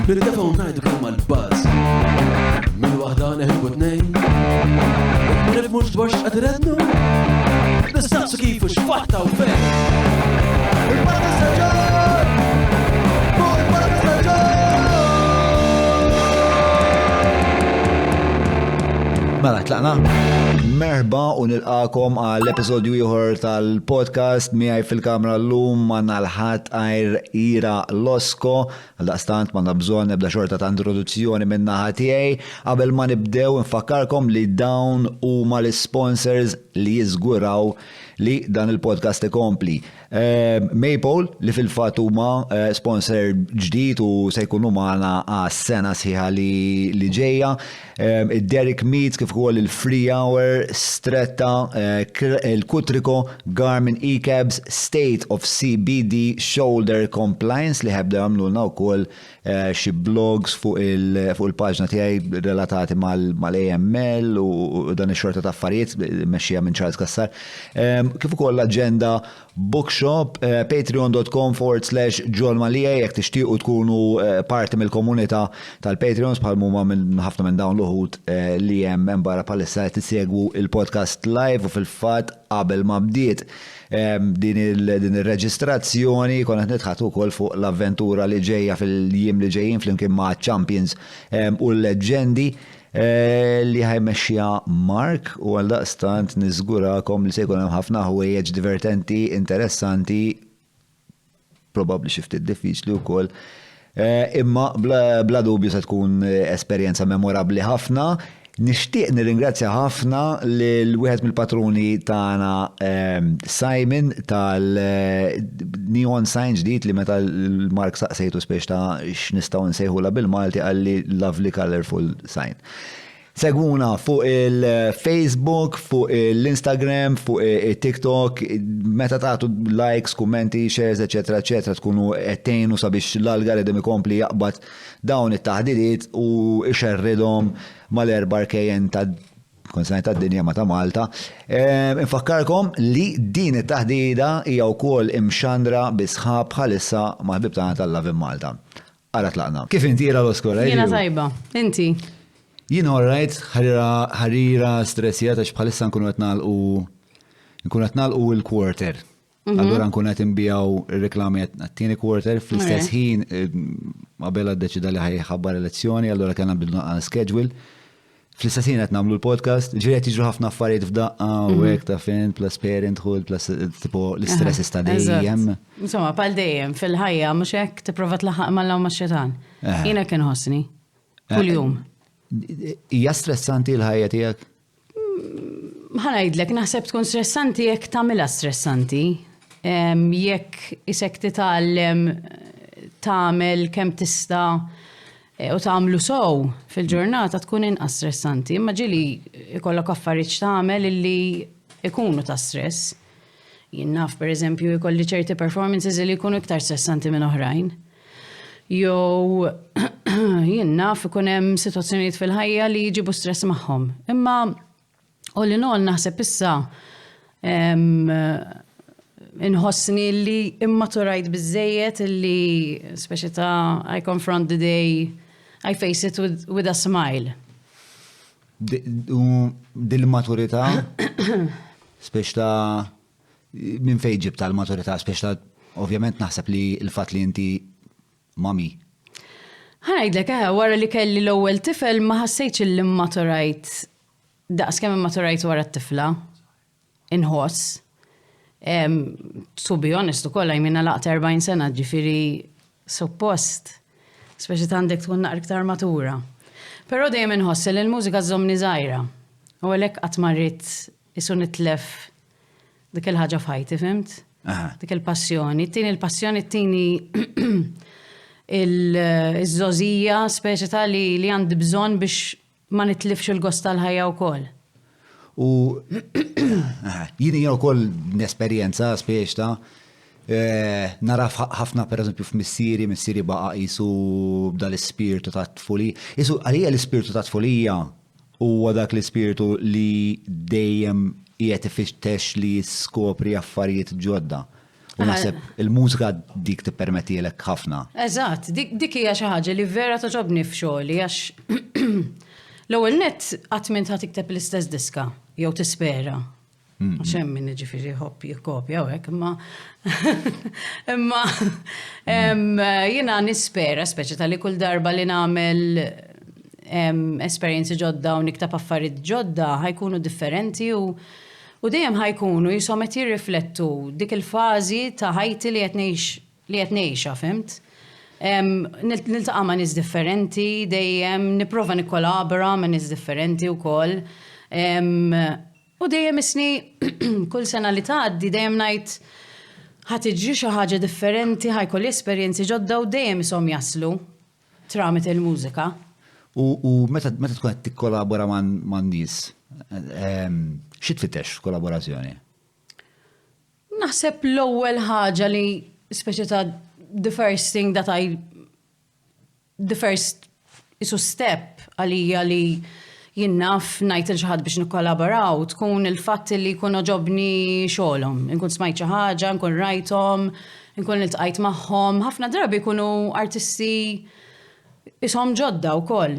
Nirdefaw ngħidu kemm mal-buzz. Mill-waħda neħbu tnejn. Ma nifhmux dwar x'qed irednu. Nistaqsu kif u x'fatta u fejn. Il-Podcast tal-ġod! Fuq il-Podcast tal-ġod! Mela, tlaqna. Merħba u nilqakom għall-episodju ieħor tal-podcast miegħi fil-kamra llum manna l-ħadd għajr Ira Losko. Għaldaqstant manna bżonn nibda xorta ta' introduzzjoni minn naħa tiegħi. Qabel ma nibdew infakkarkom li dawn huma l-sponsors li jiżguraw li dan il-podcast ikompli. Maple li fil-fatt huma sponsor ġdid u se jkunu magħna għas-sena sħiħa li ġejja. Derek Meats kif ukoll il-Free Hour, Stretta, il-Kutriko, Garmin E-Cabs, State of CBD Shoulder Compliance li ħebda jagħmlulna wkoll xi blogs fuq il-paġna tiegħi relatati mal-AML u dan ix-xorta ta' affarijiet mexxija minn Charles Kassar. Kif ukoll l-aġenda Bookshop, patreon.com/John Malija jekk tixtiequ tkunu parti mill-komunità tal-Patreons bħal huma minn ħafna minn dawn l-uħud li hemm barra bħalissa tissegwu il-podcast live u fil-fatt qabel ma bdiet din il-reġistrazzjoni konna nitħatu ukoll fuq l-avventura li ġejja fil-jiem li ġejjin flimkien ma' Champions u l-leġendi li ħajmexxija Mark u għaldaqstant niżgurakom li se jkun hemm ħafna ħwejjeġ divertenti, interessanti, probabbli xi ftit diffiċli wkoll. Imma bla dubju se tkun esperjenza memorabbli ħafna. Nixtieq nirringrazzja ħafna lil wieħed mill-patruni tagħna Simon tal-Neon Sign ġdid li meta l-Mark saqsejtu spiex ta' x'nistgħu nsejħula bil-Malti qalli lovely colorful sign. Segwuna fuq il-Facebook, fuq l-Instagram, fuq il-TikTok, meta tagħtu likes, kummenti, shares, eċetera, eċetera, tkunu ettejnu sabiex l-algoritm ikompli jaqbad dawn it-taħdidiet u ixerridhom mal-4Kn ta' konsajn ta' dinja ma ta' Malta. Infakkarkom li din it-taħdida hija wkoll imxandra bisħab bħalissa ma' ħbib tagħna tal-Love in Malta. Ara tlaqna. Kif inti Ira Losko? Jiena tajba. Inti? Jien all right, ħarira stressjata bħalissa nkunu qed nagħlqu il-quarter. Allura nkun qed inbijaw ir-reklami għat-tieni quarter fl-istess ħin qabel ddeċida li ħajħabbar elezzjoni, allura kellna nbidlu schedule. Fl-istess ħin qed nagħmlu l-podcast, ġieli qed jiġru ħafna affarijiet f'daqqa u hekk ta' fin, plus parenthood, plus tipo l-istress ta' dejjem. Insomma, bħal dejjem fil-ħajja mhux hekk tipprova tlaħħaq mal-lawm max-xetan. Jiena kien ħossni kuljum. Hija stressanti l-ħajja tiegħek? Ħanajdlek, naħseb tkun stressanti jekk tagħmilha stressanti. Jekk isek titgħallem tagħmel kemm tista' u tagħmlu sow fil-ġurnata tkun inqas stressanti. Imma ġieli ikollok affarijiet tagħmel illi ikunu ta' stress. Jien naf pereżempju jkolli ċerti performances li jkunu iktar stressanti minn oħrajn. Jew jien naf ikun hemm sitwazzjonijiet fil-ħajja li jġibu stress magħhom. Imma all in all naħseb issa inħossni li immaturajt biżejjed illi speċi ta' I confront the day, I face it with a smile. Dil-maturità speċi ta' minn fejn ġib tal-maturità speċi ta' ovvjament naħseb li l-fatt li inti mami. Ħanajdlek, wara li kelli l-ewwel tifel ma ħassejtx li immaturajt daqs kemm immaturajt wara t-tifla. Inħoss. To be honest ukoll jmina laqt 40 sena ġifieri suppost speċi għandek tkun naqra iktar matura. Però dejjem inħoss li l-mużika żommni żgħira. U għalhekk qatt marrit isu nitlef dik il-ħaġa f'ħajti, fimt? Dik il-passjoni. Tieni il-passjoni tieni il-żożija speċi ta' li għandi bżonn biex ma nitlifx il-gost tal-ħajja wkoll. U jien wkoll nesperjenza speċi ta' naraf ħafna pereżempju f'missieri baqa' qisu b'dal-ispirtu ta' tfulija. Isu għalija l-ispirtu ta' tfulija huwa dak l-ispirtu li dejjem qiegħed ifittex li skopri affarijiet ġodda. U naħseb il-mużika dik tippermettilek ħafna. Eżatt, dik hija xi ħaġa li vera toġobni f'xogħli għax l-ewwel nett qatt min ta' tikteb l-istess diska jew tispera. Għax hemm min jiġifieri ħobb jikkopja hekk, imma jiena nispera speċi tal-li kull darba li nagħmel esperjenzi ġodda u niktab affarijiet ġodda ħajkunu differenti u dejjem ħajkunu jisom qed jirriflettu dik il-fażi ta' ħajti li qed ngħixha, fimt? Niltaqa' ma' nies differenti, dejjem nipprova nikkolabora ma' nies differenti wkoll. U dejjem isni kull sena li tgħaddi dejjem ngħid ħadd iġri xi ħaġa differenti, ħajkolli esperjenzi ġodda u dejjem ishom jaslu tramit il-mużika. U meta tkun qed tikkollabora ma' nies, xi tfittex f'kollaborazzjoni? Naħseb l-ewwel ħaġa li speċi ta' the first isu step għalija li jinnaf ngħid il xi ħadd biex nikkollaboraw tkun il-fatt li jkun oġobni xogħolhom, inkun smajt xi ħaġa, nkun rajthom, inkun iltqajt magħhom, ħafna drabi jkunu artisti ishom ġodda wkoll.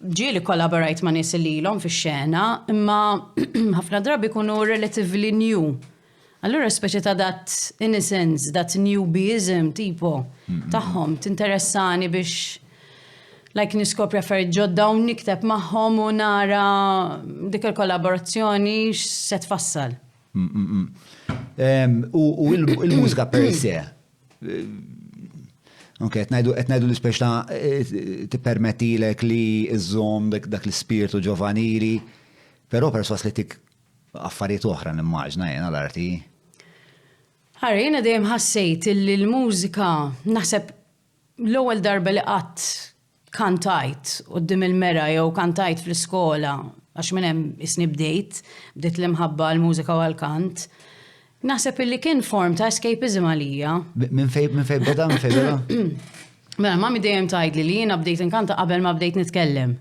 Ġieli kollaborajt ma' nies li ilhom fix-xena, imma ħafna drabi jkunu relatively new. Allura speċi ta' that innocence, that newbieism tipo tagħhom tinteressani biex niskopri affarijiet ġodda u nikteb magħhom u nara dik il-kollaborazzjoni x'se tfassal. U il-mużika per se. Ok, qed ngħidu li speċta tippermettilek li iżżomm dak l-ispirtu ġovanili, però perswas li tik affarijiet oħra nimmaġna jena l-arti. Ħarri, jiena dejjem ħassejt li l-mużika naħseb l-ewwel darba li qatt kantajt quddiem il-mera jew kantajt fl-iskola għax minn hemm isni bdejt l-imħabba l-mużika u għall-kant. Naħseb illi kien form ta' escapism għalija. Minn fejn beda? Mela, mami dejjem tgħidli li jiena bdejt inkanta qabel ma bdejt nitkellem.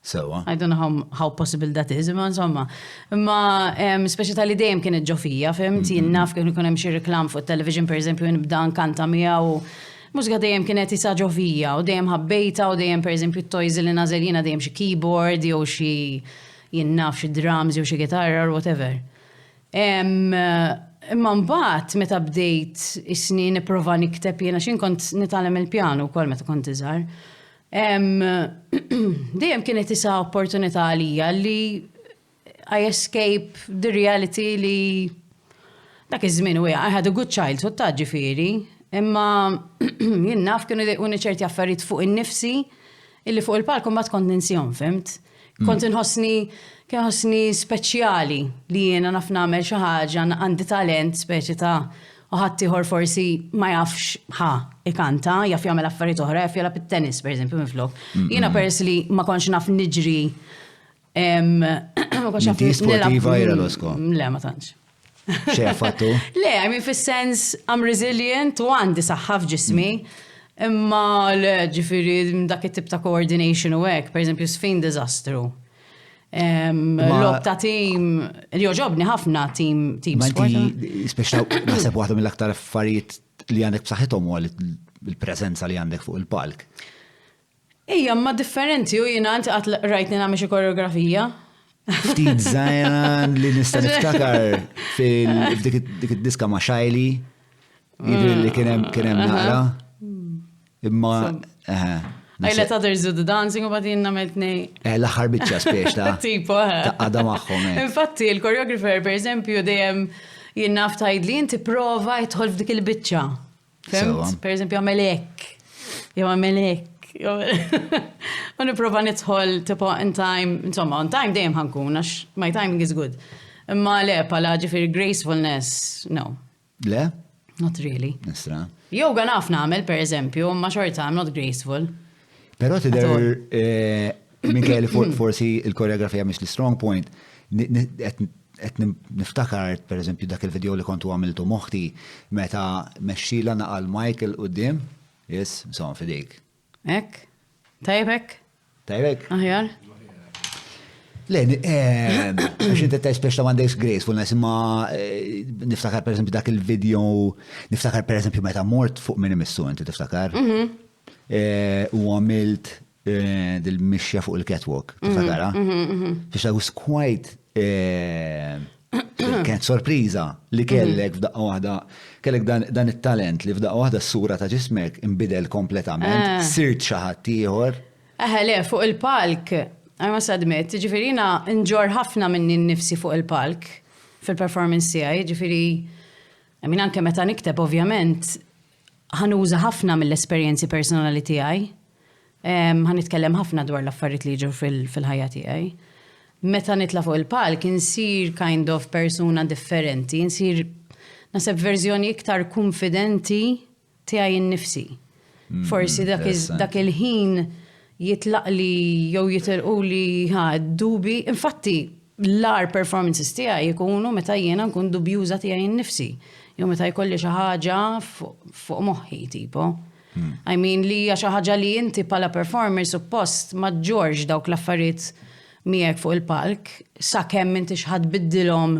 Sewa. I don't know how possible that is, imma insomma. Imma speċi tal-li dejjem kienet ġofija, fimt, naf kien ikun hemm xi riklam fuq it-television pereżempju nibda nkanta miegħu. Mużika dejjem kienet isa ġofija u dejjem ħabbejta u dejjem pereżempju t-toys li nażel jiena dejjem xi keyboard jew xi jinnaf xi drums jew xi gitarra or whatever. Imma mbagħad meta bdejt isni nipprova nikteb jiena x'in kont nitgħallem il-pjanu wkoll meta kont iżgħar. Dejjem kienet isa opportunità għalija li I escape the reality li dak iż-żmien u I had a good childhood ta' ġifieri, imma jien naf kienu dejquni ċerti affarijiet fuq in-nifsi illi fuq il-palk mbagħad kont ninsihom, fimt? Kont inħossni speċjali li jiena naf nagħmel xi ħaġa għandi talent speċi ta' u ħadd ieħor forsi ma jafx ikanta, jaf jagħmel affarijiet oħra, jaf jilgħab it-tennis pereżempju minflok. Jiena peress li ma kontx naf niġri ma kontx naf sportiva jra Losko. Le, ma tantx. Xejn affattu? Le, I mean fis-sens I'm resilient u għandi saħħa f'ġismi, imma le ġifieri dak it-tip ta' coordination u hekk, pereżempju sfin diżastru. Lob ta' tim, joġobni ħafna tim sport. Ma inti speċta naħseb waħda mill-aktar affarijiet li għandek b'saħħithom huwa il-preżenza li għandek fuq il-palk. Ija, ma differenti u jiena għanti qatt rajtni nagħmel xi koreografija. Ftit żgħira li nista' niftakar f'dik id-diska ma' Xajli, li kien hemm naqra. Imma I let others do the dancing u badin nameltni. L-aħħar biċċa spiex ta' Tipo, taqada magħhom. Infatti, il-choreographer, per eżempju, dejjem jinnaf tajd li inti prova jidħol f'dik il-biċċa. Fimt? Per eżempju, għamel hekk. Jew għamel hekk. U nipprova nidħol tipo on time, insomma, on time dejjem ħankun għax my timing is good. Imma le, pala ġifieri gracefulness, no. Le? Not really. Nistra. Yoga naf nagħmel, per eżempju, ma xorta I'm not graceful. Pero tidher Michael forsi il-koreografija mhix li strong point, qed niftakar pereżempju dak il-video li kontu għamiltu moħħti meta mexxila naqal Michael quddiem, yes, insomma fidejk. Ek? Tajbek? Tajbek? Aħjar? Lejn, għax inti t-espiex ta' għandek gracefulness, imma niftakar per esempio dak il-video, niftakar per esempio meta mort fuq minimissu, inti tiftakar? U għamilt dil-mixja fuq il-catwalk, tiftakara? Biex that was quite, kienet sorpriza li kellek f'daqqa waħda, kellek dan it-talent li f'daqqa waħda s-sura ta' ġismek imbidel kompletament, sirt xi ħadd ieħor. Le, fuq il-palk, I must admit, ġifirina nġor ħafna minni nifsi fuq il-palk fil-performance tiegħi, ġifiri, anke meta nikteb ovvjament, ħanuża ħafna mill-esperjenzi personali tiegħi, ħanitkellem ħafna dwar l-affarijiet li ġew fil-ħajja tiegħi. Meta nitla fuq il-palk, insir kind of persuna differenti, insir naseb verżjoni iktar konfidenti tiegħi innifsi. Forsi dak il-ħin jitlaq li jew jitilqu li dubi. Infatti, l-ar performances tiegħi jkunu meta jiena nkun dubjuża tiegħi innifsi. Jew meta jkolli xi ħaġa fuq moħħi tipo. I mean li hija xi ħaġa li inti bħala performer suppost ma ġorġ dawk l-affarijiet miegħek fuq il-palk, sakemm inti x'ħadd biddilhom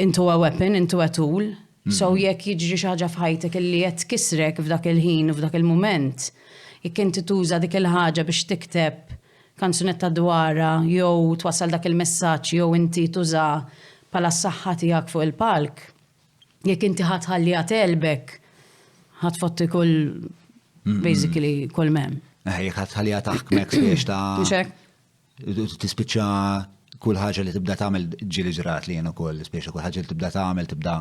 into a weapon, into a tool. So jekk jiġri xi ħaġa f'ħajtek illi qed tkissrek f'dak il-ħin u f'dak il-mument, jekk inti tuża dik il-ħaġa biex tikteb kanzunetta dwarha jew twassal dak il-messaġġ jew inti tuża bħala s-saħħa tiegħek fuq il-palk, jekk inti ħatħalliha telbek, ħatfotti kull basically kull mem. Jekk ħatħalliha taħkmek biex ta' tispiċċa kull ħaġa li tibda tagħmel ġieli ġrat li jien ukoll, speċi kull ħaġa li tibda tagħmel tibda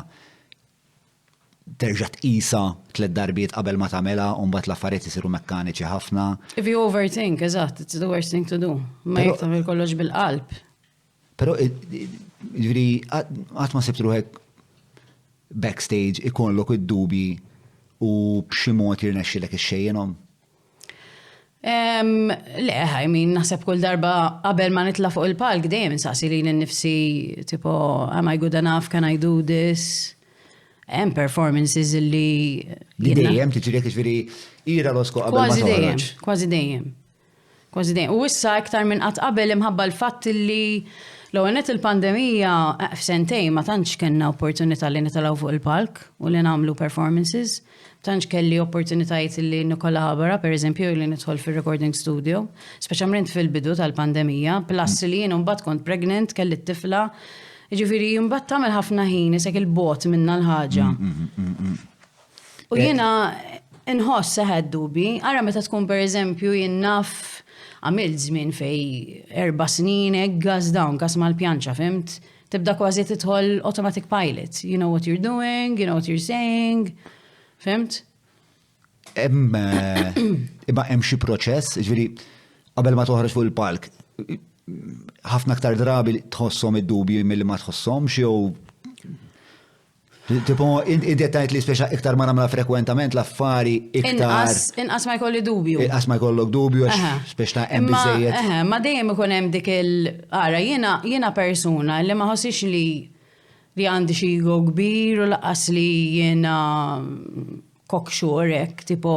terġa' tqisha 3 darbiet qabel ma tagħmelha u mbagħad l-affarijiet isiru mekkaniċi ħafna. If you overthink, eżatt, it's the worst thing to do. Ma jekk tagħmel kollox bil-qalb. Però jiġri qatt ma sibt ruħek backstage ikollok id-dubi u b'xi mod jirnexxilek ixxejjenhom. Le, I mean, naħseb kull darba qabel ma nitla fuq il-palk dejjem insaqsi li nnifsi tipo am I good enough, can I do this? Hemm performances illi dejjem tiġrek jiġifieri ira Losko qabel ma toħroġ. Kważi dejjem. U issa iktar minn qatt qabel imħabba l-fatt illi l-għonet il-pandemija f'sentejn ma tantx kellna opportunità li nitalgħu fuq il-palk u li nagħmlu performances. Tantx kelli opportunitajiet li nikkollabora, per eżempju, li nidħol fil-recording studio, speċjalment fil-bidu tal-pandemija, plus li jien mbagħad kont pregnant, kelli t-tifla, jiġifieri mbagħad tagħmel ħafna ħin isek il-bot minna l-ħaġa. U jiena inħoss seħed dubi, ara meta tkun per eżempju jien naf għamilt żmien fej 4 snin gas dawn, gas mal-pjanċa, fimt? Tibda kważi tidħol automatic pilot. You know what you're doing, you know what you're saying. Fimt? Imma hemm xi proċess, ġifieri qabel ma toħroġ fuq il-palk, ħafna aktar drabi tħossom id-dubji milli ma tħossomx jew tipo inti tajt li speċa iktar ma nagħmla frekwentament l-affari iktar. Inqas ma jkolli dubju. Inqas ma jkollok dubju għax speċa hemm biżejjed. Ma dejjem ikun hemm dik ara jiena persuna li ma ħossix li għandi xi ego kbir u laqas li jiena cocksure hekk, tipo,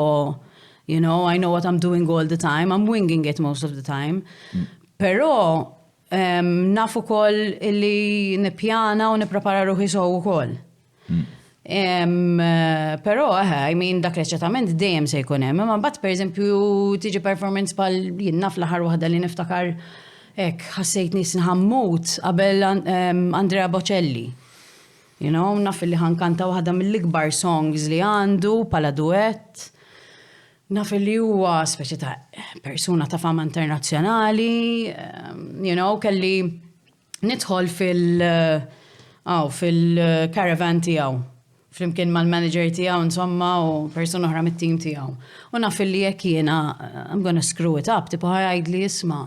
you know, I know what I'm doing all the time, I'm winging it most of the time. Però nafu ukoll li nippjana u nipprepara ruħi sew ukoll. Però I mean dak reċetament dejjem se jkun hemm, imma mbagħad pereżempju tiġi performance bħal jien naf l-aħħar waħda li niftakar hekk ħassejt nies nħammut qabel Andrea Bocelli. You know, naf li ħankanta waħda mill-ikbar songs li għandu pala duett. Naf li huwa speċi ta' persuna ta' fama internazzjonali, you know, kelli nidħol fil-caravan tiegħu, flimkien mal-manager tiegħu insomma u persuna oħra mit-tim tiegħu. U naf li jekk jiena I'm gonna screw it up, tipo ħajd li jisma',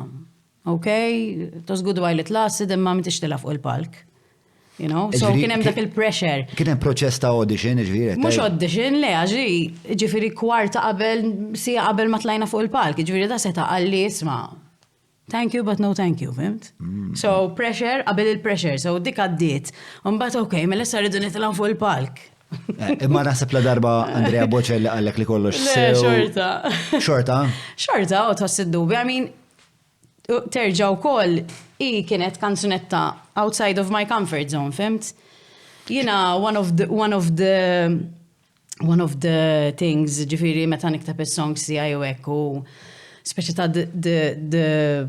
okay, it was good while it lasted imma ma tixtela fuq il-palk. You know, so kien hemm dak il-pressure. Kien hemm proċess ta' audition, ġifieri. Mhux audition, le, ġifieri kwarta qabel, sija qabel ma tlajna fuq il-palk, ġifieri da seta' qalli isma' thank you but no thank you, fimt? So pressure qabel il-pressure, so dik għaddiet. Mbagħad okay, mela issa rridu nitilgħu fuq il-palk. Imma naħseb la darba Andrea Bocelli qallek li kollox sew. Xorta. Xorta? Xorta, u tħoss id-dubi. I mean, terġa' wkoll kienet kanzunetta outside of my comfort zone, fimt? Jiena one of the things, ġifieri meta niktab is-songs tiegħi u hekk u speċi ta' the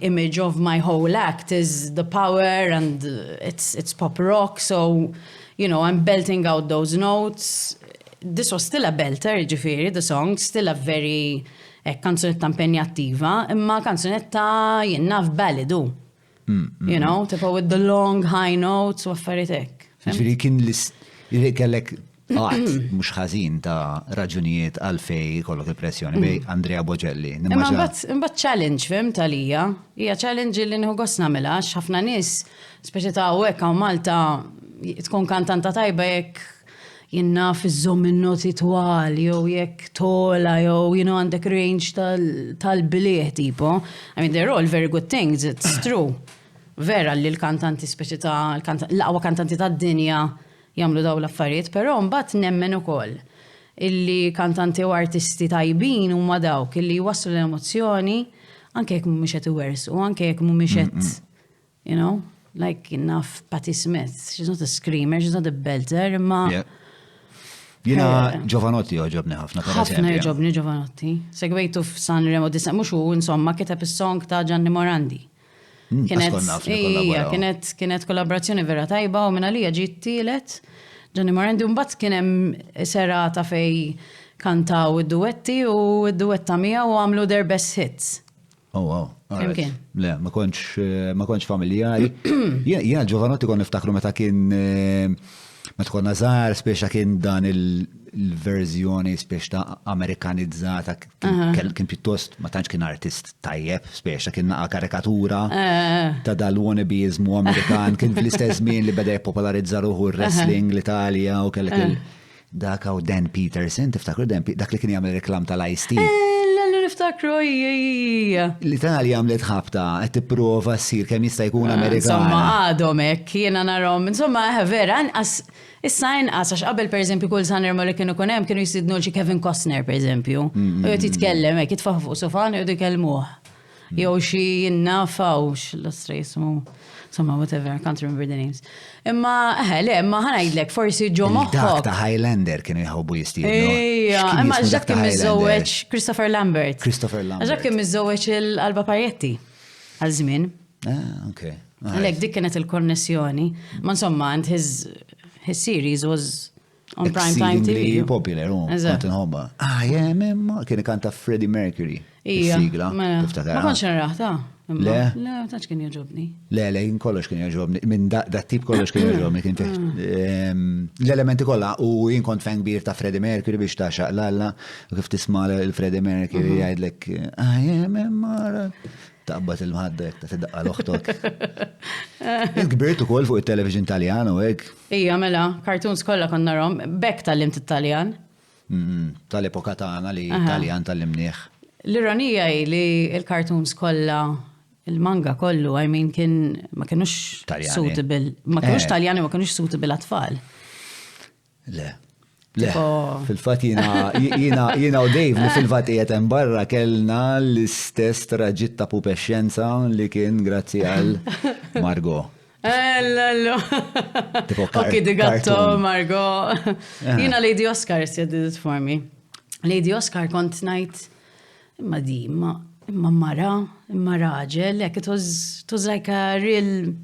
image of my whole act is the power and it's pop rock, so I'm belting out those notes. This was still a belter, ġifieri, the song, still a very kanzunetta impenjattiva, imma kanzunetta f'ballidu. Tipo with the long high notes u affarijiet hekk. Ġifieri kien kellek mhux ħażin ta' raġunijiet għalfej kollok il-pressjoni bej Andrea Bocelli. Imma mbagħad challenge fim talija, hija challenge li nieħu gost nagħmilha għax ħafna nies speċi ta' hekk hawn Malta tkun kantanta tajba jekk jinna fiż-żomm in-noti twal, jew jekk tola, jew għandek range tal-bilieħ tipo. I mean, they're all very good things, it's true. Vera li l-kantanti speċi ta' l-aqwa kantanti tad-dinja jagħmlu daw l-affarijiet, però mbagħad nemmen ukoll illi kantanti u artisti tajbin huma dawk illi jwasslu l-emozzjoni anke jekk mhumiex qed iwersu, anke jekk mhumiex qed, like enough Patti Smith. She's not a screamer, she's not a belter, imma Jiena Giovanotti joġobni ħafna. Ħafna joġobni Giovanotti. Segwejtu f'Sanremo mhux hu insomma kiteb is-song ta' Gianni Morandi. Kienet kollaborazzjoni vera tajba u minna lija ġiet tielet Gianni Morandi u mbagħad kien hemm serata fej kantaw id-duetti u id-duetta miegħu u għamlu their best hits. Oh, wow. Kien? Le, ma kontx familjari. Jiena Giovanotti kon niftakru meta kien meta konna żgħar speċa kien dan il-verżjoni speċa ta' Amerikanizzata kien pjuttost ma tantx kien artist tajjeb speċa kien naqa' karikatura ta' dal-wannabeismu Amerikan kien fl-istess żmien li beda jippopolarizza ruħu r-wrestling l-Italja u kellek dak hawn Dan Peterson, tiftakru dak li kien jagħmel reklam tal-Ice-T. Niftakru, L-Italja għamlet ħabta, qed tipprova ssir kemm jista' jkun Amerikan. Insomma, għadhom hekk jiena narhom. Insomma, vera, issa inqas għax qabel pereżempju kull Sanremo li kienu kun hemm kienu jsidnu xi Kevin Costner pereżempju. U qed jitkellem hekk jitfaħ fuq sofan u jkellmuh. Jew xi jinnafaw l-istrejsmu. Insomma, whatever, I can't remember the names. Imma, imma ħanajdlek, forsi ġo moħħok. Dak ta' Highlander kienu jħobbu jistiju. Imma ġak kien miżżewweġ Christopher Lambert. Ġak kien miżżewweġ il-Alba Parietti għal-żmien. Okay. Għalek, dik kienet il-konnessjoni. Ma insomma, and his series was on prime time TV. Popular, kont inħobba. Imma kien kanta Freddie Mercury. Sigla. Ma konċ nraħta. Le, taċ kien joġobni. Le, jien kollox kien joġobni. Minn da tip kollox kien joġobni. L-elementi kollha u jien kont fan kbir ta' Freddie Mercury biex taxaq l-alla u kif tisma' l-Freddie Mercury jgħidlek taqbad il-mħaddek ta' tidaqqa l-oħtok. Kbirt ukoll fuq it-television Taljan u hekk. Mela, cartoons kollha konna rom, bekk tal-limt it-Taljan. Tal-epoka tagħna li Taljan tal-limnieħ. L-ironija li il-cartoons kollha il-manga kollu, I mean, ma kienux suitable, ma kienux taljani, ma kienux suitable għatfall. Le. Fil-fat jina u Dave li fil-fat jieten barra kellna l-istess traġit ta' pupesċenza li kien grazzi għal Margot. Lello. Ok, di gatto, Margot. Jina Lady Oscar did it for me. Lady Oscar kont najt imma di, imma mara, imma raġel, it was like a real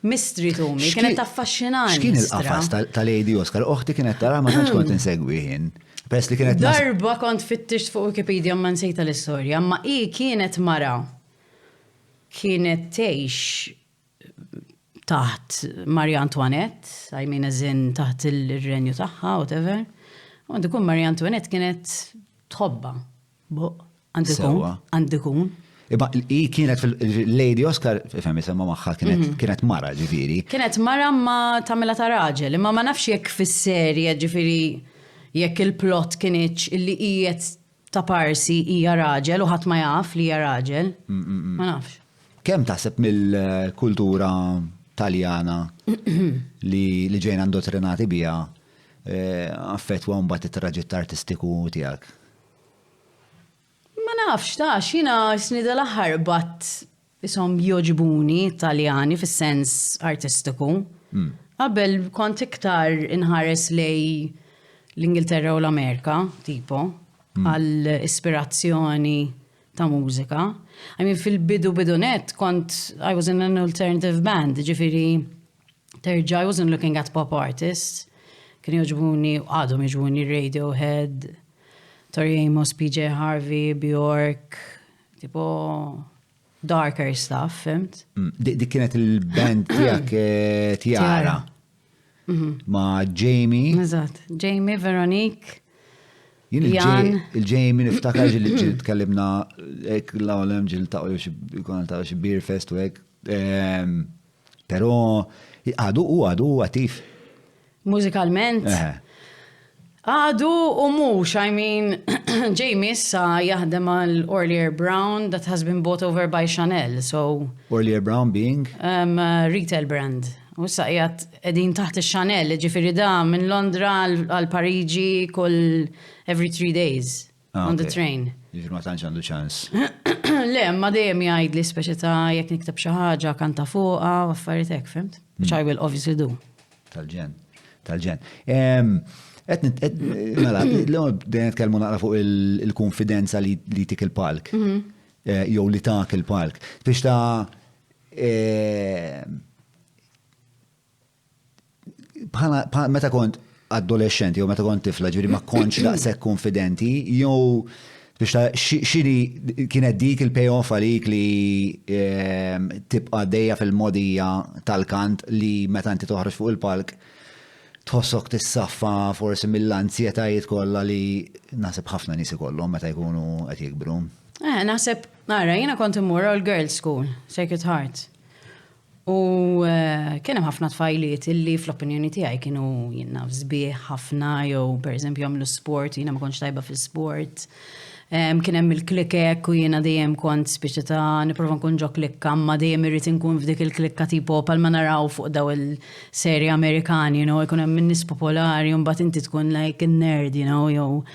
mystery to me, kienet affaxxinanti. X'kien il-qafas ta' Lady Oscar? Oħti kienet tara ma tantx kont insegwi jien. Pers li kienet darba kont fittixt fuq Wikipedia ma nsejta l-istorja, ma kienet mara. Kienet tgħix taħt Marie Antoinette, I mean eżin taħt il-renju tagħha, whatever. U għandikun Marie Antoinette kienet tħobba. Għandikun. Iba, kienet fil-Lady Oscar, fem jisemma maħħa, kienet mara ġifiri. Kienet mara ma tamela ta' raġel, imma ma nafx jekk fis-serja ġifiri jekk il-plot kienieċ illi ijiet ta' parsi hija raġel u ħadd ma jaf li hija raġel. Ma nafx. Kemm taħseb mill-kultura Taljana li ġejna indottrinati biha affettwa mbagħad it-traġitt artistiku tiegħek? Ma nafx, xina snida l-aħħar bat jisom joġbuni Italjani fis-sens artistiku. Qabel kont iktar inħares lej l-Ingilterra u l-Amerika, tipo, għal ispirazzjoni ta' mużika. I mean, fil-bidu-bidunet I was in an alternative band, ġifiri terġa, I wasn't looking at pop artists. Kien joġbuni, għadhom joġbuni Radiohead, Tori Amos, PJ Harvey, Bjork, tipo darker stuff, fimt? Dik kienet il-band tijak Tiara. Ma Jamie. Eżatt, Jamie, Veronique, Jien Jan. il-Jamie niftakar ġil tkellimna ek l-għolem ġil taqlu xie beer fest u ek. Pero għadu għatif. mużikalment. Għadu u mux, I mean, Jamie issa jaħdem għal Orlear Brown that has been bought over by Chanel, so... Orlear Brown being? Retail brand. U issa jgħat edin taħt il-Chanel, ġifiri da minn Londra għal Parigi kull every 3 days on the train. Ġifiri ma tanċ għandu ċans. Le, ma dejjem jgħid li speċi ta' jekk nikteb xi ħaġa kanta fuqha u affarijiet hekk, fimt? Which I will obviously do. Tal-ġen. Mela, l-għom d-għen kelmu naqra fuq il-konfidenza li tik il-palk. Jow li tak il-palk. Biex ta' meta kont adolescenti, jew meta kont tifla, ġviri ma kontx daqshekk konfidenti, jew biex ta' xini kienet dik il-payoff għalik li tibqa' dejja fil-modija tal-kant li meta inti toħroġ fuq il-palk tħossok tissaffa forsi mill-anzjetajiet kollha li naħseb ħafna nies ikollhom meta jkunu qed jikbru. Naħseb, nara, jiena kont immur all girls school, Sacred Heart. U kien hemm ħafna tfajliet illi fl-opinjoni tiegħi kienu jiena sbieħ ħafna jew pereżempju jagħmlu sport, jiena ma kontx tajba fil-sport. Kien hemm il-klikek u jiena dejjem kont spiċċa ta' nipprova nkun ġo klikka, ma dejjem irrid inkun f'dik il-klikka tipo palma naraw fuq daw il-serji Amerikani, jkun hemm nies popolari u mbagħad inti tkun like nerd, jew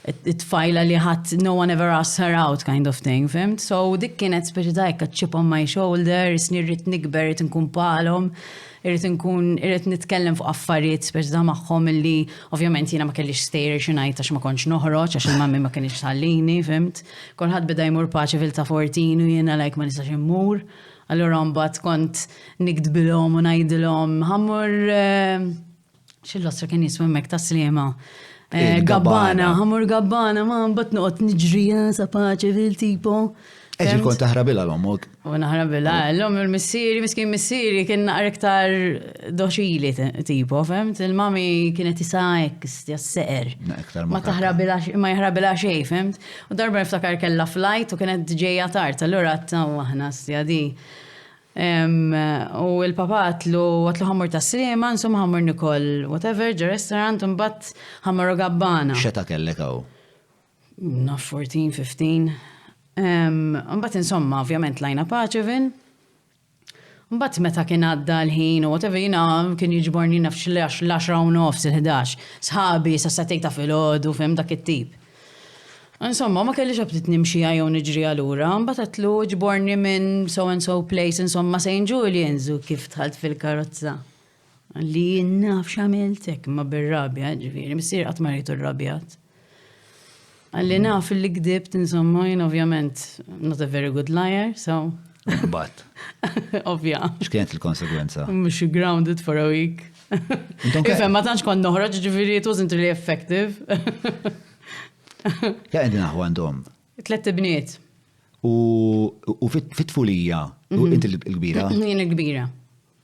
it-tfajla li ħadd no one ever asks her out kind of thing, fimt? So dik kienet speċi ta' a chip on my shoulder, isni rrid nikber, irrid nkun palhom, irrid nitkellem fuq affarijiet speċi ta' magħhom illi ovvjament jiena ma kellix stejjer xi ngħid għax ma kontx noħroġ għax il-mammi ma kienx tħallini, fimt? Kulħadd beda jmur paċi fil ta' 14 u jiena like ma nistax immur. Allura mbagħad kont nikdbilhom u ngħidilhom ħammur x'il-lostra kien jismu hemmhekk tas-sliema. Gabbana, ħamur gabbana, ma mbagħad noqgħod niġrija sa paċi fil-tipo. Eġi kont taħrabilha l-ommok. U naħrabilha, l-om il-missieri, miskin missieri kien naqra iktar doċili tipo, femt? Il-mami kienet isajk, seqer. Ma jħrabilha xejn, femt? U darba niftakar kellha flight u kienet ġejja tard, allura aħna stja di. U il-papa għatlu ħammur ta' s-srema, insomma ħammur Nikol, whatever, ġa restaurant, un bat ħammur gabbana. Xeta kellek għaw? Na 14, 15. Un bat insomma, ovvjament, lajna paċevin. Un bat meta kien għadda l-ħin, u whatever, jina kien jiġborni nafx l-10 u nofs, il-11. Sħabi, sa' satejta fil-ħodu, fem dak it-tip. Insomma, ma kellix abtit nimxija jew niġri għalura, mbagħad għatlu ġborni minn so and so place, insomma St. Julian's u kif tħalt fil-karozza. Li naf x'għamiltek ma bir-rabja, ġifieri, missier qatt ma rejtu r-rabjat. Għalli naf li kdibt, insomma, jien ovvjament not a very good liar, so. Mbagħad. Ovvja. X'kienet il-konsegwenza? Mhux grounded for a week. Ifhem ma tantx kont noħroġ, ġifieri it wasn't really effective. Ja, għedin aħu għandhom. 3 bniet. U fit-tfulija, u inti l-kbira? Jien il-kbira.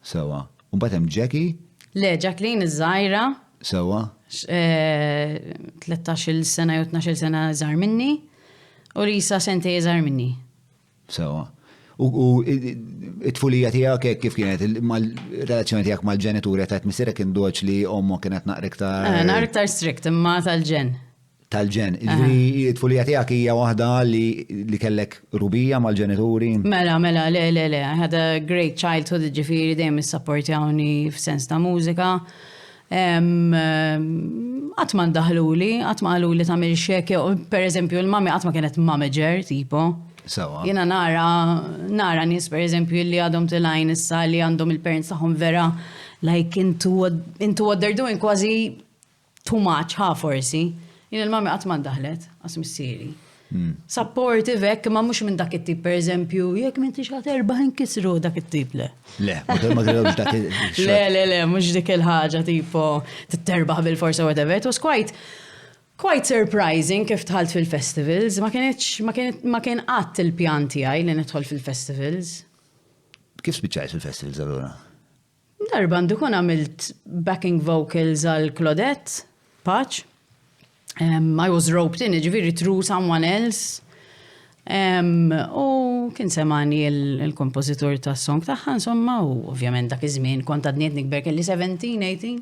Sewa. U batem Jackie? Le, Jacqueline iż-żajra. Sewa. 13 sena jew 12 sena żgħar minni. U Lisa sentej żgħar minni. Sewa. U it-tfulija tiegħek kif kienet mal-relazzjoni tiegħek mal-ġenituri ta' tmissira kien doċ li ommu kienet naqra iktar. Naqra iktar strict imma tal-ġen. Tal-ġen. Ġifieri it-tfulija tiegħek hija waħda li kellek rubija mal-ġenituri? Mela, le. I had a great childhood, ġifieri dejjem issapportjawni f'sens ta' mużika. għatman daħluli, għatman għaluli tamil xek, per eżempju, il-mami għatman kienet manager, tipo. Sawa. Jena nara nis, per eżempju, li għadhom tilajn issa li għandhom il-parents taħħom vera, like, into what they're doing, kważi too much, forsi. Jena il-mami għatman daħlet, għas missieri. Supportive, ma mux minn dak it-tip, per eżempju, jek minn tixħat erbaħin kisru dak it-tip, le. Le, ma għredawx dak Le, mux dik il-ħagġa, tipo, t-terbaħ bil-forsa, whatever. It was quite surprising kif tħalt fil-festivals. Ma kien qatt il-pjan tiegħi li nidħol fil-festivals. Kif spiċċajt fil-festivals allura? Darba għandukun għamilt backing vocals għal Claudette, Patch. I was roped in, ġifiri through someone else. U kien semani il-kompozitur ta' song taħħa, insomma, u ovvjament dak iż-żmien kont għadniet nikber kelli 17, 18.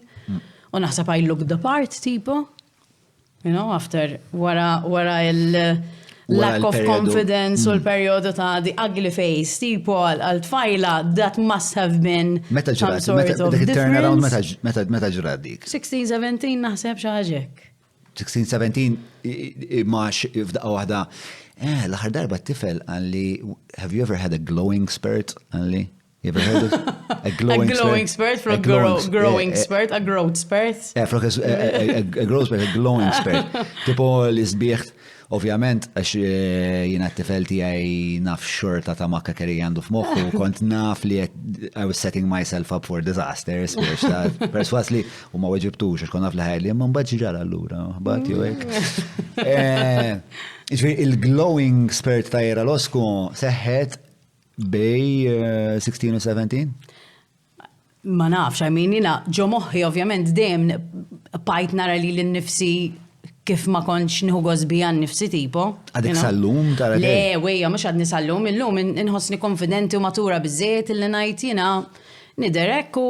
U naħseb I looked the part, tipo. You know, after wara il-lack of confidence u l-periodu ta' the ugly face, tipo għal-tfajla, that must have been some sort of difference. Meta ġrat dik? 16, 17 naħseb xaġek. 16, 17, ma f'daqqa waħda. L-aħħar darba t-tifel għalli, have you ever had a glowing spurt għalli? You ever heard of a glowing spurt? From a growing spurt, a growth spurt? Yeah, from a growth spurt, a glowing spurt. Tipo l-isbieħt, ovvjament, għax jina t-tifel tijaj naf xorta ta' makka keri għandu f'moħħu, kont naf li I was setting myself up for disaster, spiex ta' perswas li u ma weġibtux, għax kon naf liħaj li jemman bħadġi ġara l-lura, bħat ju għek. Il-glowing spirit ta' Ira Losco seħħet bej 16 u 17? Ma nafx, jina ġo moħħi ovvjament dejjem bajt nara li l-nifsi kif ma konċ nħu għozbi għan nifsi tipo. Għadik sallum tara? Le, wejja, mux għadni sallum, illum inħosni konfidenti u matura bizzet il-li najt jina niderek u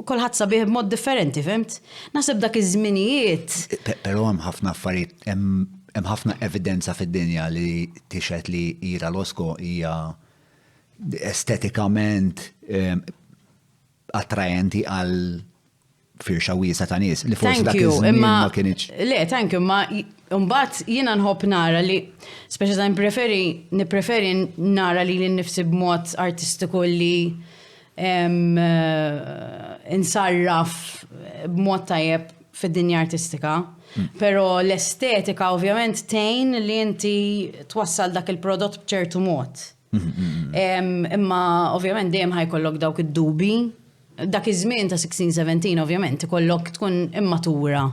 kolħat sabiħ b'mod differenti, fimt? Nasib dak iż-żminijiet. Pero hemm ħafna affarijiet, hemm ħafna evidenza fid-dinja li tixet li Ira Losco hija estetikament attrajenti għal firxa wiesa ta' nies li forsi dak iż-żmien ma kienx. Le, thank you, ma mbagħad jiena nħobb nara li speċjalment nippreferi nara li nnifsi b'mod artistiku li insarraf b'mod tajjeb fid-dinja artistika. Pero l-estetika ovvjament tgħin li inti twassal dak il-prodott b'ċertu mod. Imma ovvjament dejjem ħajkollok dawk id-dubi. Dak iż-żmien ta' 16-17 ovvjament ikollok tkun immatura.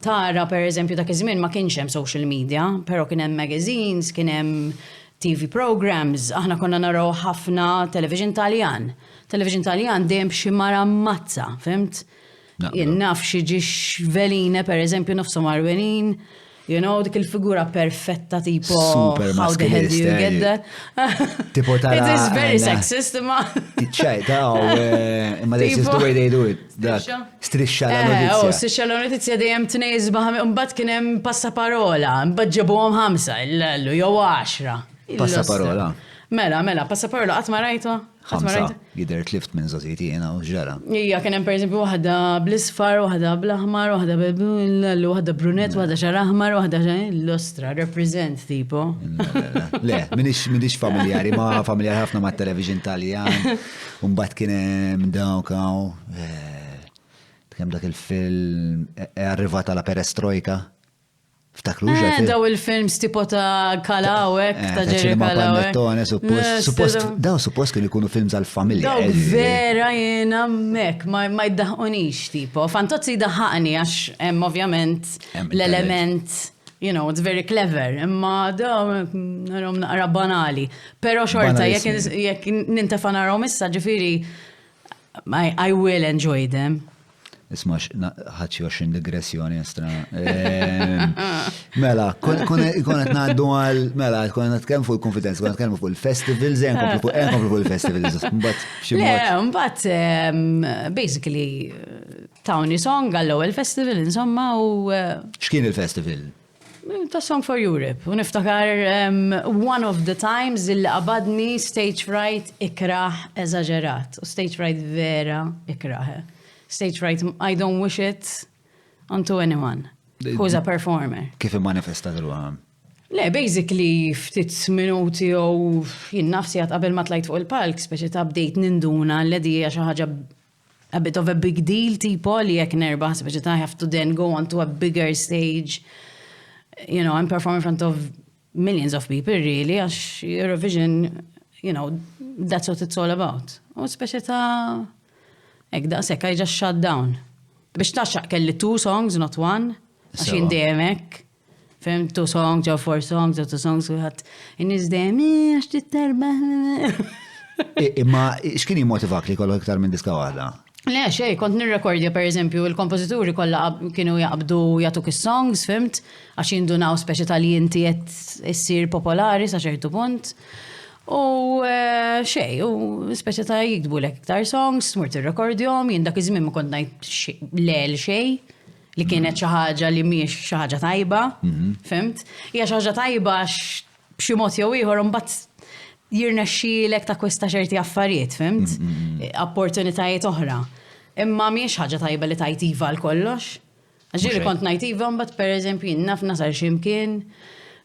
Tara pereżempju dak iż-żmien ma kienx hemm social media, però kien hemm magazines, kien hemm TV programs, aħna konna naraw ħafna television Taljan. Television Taljan dejjem b'xi mara mazza, fimt? Jien naf xi ġiex Veline pereżempju nofsu Marvelin. You know, dik il-figura perfetta tipo how the hell do you get that? Tipo tara. It is very sexist, ma. Ċaj, imma this is the way they do it. Strisċa la notizja. Strisċa la notizja dejjem tnejz baħam, mbagħad kien hemm passaparola, mbagħad ġabuhom 5, il-lellu, jew 10. Passaparola. Mela, passaparola qatt ma rajtha? 5 jidher tlift minn żożieti jiena u ġara. Ija kien hemm pereżempju waħda bl-isfar, waħda bl-aħmar, waħda bil-lellu, waħda brunet, waħda xar aħmar, waħda l-ostra, represent tipo. Le, minix familjari, ma familjari ħafna ma' television Taljan, u mbagħad kien hemm dawkaw. Kemm dak il-film arrivata la perestrojka. Ftakru daw il-films tipo ta' Kalawek, ta' Jerry Kalawek. Daw suppost kienu jkunu films għal-familja. Daw vera jena mek, ma jiddaħqonix tipo. Fantozzi daħqani għax hemm ovvjament l-element, you know, it's very clever, imma daw narom naqra banali. Pero xorta, jek nintefa narom issa ġifiri, I will enjoy them. Ismax, ħadxi 20 digressjoni estra. Mela, konet naddu għal, mela, konet kemm fuq il-konfidenza, konet kemm fuq il-festivals, komplu fuq il-festivals, mbatt ximot. Le, mbatt, basically, Tawni Song għallu il-festival, insomma, u. X'kien il-festival? Ta' Song for Europe. U niftakar one of the times illi qabadni stage fright ikraħ eżaġerat. U stage fright vera ikraħ. Stage fright, I don't wish it onto anyone. Who's a performer. Kif immanifestat ruħa? Le, basically, ftit minuti u jien nafsi għat qabel ma tlajt fuq il-palk, speċi ta' bdejt ninduna l-ledi xi ħaġa a bit of a big deal tipo li jek nerbaħ, speċi ta' I have to then go on to a bigger stage. You know, I'm performing in front of millions of people, really, għax Eurovision, you know, that's what it's all about. U speċi ta' da' sekka I just shut down. Biex taxxaq kelli 2 songs, not 1, għax jindemek. Fem 2 songs, ġew 4 songs, ġew 2 songs, u għat, inniż dem, għax titterba. Imma, x'kien jimmotivak li kollu iktar minn diska waħda? Le, xej, kont nirrekordja per eżempju, il-kompozituri kollha kienu jaqbdu jatuk is-songs, fimt, għax jindunaw speċi tal inti qed issir popolari sa ċertu punt. U xej, u speċi ta' jikdbu lek iktar songs, smurt ir-rekordjom, jien dak iż-żmien ma kont ngħid lel xej, li kienet xi ħaġa li mhijiex xi ħaġa tajba, fimt? Hija xi ħaġa tajba b'xi mod jew ieħor imbagħad jirnexxielek ta' kwesta ċerti affarijiet, fimt? Opportunitajiet oħra. Imma mhijiex ħaġa tajba li tajt iva l-kollox. Ġieli kont ngħid iva mbagħad pereżempju naf nasar x'imkien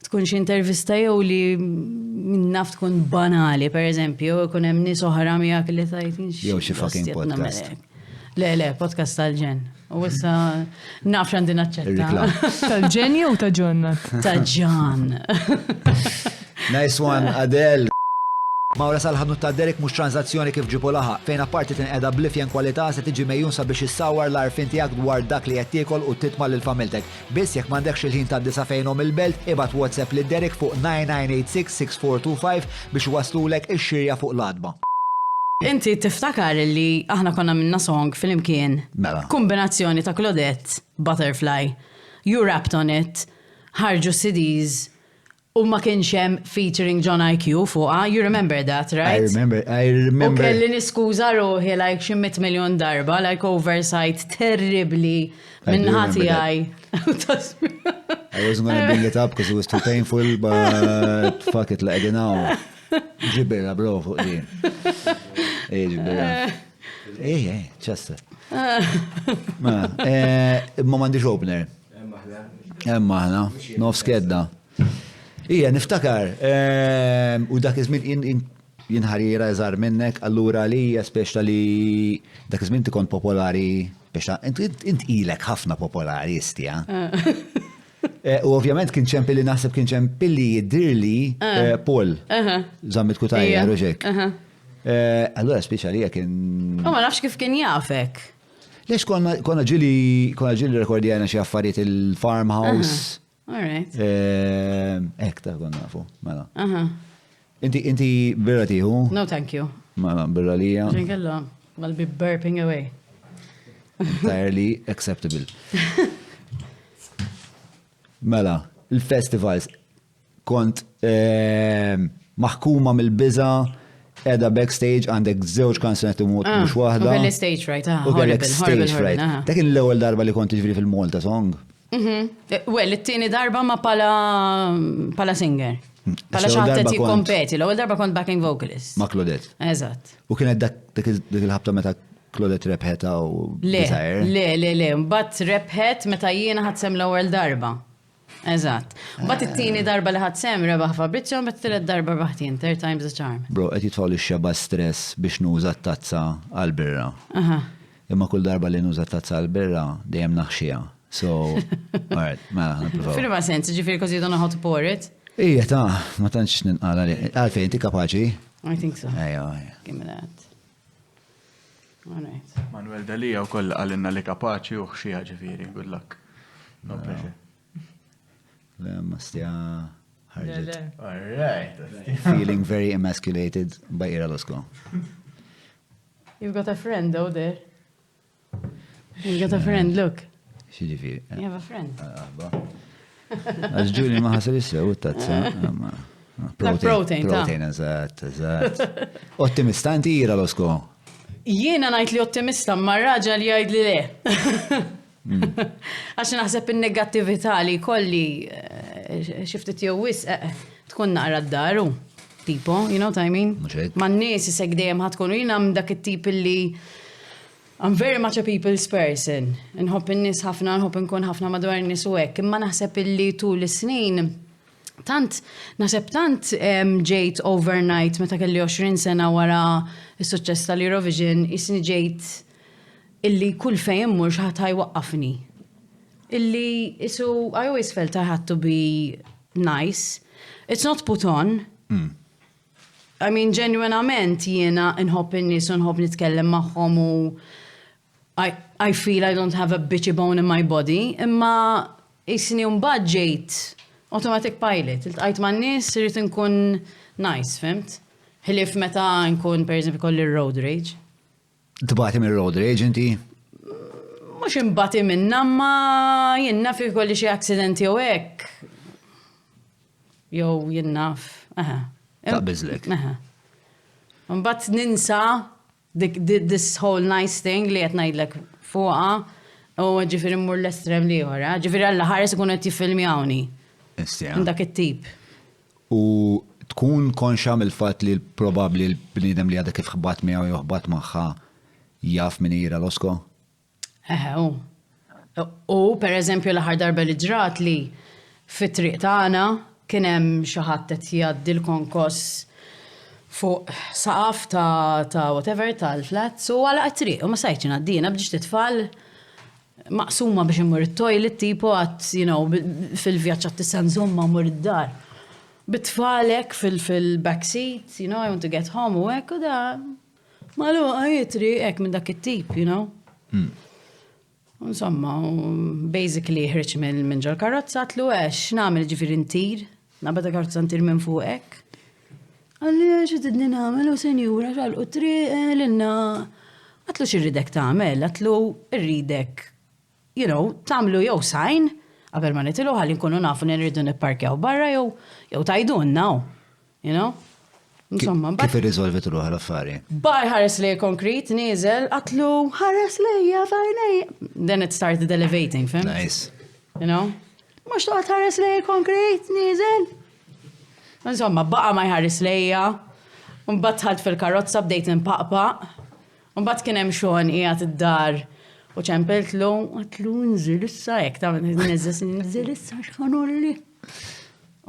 tkun xi intervista jew li naf tkun banali, pereżempju, ikun hemm nies oħra miegħek li tajtin Jew xi fucking podcast. Le, podcast tal-ġen. U issa naf x'għandi naċċetta. Tal-ġen jew ta' ġonnat? Ta' ġan. Nice one, Adele. Mawra sal-ħadnu ta' Derek mux tranzazzjoni kif ġipu laħa, fejn apparti tinqeda blifjen kwalità se tiġi mejjun sabiex issawar l-arfin tiegħek dwar dak li qed tiekol u titma' lil familtek. Biss jekk m'għandekx il-ħin ta' disa fejnhom il-belt, ibad WhatsApp lil Derek fuq 9986-6425 biex waslulek ix-xirja fuq l-adba. Inti tiftakar li aħna konna minna song fil-imkien. Mela. Kombinazzjoni ta' Claudette, Butterfly, You Rapped on It, ħarġu CDs, u ma kienx hemm featuring John IQ fuqha. You remember that, right? I remember. U kelli niskuża ruħi like xi 100 million darba, like oversight terribly minn ħati għaj. I wasn't going to bring it up because it was too painful, but fuck it, let it now. Ġibira, bro, fuq din. Ġibira. ċasta. Ma mandiġ opener. Emma ħna, nofs kedda. Niftakar, u dak iż-żmien jinħarira eżar minnek, allura li speċta li dak iż-żmien tikon popolari, speċta, int ilek ħafna popolaristi, u ovvjament kien ċempilli naħseb kien ċempilli jiddirli Paul, zammit kutajja, roġek. Allura speċa li kien... Ma nafx kif kien jafek. Lex konna ġili rekordjana xie affarijiet il-farmhouse. All right. Ta' konna nafu, mela. Inti birra tiħu? No, thank you. Mela, birra lija. Ġinkella, I'll be burping away. Entirely acceptable. Mela, il-festivals kont maħkuma mill-biza edha backstage għandek żewġ kanzunetti mhux waħda. U kelli stage fright, U kellek stage fright. Dak kien l-ewwel darba li kont tiġri fil-Malta song. Well, it-tieni darba ma pala singer. Pala xaħtet jikkompeti. L-ewwel darba kont backing vocalist. Ma' Claudette. Eżatt. U kienet dak il-ħabta meta Claudette rebħeta u Desire? Le. Mbagħad rebħet meta jiena ħadsem l-ewwel darba. Eżatt. Mbagħad it-tieni darba li ħadsem rebaħ Fabrizio, mbagħad it-tielet darba baħtien, third time's the charm. Bro, qed jitfgħu li xeba stress biex nuża t-tazza għall-birra. Imma kull darba li nuża t-tazza għall-birra dejjem naħxija. So, all right, ma nipprovaw. Fil-ma sens, ġifieri because you don't know how to pour it? Ija ta' ma tantx ninqala li. Għalfejn inti kapaċi? I think so. Ejja. Give me that. All right. Manuel Dalija wkoll għalinna li kapaċi u ħxija ġifieri, good luck. No pressure. Le, ma stja ħarġet. All right. Feeling very emasculated by Ira Losko. You've got a friend though there. You've got a friend, look. Xieġifiri. You have a friend. Għazġuli ma ħasal jissew, tazza. Protein, ta' Protein, eżatt. Ottimista inti Ira Losko. Jiena ngħid li ottimista ma raġel jgħid li le. Għax naħseb in-negattività li kolli xiftit jew wisq tkun naqra d-daru. Tipo, you know what I mean? Ma n-nies isek dejjem ħadkun jiena dak it-tip li I'm very much a people's person. Nħobb in-nies ħafna, nħobb nkun ħafna madwar in-nies u hekk, imma naħseb illi tul is-snin naħseb tant ġejt overnight meta kelli 20 sena wara s-suċċess tal-Eurovision, isni ġejt illi kull fejn immur xi ħadd ħajwaqqafni. Illi, so I always felt I had to be nice. It's not put on. I mean, genuinament jiena nħobb in-nies u nħobb nitkellem magħhom u I feel I don't have a bitchy bone in my body, imma isni mbagħad ġejt automatic pilot. Il-tqajt ma' n-nies irid nkun nice, fimt? Ħilif meta nkun pereżempju kolli road rage. Tbagħti minn road rage inti? Mhux imbagħti minnha ma jiena fi kolli xi accident jew hekk. Jew jinnaf. Taqbiżlek. Mbagħad ninsa this whole nice thing li qed ngħidlek fuqha u ġifieri mmur l-estrem li ieħor. Ġifieri alla ħares ikun qed jiffilmjawni. Dak it-tip. U tkun konxa mill-fatt li probabbli l-bniedem li għadha kif ħbat miegħu jew ħbat magħha jaf min hija Losko? U pereżempju l-aħħar darba li ġrat li fit-triq tagħna kien hemm xi ħadd qed jgħaddi l-konkoss fuq saqaf ta' whatever tal-flat, so għala għat-triq, u ma sajċ għaddina biex titfall maqsuma biex immur il-toilet tipo għat, fil-vjaċ għat t-sanżumma mur id-dar. Bitfalek fil-backseat, I want to get home u għek, u da, malu għajitri, għek minn dak it-tip, Insomma, basically ħriċ minn ġol karozza, għatlu għex, namel ġifir intir, nabata karozza intir minn fuq għek. Għalli xitidni namel u senjura xalqu tri l-inna. Għatlu xirridek tamel, għatlu irridek, tamlu jew sajn, għabel ma nitilu għalli nkunu nafu nirridu nipparkjaw barra jew tajdunna, Insomma, kif irriżolvit ruħ l-affari? Bar ħares li konkret, nizel, għatlu ħares li fajnej. Then it started elevating, fim? Nice. Mux toqgħod ħares li konkret, nizel. Insomma, baqa ma jħares lejja, un-bat ħalt fil-karozza bdejt npaqpaq, un-bat kienem xon qiegħed id-dar u ċempeltlu, għatlu nżil issa, jek ta' nżil issa xħanulli.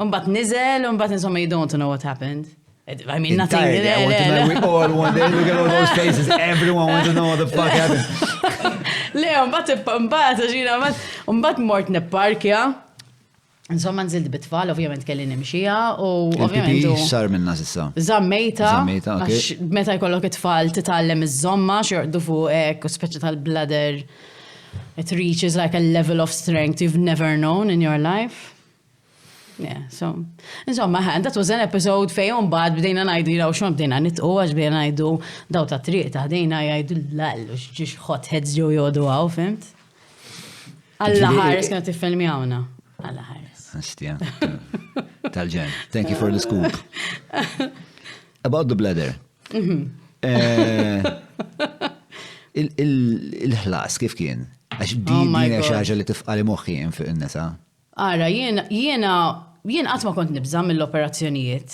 Un-bat nizel, un-bat insomma you don't know what happened. I mean, nothing. I want to know, we all want to look at all those faces, everyone wants to know what the fuck happened. Le, un-bat mort nipparkja, insomma nżild bitfall, ovvjament kelli nimxija u ovvjament. Il-pipi xar minna sissa? Zammejta. Zammejta, ok. Meta jkollok it-tfal titgħallem iż-żomma xorqdu fuqek u speċi tal-bladder. It reaches like a level of strength you've never known in your life. Yeah, so. Insomma, that was an episode fejn bad bdejna ngħidu xon bdejna nitqu għax bdejna ngħidu daw ta' triq ta' bdejna jgħidu l-lallu x'ġiex hotheads ġew jodu għaw, fimt? Alla ħares kienet tiffilmjawna. Alla ħares. Astja. Tal-ġen. Thank you for the scoop. About the bladder. Il-ħlas kif kien? Għax din xaġa li tifqali moħħi fuq in-nisa. Ara, jien għatma kont nibża mill-operazzjonijiet.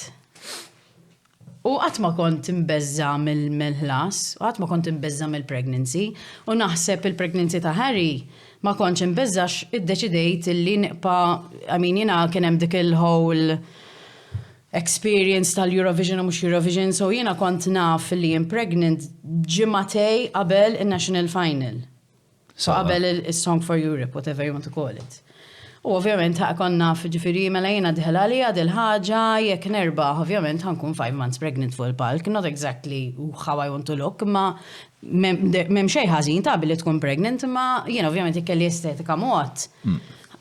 U għatma kont imbezza mill-ħlas, u għatma kont imbezza mill-pregnancy, u naħseb il-pregnancy ta' Harry ma kontx imbezzax id-deċidejt li niqpa, jiena kien hemm dik il-whole experience tal-Eurovision u mhux Eurovision, so jiena kont naf li jien pregnant ġimatej qabel il-National Final. So qabel il-Song for Europe, whatever you want to call it. U ovvjament konna ġifiri mela jena diħlali għadil ħagġa jek nerba, ovvjament ħankun 5 months pregnant fuq il-palk, not exactly how I want to look, ma mem xej ħażin ta' billi tkun pregnant, ma jena ovvjament ikkelli estetika mod.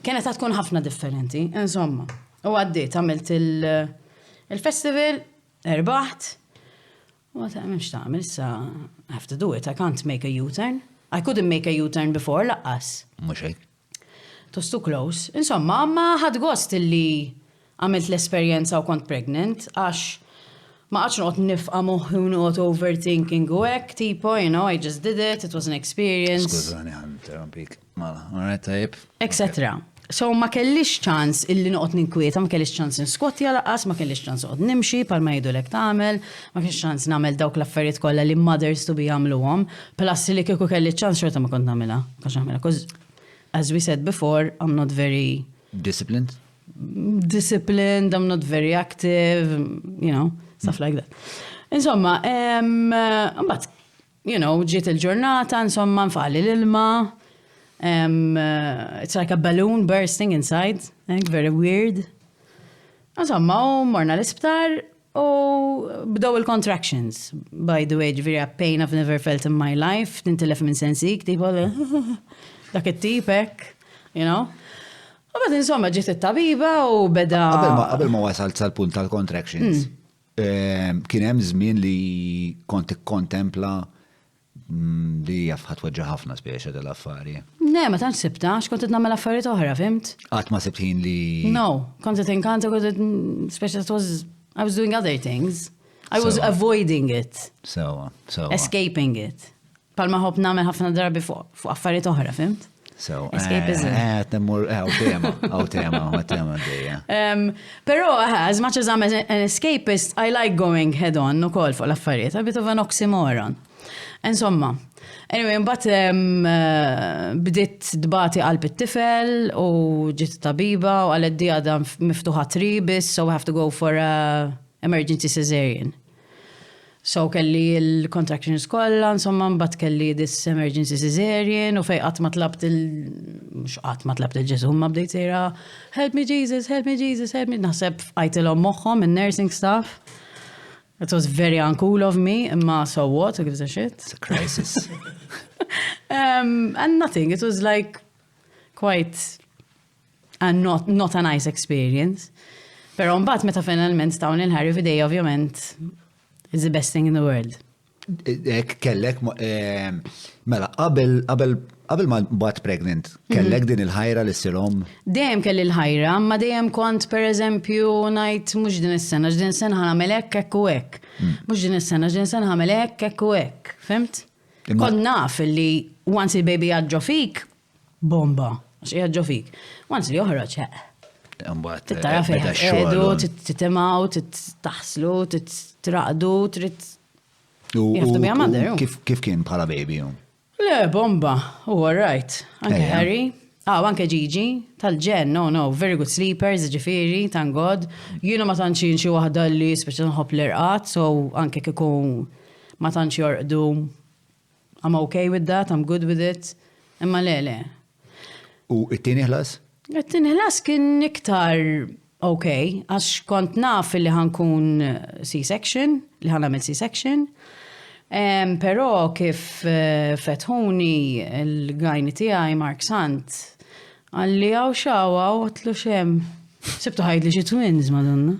Kienet tkun ħafna differenti, insomma. U għaddit, għamilt il-festival, erbaħt, u għamilx ta' għamil, issa I have to do it, I can't make a U-turn. I couldn't make a U-turn before, laqqas. Muxek. Was too close. Insomma, ma ħad gost illi għamilt l-esperienza u kont pregnant, għax ma għax noqgħod nifqa' moħħi u noqgħod overthinking u hekk tipo, I just did it was an experience. Skużani ħan interrompik. Mala, alright tajb. Etc. So ma kellix ċans illi noqgħod ninkwieta, ma kellix ċans niskwottja laqas, ma kellix ċans noqgħod nimxi palma jgħidulek tagħmel, ma kellix ċans nagħmel dawk l-affarijiet kollha li mothers to be jagħmluhom, plus li kieku kelli ċans xorta ma kont nagħmilha. Kax nagħmilha, 'cause as we said before, I'm not very Disciplined? disciplined, I'm not very active, you know, stuff like that. Insomma, but, you know, ġiet il-ġurnata, insomma, nfaqli l-ilma, it's like a balloon bursting inside, very weird. Insomma, morna l-isptar, bdow il-contractions. By the way, ġviri, a pain I've never felt in my life, tintilef minn sensik, tipo, dak it-tipek, you know. Bad insomma ġiet it-tabiba u beda. Qabel ma wasalt sal-punt tal-contractions, kien hemm żmien li kont ikkontempla li jafħat weġġa ħafna spiexa dal-affari. Ne, ma tantx sibta, x'kont qed nagħmel affarijiet oħra, fimt? Qatt ma sibt ħin li. No, kont qed inkanta speċa I was doing other things. I was avoiding it. So. Escaping it. Palma ħobb nagħmel ħafna drabi fuq affarijiet oħra, fimt? So, Escapism. Tema dejja. Pero, as much as I'm an escapist, I like going head on u kol fuq l-affarijiet, a bit of an oxymoron. Insomma, anyway, mbagħad bdiet dbati qalb it-tifel u ġiet tabiba u għalet di għadha miftuħa tribis, so I have to go for a emergency cesarean. So kelli il-contractions kollha, insomma mbagħad kelli this emergency cesarean u fej qatt ma tlabt mhux qatt ma tlabt il-Ġesu, ma bdejt sejra help me Jesus, help me Jesus, help me. Naħseb qajtilhom moħħhom in-nursing staff. It was very uncool of me, imma so what, who gives a shit? It's a crisis. And nothing, it was like quite not a nice experience. Pero mbagħad meta finalment tawn il-ħarri fidej, ovvjament, it's the best thing in the world. Kellek, mela, qabel ma bat pregnant, kellek din il-ħajra li s-sirom? Dejjem kelli l-ħajra, ma dejjem kont per eżempju ngħid mhux din is-sena, din is-sena ħanamel hekk u hekk. Mhux din is-sena, din is-sena ħamel hekk u hekk. Fimt? Kont naf li once il-baby jaġġo fik, bomba, għax jaġġo fik. Once li joħroġ, Tittara fejn edu, titimaw, titaħslu, titraqdu, trid. You have to be a mother. Kif kien bħala baby? Le, bomba. Oh, all right. Anke Harry. Anke Gigi. Tal-ġen, no. Very good sleepers, ġifiri, thank God. Jiena ma tantxin xi waħda li speċa nħobb l-irqat, so anke kieku ma tantx jorqdu. I'm okay with that, I'm good with it. Imma le. U it-tieni ħlas? It-tieni ħlas kien iktar okay, għax kont naf li ħankun C-section, li ħanamel C-section. Pero kif fetħuni il-gajni tiegħi Mark Sant, għalli għaw xawa u għatlu xem. Sibtu ħajd li xi twins, madonna.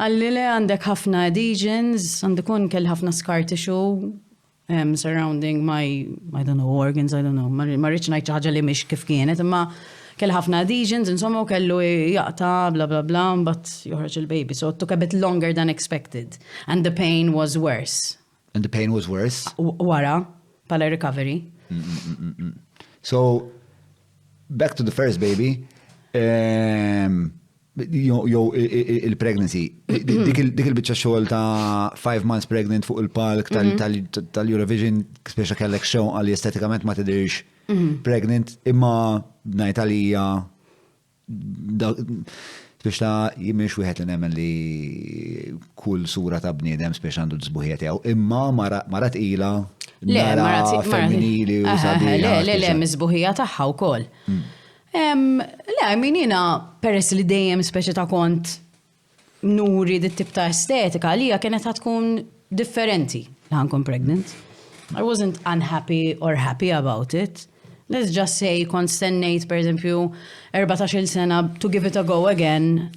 Għalli li għandek ħafna adhesions, għandekun kell ħafna scar tissue surrounding my, I don't know, organs, I don't know. Ma rridx ngħid xi ħaġa li mhix kif kienet, imma kell ħafna adhesions, insomma kellu jaqta, bla bla bla, but joħroġ il-baby. So it took a bit longer than expected. And the pain was worse. And the pain was worse? Wara, pala recovery. So, back to the first baby. Il-pregnancy. Dik il-bicċa xogħol ta' 5 months pregnant fuq il-palk tal-Eurovision, speċa kellek show għalli estetikament ma tidirx pregnant, imma najt għalija biex ta' jimmiex wieħed li nemmen li kull sura ta' bniedem speċa għandu d-zbuħiet jaw, imma marat ila nara femminili u sabiħa. Le, mizbuħija taħħa u kol. Le, minina peress li dejjem speċa ta' kont nuri dit-tip ta' estetika li kienet tkun differenti li ħankun pregnant. I wasn't unhappy or happy about it. Let's just say kont stennejt per eżempju 14 sena to give it a go again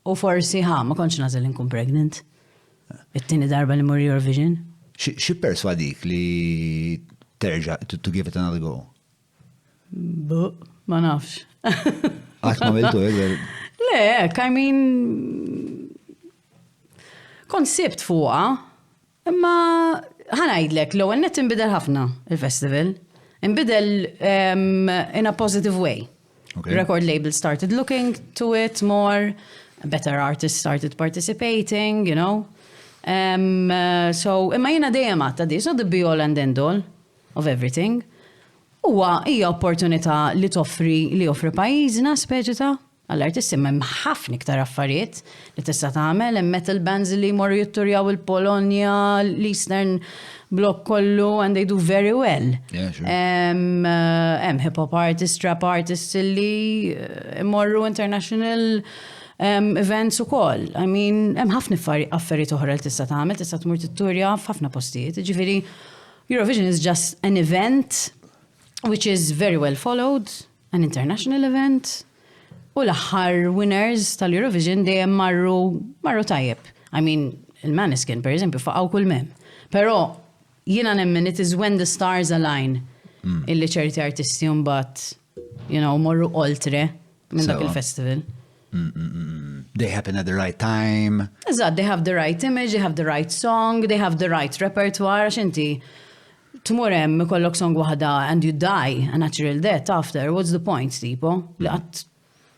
u forsi ma kontx nażel inkun pregnant. It-tieni darba li mur Eurovision. Xi perswadik li terġa' to give it another go? Ma nafx. Għat ma miltu jgħir? Le, I mean, konsibt fuqa, imma ħanajdlek, l-ewwel net inbidel ħafna il-festival. Inbidel in a positive way. Okay. Record labels started looking to it more, better artists started participating, you know. So, imma jina dejjem għatta di, so the be all and end all of everything. Hija opportunità li offri pajjiżna speċi għall-artisti hemm ħafna iktar affarijiet li tista' tagħmel, hemm metal bands li jmorru jitturjaw il-Polonja, l-Eastern Bloc kollu, and they do very well. Yeah, sure. Hemm hip-hop artists, trap artists li jmorru international events ukoll. I mean, hemm ħafna affarijiet oħra li tista' tagħmel, tista' tmur titturja f'ħafna postijiet. Ġifieri, Eurovision is just an event which is very well followed, an international event. U l-aħħar winners tal-Eurovision dejjem marru tajjeb. I mean, il-Maneskin, per eżempju, faqgħu kull mem. Però jiena nemmen it is when the stars align illi ċerti artisti mbagħad, you know, morru oltre minn dak il-festival. They happen at the right time. Eżatt, they have the right image, they have the right song, they have the right repertoire, għax inti tmur hemm ikollok song waħda and you die a natural death after, what's the point, tipo? Li qatt,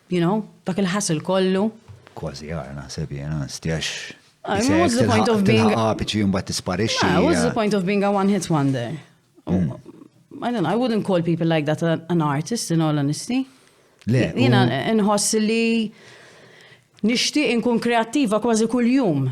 you know, dak il-ħassel kollu. Kważi għarna, sebi, stijax. What's the point of being... What's the point of being a one-hit wonder? I don't know, I wouldn't call people like that an artist, in all honesty. Jena nħoss li nixtieq inkun kreattiva kważi kull jum.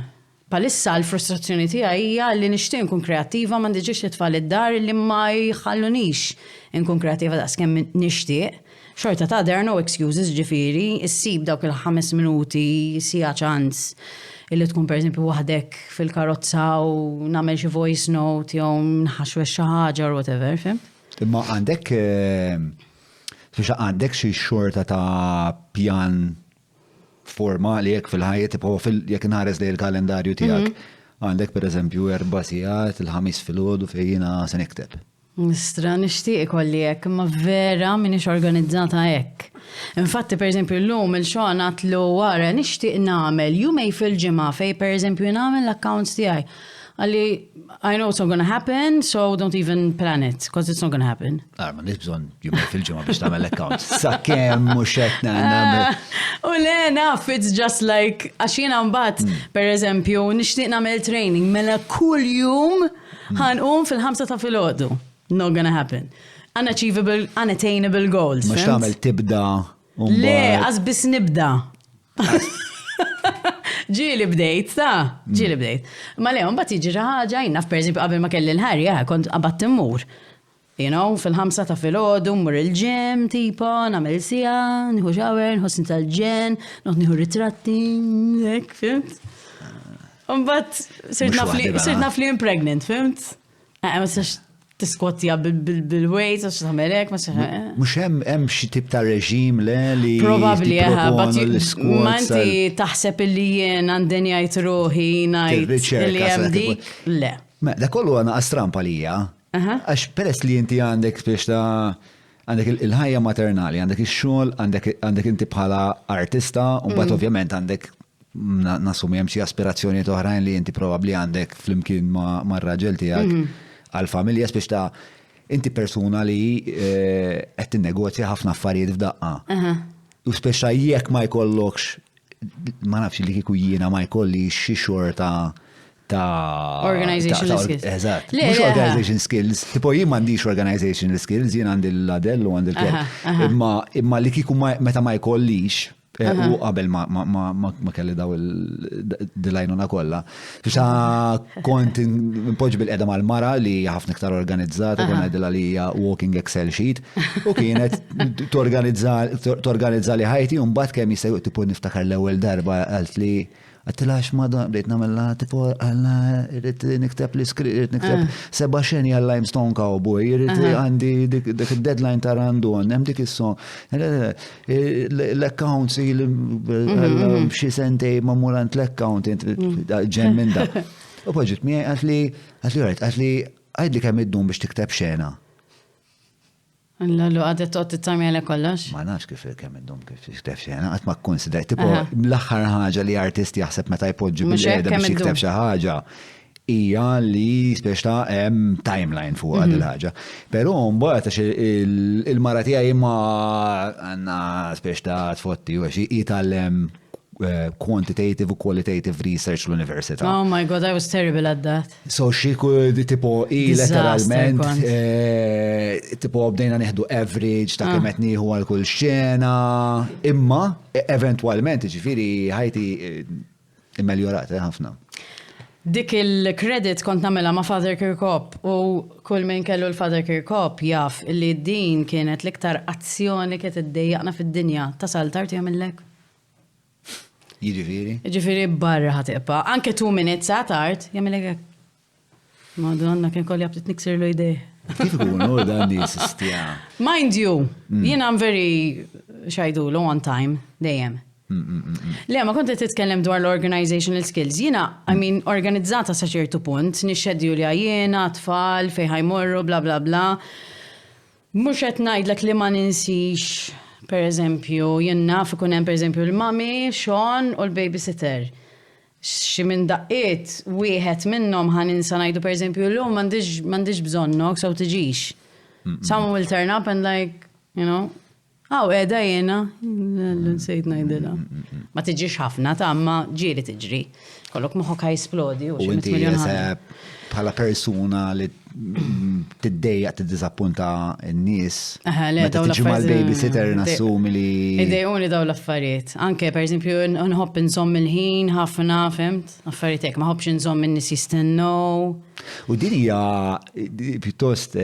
Palissa l-frustrazzjoni tiegħi hija li nixtieq inkun kreattiva ma ndiġix it-tfal id-dar li ma jħallunix inkun kreattiva daqskemm nixtieq. Xorta ta' there are no excuses, ġifieri, issib dawk il-5 minuti, sija ċans illi tkun pereżempju waħdek fil-karozza u nagħmel xi voice note jew nħaxwex xi ħaġa or whatever, fim? Imma għandek xi xorta ta' pjan formali jekk fil-ħajja tipo jekk inħares lejn il-kalendarju tiegħek. Għandek pereżempju 4 sigħat il-ħamis filgħodu fejn jiena se nikteb. Mistra, nixtieq ikolli hekk, imma vera m'iniex organizzata hekk. Infatti, pereżempju, llum il-xogħol għatlu wara nixtieq nagħmel jumej fil-ġimgħa fejn pereżempju nagħmel l-accounts tiegħi. Għalli, I know it's not going to happen, so don't even plan it, because it's not going to happen. Ma nix bżon jumej fil-ġimgħa biex tagħmel l-account. Sakemm mhux qed nagħmel. U le, naf, it's just like, għax jiena mbagħad, pereżempju, nixtieq nagħmel training, mela kull jum ħanqum fil-5 ta' filgħodu. Not gonna happen. Unachievable, unattainable goals. Mux tagħmel tibda. Le, għazbis nibda. Ġili bdejt, ġili bdejt. Ma le, mbagħad jiġi ħaġa, jinnaf pereżempju qabel ma kelli l-ħarja, kont qabatt immur. You know, fil-5 ta' filgħodu mmur il-ġim, tipo, nagħmel sija, nieħu shower, nħossni tal-ġen, noqgħod nieħu ritratti, hekk, fimt? Mbagħad sirt naf li pregnant, fimt? Ma tistax tiskwottja bil-weight, għax tagħmelek, ma sax. Mhux hemm xi tip ta' reġim li Probabbli ma inti taħseb illi jien għandin jgħid ruħi ngħid li hemm dik. Le. Da kollu għana astrampa lija. Għax peress li inti għandek biex għandek il-ħajja maternali, għandek il-xogħol, għandek inti bħala artista, u mbagħad ovvjament għandek nasumi hemm xi aspirazzjonijiet oħrajn li inti probabbli għandek flimkien mar-raġel tiegħek għal-familja biex ta' inti persuna li qed tinnegozja ħafna affarijiet f'daqqa. U speċa jekk ma jkollokx, ma nafx li kieku jiena ma jkolli xi xorta ta' organizational skills. Eżatt. Mhux organization skills. Tipo jien m'għandix organizational skills, jien għandi l-Adell u għandi l-Kel. Imma li kieku meta ma jkollix, u qabel ma kelli daw il-dilajnuna kollha. Biex kont impoġġi bil-qeda mal-mara li ħafna iktar organizzata, konna għedila li hija walking Excel sheet, u kienet torganizza li ħajti, u mbagħad kemm jista' tipo niftakar l-ewwel darba qalt li għattilax madam, bdejt namella, tipo, għalla, irrit nikteb l-iskript, nikteb 7 xeni għal-Limestone Cowboy, irrit għandi dik il-deadline ta' randon, hemm dik il-son, l-accounts, xie sentej mamulant l-account, ġen minn da. U poġġit, mi għatli, għajdli kemm id-dum biex tikteb xena. L-għallu għadet toqt t-tamjela kollax? Ma nafx kif kemm id-dum kif tikteb xena, għat ma konsider, tipo, l-axħar ħaġa li artist jaħseb meta jpoġġi bil-qeda biex jikteb xi ħaġa, hija li speċta hemm timeline fuq għad il-ħaġa. Però mbagħad għax il-mara tiegħi imma għandna speċta tfotti u għax jitgħallem quantitative u qualitative research l-università. Oh my God, I was terrible at that. So she could, tipo, literalment, tipo, bdejna neħdu average ta' kemm qed nieħu għal kull xena, imma, eventualment, ġifieri ħajti immeljorat ħafna. Dik il-credit kont namela ma' Father Kirkop u kull min kellu l-Father Kirkop jaf li din kienet l-iktar azzjoni kiet iddejjaqna fid-dinja. Tasal tard jagħmellek? Jiġifieri? Ġifieri barra ħatiqpa. Anke 2 minutes sa tard jagħmellek hekk. Madonna kien kolli għabtit niksir l idej. Kif ikunu dan di sistja? Mind you, jiena I'm very xajdulu on time, dejjem. Le, ma konti titkellem dwar l-organizational skills. Jiena, organizzata sa ċertu punt, nixxedjulja jiena, tfal, fej ħajmorru, bla bla bla. Mhux qed ngħidlek li ma ninsix, per eżempju, jenna ikun hemm per eżempju l-mami, Sean u l-babysitter. Xi minn daqqiet wieħed minnhom ħaninsa ngħidu per eżempju llum m'għandix bżonnok so tiġix. Someone will turn up and like, you know, qiegħda jiena, nsejt ngħidilha. Ma tiġix ħafna ta' imma ġieli tiġri. Kollok moħħok ħajsplodi u xi miljon ħaġa. Bħala persuna li tiddejjaq tiddiżappunta n-nies. Meta tiġi mal-babysitter nassumi li. Idejuni daw l-affarijiet. Anke pereżempju nħobb inżomm il-ħin ħafna, fimt? Affarijiet hekk ma ħobbx inżomm in-nies jistennew. U din hija pjuttost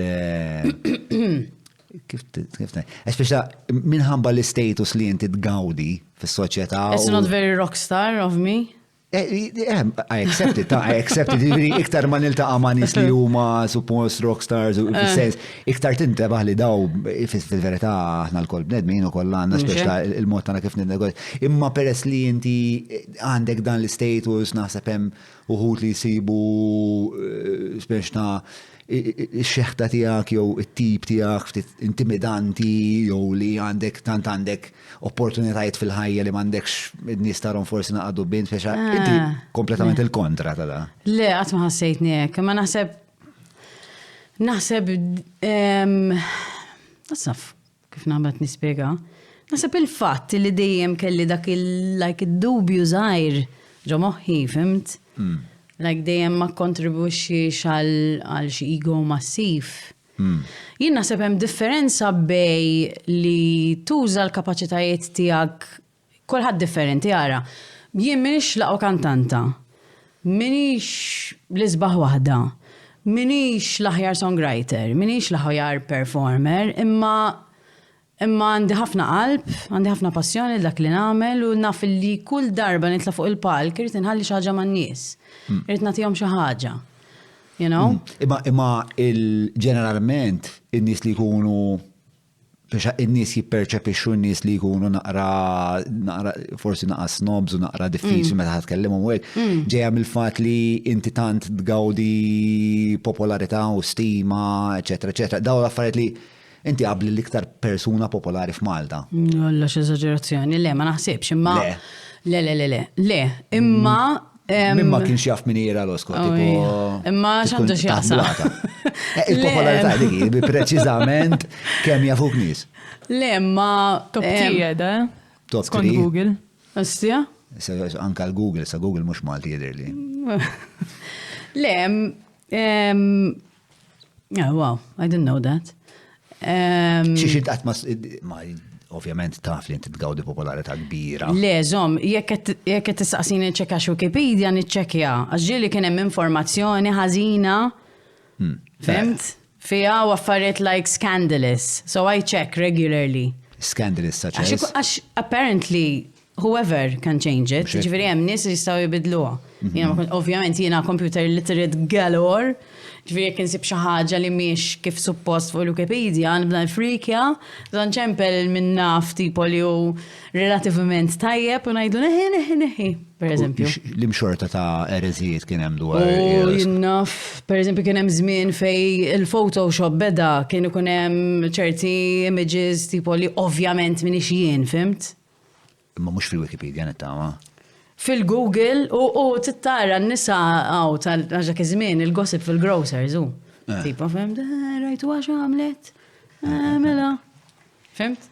kif speċa minħabba l-status li inti tgawdi fis-soċjetà. It's not very rockstar of me. I accept it, iktar ma niltaqa' ma' nies li huma suppost rockstars u fis-sens, iktar tintebaħ li daw fil-verità aħna l-kol bnedmin u kollha għandna speċta il-mod tagħna kif ninnegozja. Imma peress li inti għandek dan l-status naħseb hemm uħud li jsibu speċta ix-xeħta tiegħek jew it-tip tiegħek ftit intimidanti jew li għandek opportunitajiet fil-ħajja li m'għandekx id-nies tarhom forsi naqgħdu bejn speċa inti kompletament il-kontra ta' da. Le, qatt ma ħassejtni hekk, imma naħseb kif nagħmel nispjega. Naħseb il-fatt li dejjem kelli dak id-dubju żgħir ġo moħħi, fimt? Like dejjem ma kontribwixxix għal xi ego massiv. Jien naħseb hemm differenza bej li tuża l-kapaċitajiet tiegħek kulħadd differenti ara. Jien m'iniex laqgħa kantanta, m'iniex l-isbaħ waħda, m'iniex l-aħjar songwriter, m'iniex l-aħjar performer, imma għandi ħafna qalb, għandi ħafna passjoni dak li nagħmel u naf li kull darba nitla' fuq il-palk irid inħalli xi ħaġa man-nies. Irid nagħtihom xi ħaġa. You know? Imma ġeneralment in-nies li jkunu biex in-nies jipperċepixxu n-nies li jkunu naqra forsi naqra snobs u naqra diffiċli meta ħadkellimhom u hekk ġejja mill-fatt li inti tant tgawdi popolarità u stima, eċetera, eċetera. Dawn l-affarijiet li inti qabli l-iktar persuna popolari f'Malta. Alla x'eżaġerazzjoni, le ma naħsibx imma le, imma Mimma kienx jaf min ira l-osko, imma xandu xjaqsa. Il-popolarità dik, preċiżament kemm jafuk nies. Le, imma. Top 3 da? Top 3. Skont Google. Astja? Anka l-Google, sa Google mhux Malti jidher li. Le, wow, I didn't know that. Xi qatt ma ovvjament taf li inti tgawdi popolarità kbira. Le, żomm, jekk qed tistaqsini ċekka Wikipedia niċċekkja, għax ġieli kien hemm informazzjoni ħażina. Fimt? Fiha u affarijiet like scandalous. So I check regularly. Scandalous such as? Għax apparently whoever can change it. Ġifieri hemm nies li jistgħu jibidluha. Ovvjament jiena computer literate galore. Ġifieri jekk insib xi ħaġa li mhix kif suppost fuq Wikipedia, nibda nfrikja, dan ċempel minn naf tipo li hu relattivament tajjeb u ngħidu neħi, pereżempju. L-imxorta ta' ereżijiet kien hemm dwar. Jinnaf, pereżempju kien hemm żmien fej il-Photoshop beda kien ikun hemm ċerti images tipo li ovvjament m'iniex jien, fimt? Imma mhux fil-Wikipedia nittama. fil-Google u tittara n-nisa għaw tal-ġak iż-żmien il-gossip fil-grocers u. Tipo, fimt, rajtu għax għamlet? Mela. Fimt?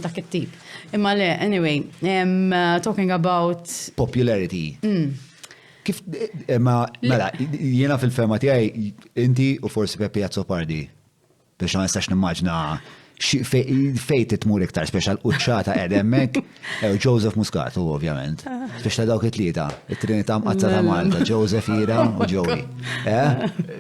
Dak it-tip. Imma le, anyway, talking about... Popularity. Kif, mela, jiena fil-fema tiegħi inti u forsi Pepi Azzopardi biex ma nistax nimmaġna fejt tmur iktar speċjal quċċata edemmek Joseph Muscatu ovvjament. Speċjal dawk it-tlieta, it-Trinità mqazza ta' Malta, Joseph Ira u Joey.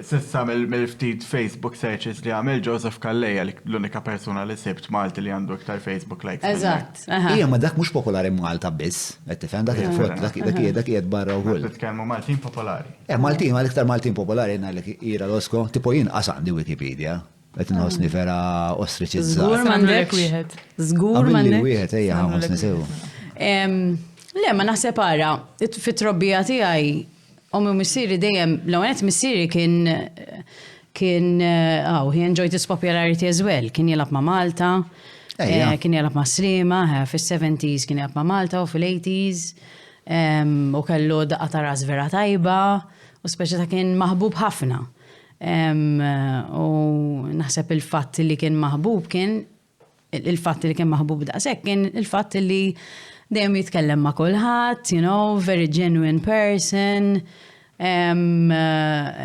Sissa mill-ftit Facebook searches li għamil Joseph Kalleja l-unika persuna li sibt Malti li għandu iktar Facebook likes. Eżatt. Ija, ma dak mhux popolari Malta biss, qed tifhem dak qiegħed barra wkoll. Titkellmu Maltin popolari. Maltin, ma l-iktar Maltin popolari ngħidlek Ira Losko, tipo jien qasandi Wikipedia. Qed inħossni vera ostriċizzat. Żgur m'għandek wieħed. Żgur Għamilli m'għandek. wieħed ejja ħamos nisew. Le, ma naħseb ara, fit-trobbija tiegħi ommi missieri dejjem l-għonet missieri kien he enjoyed his popularity as well. Kien jilab ma' Malta, kien jilab ma' Slima, fis-70s kien jilab ma' Malta u fil-80s u kellu daqqa ta' ras vera tajba u speċi ta' kien maħbub ħafna. U naħseb il-fatt li kien maħbub kien il-fatt li kien maħbub daqshekk kien il-fatt li dejjem jitkellem ma' kulħadd, you know, very genuine person.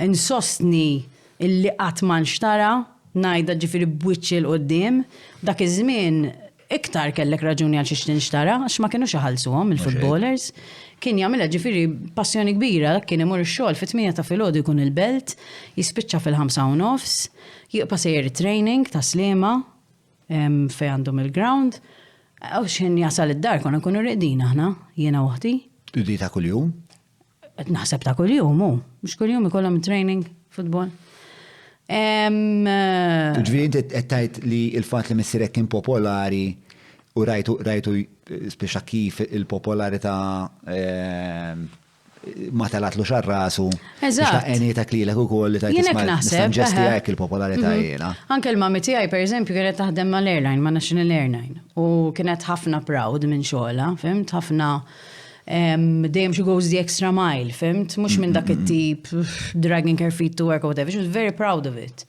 Insostni illi qatt ma nxtara, ngħidha ġifieri b'wiċċ il qudiem, dak iż-żmien iktar kellek raġuni għal xiex tinxtara, għax ma kienux iħallsuhom il-footballers. Kien jagħmilha ġifieri passjoni kbira, kien imur ix-xogħol fit-8 ta' filgħodu jkun il-belt, jispiċċa fil-5:30, jiqpa sejjer training ta' Slima fejn għandhom il-ground. U x'in jasal id-dar konna nkunu reqdin aħna, jiena waħdi. Tudi ta' kuljum? Naħseb ta' kuljum hu, mhux kuljum ikollhom training futbol. Ġifieri inti qed tgħid li l-fatt li missierek kien popolari u rajtu speċa kif il-popolarità ma talatlu xarrasu. Eżatt. Ta' enitek lilek ukoll li tajt isma' hekk il-popolarità jiena. Anke l-mami tiegħi pereżempju kienet taħdem mal-airline, ma' National Airline. U kienet ħafna proud minn xogħla, fimt? Ħafna dejjem she goes the extra mile, fimt? Mhux minn dak it-tip dragging her feet to work or whatever. She was very proud of it.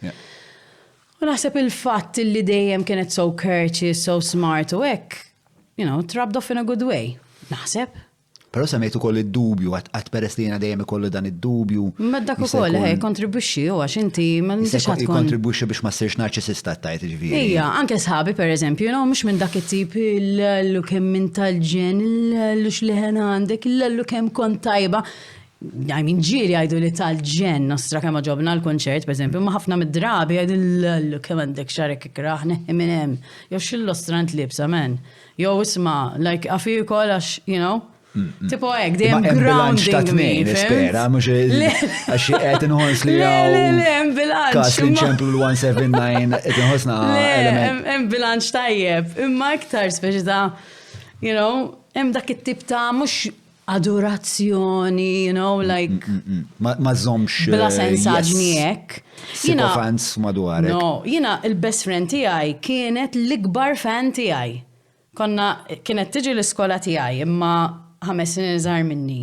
U naħseb il-fatt li dejjem kienet so courteous, so smart u hekk, you know, rubbed off in a good way. Naħseb. Però semmejtu koll id-dubju, għat peress li jena dejjem ikollu dan id-dubju. Ma dak ukoll kontribwixxi u għax inti ma nintix tkun. Kontribwixxi biex ma ssirx narċisista tajt ġifieri. Ija, anke sħabi pereżempju, mhux minn dak it-tip l-lu kemm minn tal-ġen, l-lu x'leħen għandek, l-lu kemm kont tajba. Min ġieri għajdu li tal-ġen nostra kemm ġobna l-konċert, pereżempju, ma ħafna mid-drabi għajdu l-lu kemm għandek xarek ikraħ neħi minn hemm. Jew x'illostrant libsa men. Jew isma' like afi wkoll għax, you know. Tipo għek, dejjem grounding me, nispera, mux għaxi qed inħoss li għaw. Le, bilanċ. Kas li nċemplu l-179, qed inħossna element. Hemm bilanċ tajjeb, imma iktar speċi ta', you know, hemm dak it-tip ta' mhux adorazzjoni, you know, like. Ma żommx. Bla sensaġni hekk. Sycophants madwarek. No, jiena il-best friend tiegħi kienet l-ikbar fan tiegħi. Kienet tiġi l-iskola tiegħi, imma 5 snin żgħar minni.